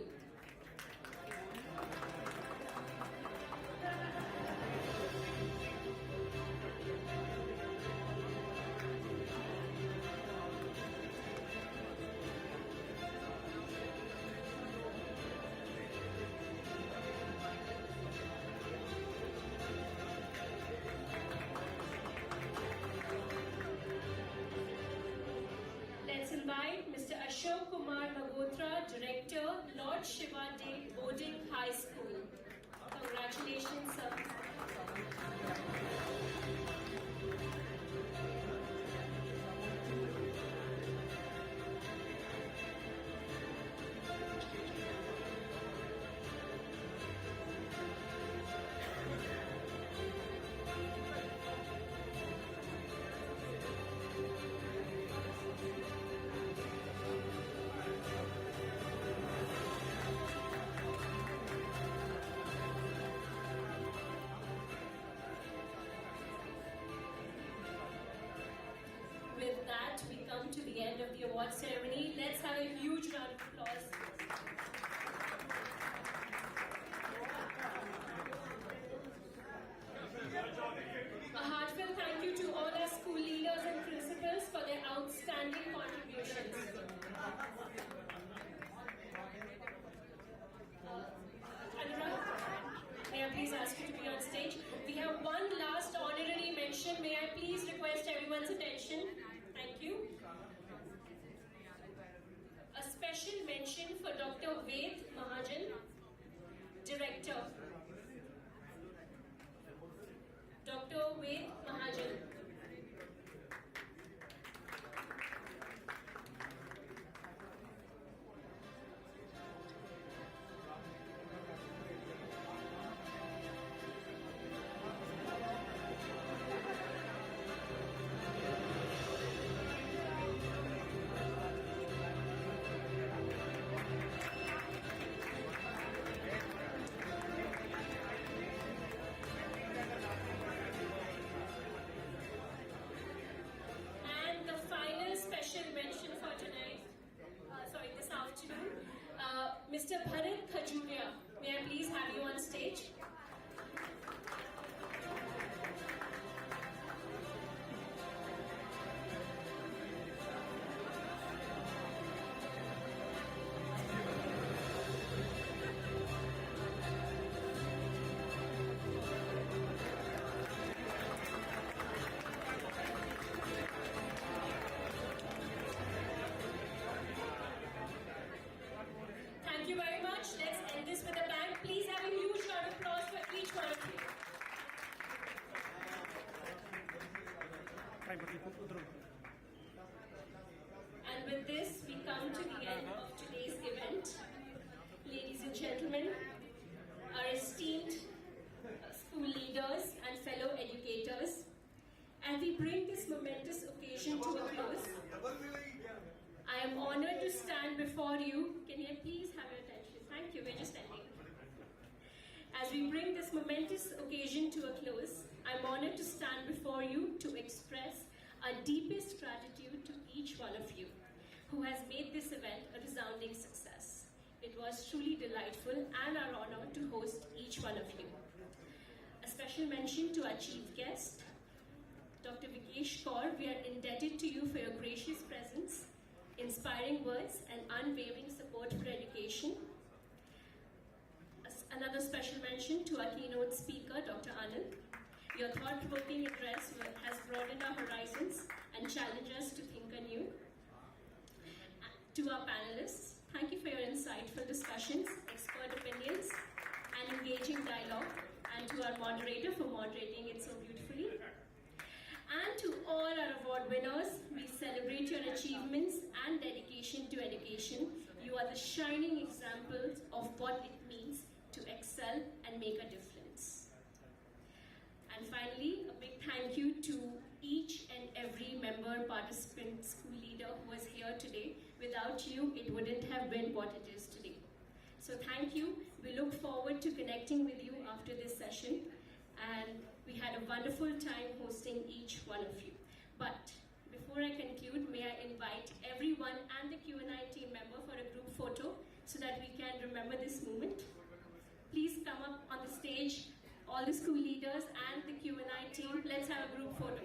Let's invite Mr. Ashok Kumar Magotra, Director, Lord Shiva Day Boarding High School. Congratulations, sir. With that, we come to the end of the award ceremony. Let's have a huge round of applause. A heartfelt thank you to all our school leaders and principals for their outstanding contributions. Anurag, may I please ask you to be on stage? We have one last honorary mention. May I please request everyone's attention? Thank you. A special mention for Dr. Ved Mahajan, Director. Dr. Ved Mahajan. And with this, we come to the end of today's event. Ladies and gentlemen, our esteemed school leaders and fellow educators, as we bring this momentous occasion to a close, I am honored to stand before you. Can I please have your attention? Thank you, we're just ending. As we bring this momentous occasion to a close, I'm honored to stand before you to express our deepest gratitude to each one of you who has made this event a resounding success. It was truly delightful and our honor to host each one of you. A special mention to our chief guest, Dr. Vikesh Kaur. We are indebted to you for your gracious presence, inspiring words, and unwavering support for education. Another special mention to our keynote speaker, Dr. Anand. Your thought-provoking address has broadened our horizons and challenged us to think anew. To our panelists, thank you for your insightful discussions, expert opinions, and engaging dialogue. And to our moderator for moderating it so beautifully. And to all our award winners, we celebrate your achievements and dedication to education. You are the shining examples of what it means to excel and make a difference. And finally, a big thank you to each and every member, participant, school leader who was here today. Without you, it wouldn't have been what it is today. So thank you. We look forward to connecting with you after this session. And we had a wonderful time hosting each one of you. But before I conclude, may I invite everyone and the Q&I team member for a group photo so that we can remember this moment. Please come up on the stage, all the school leaders and the Q&I team. Let's have a group photo.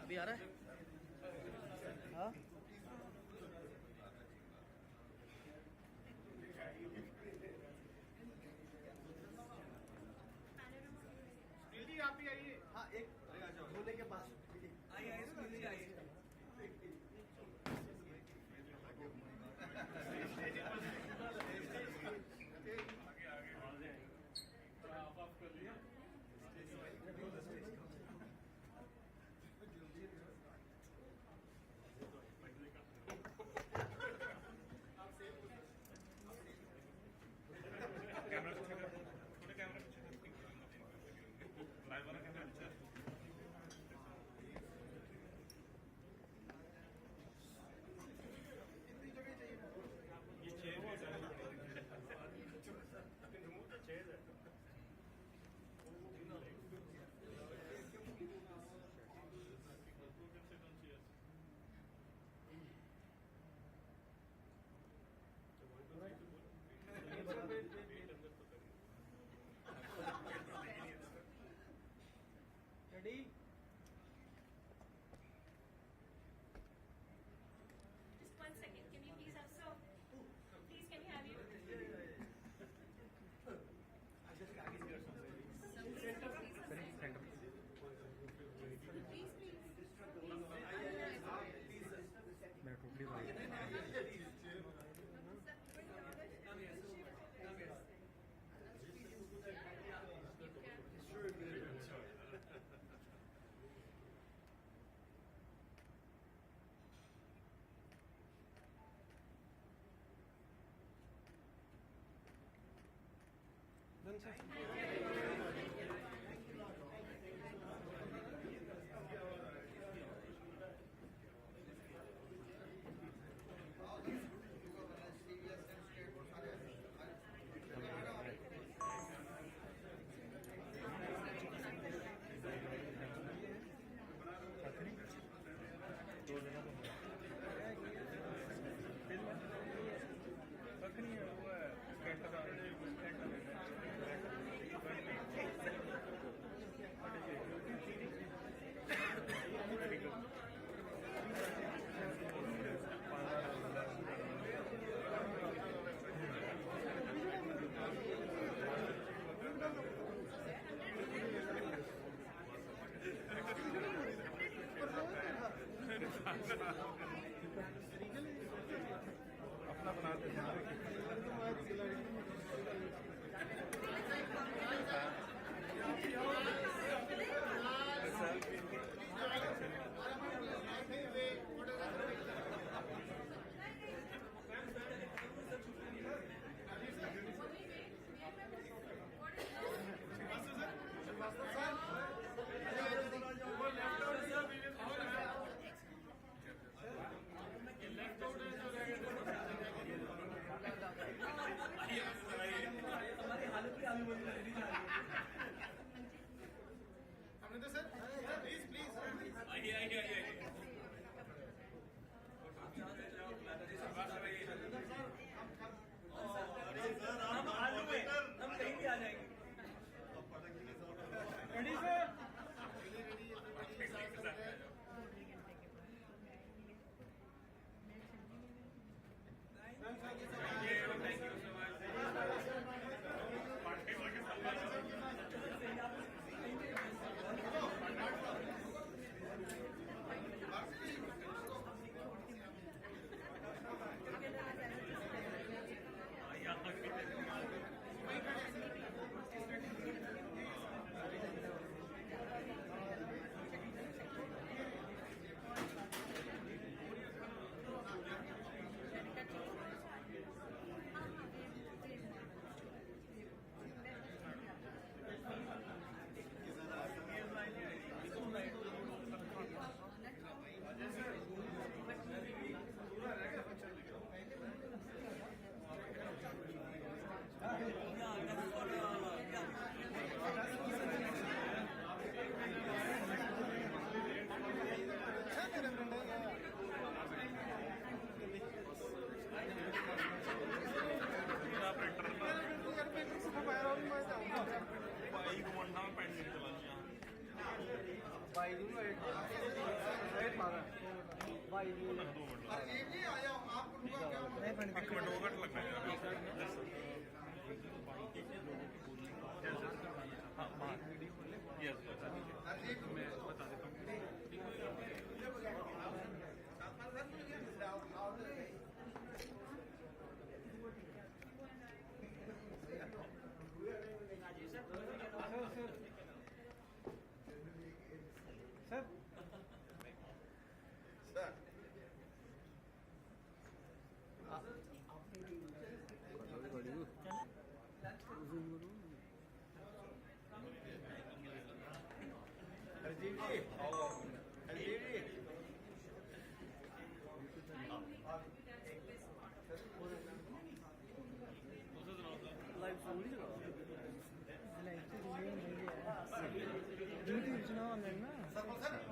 अभी आ रहा है हाँ आप ही आइए हाँ एक झूले के पास आइए आइए आइए Ready? Just 1 second. Can you please have so? Please, can you have you? Please, please. अपना बनाते हैं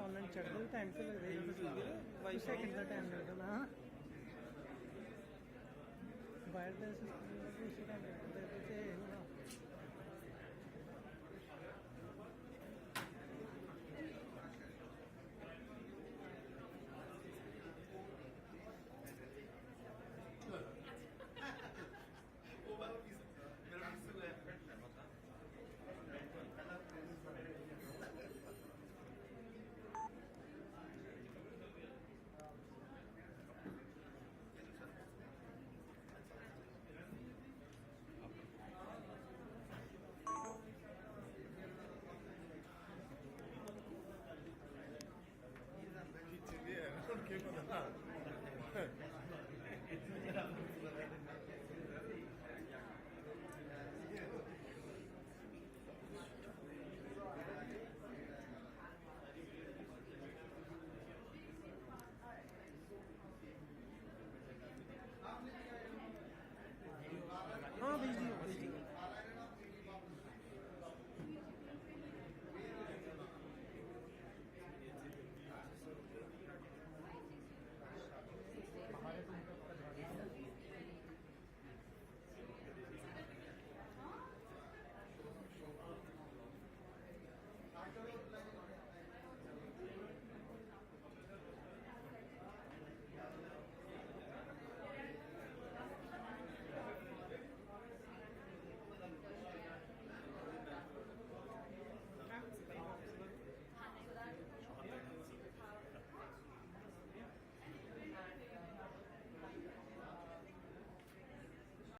ऑनलाइन चढ़ रहे टाइम से लग रही है वाई सेकंड का टाइम लगता ना बाहर उसी टाइम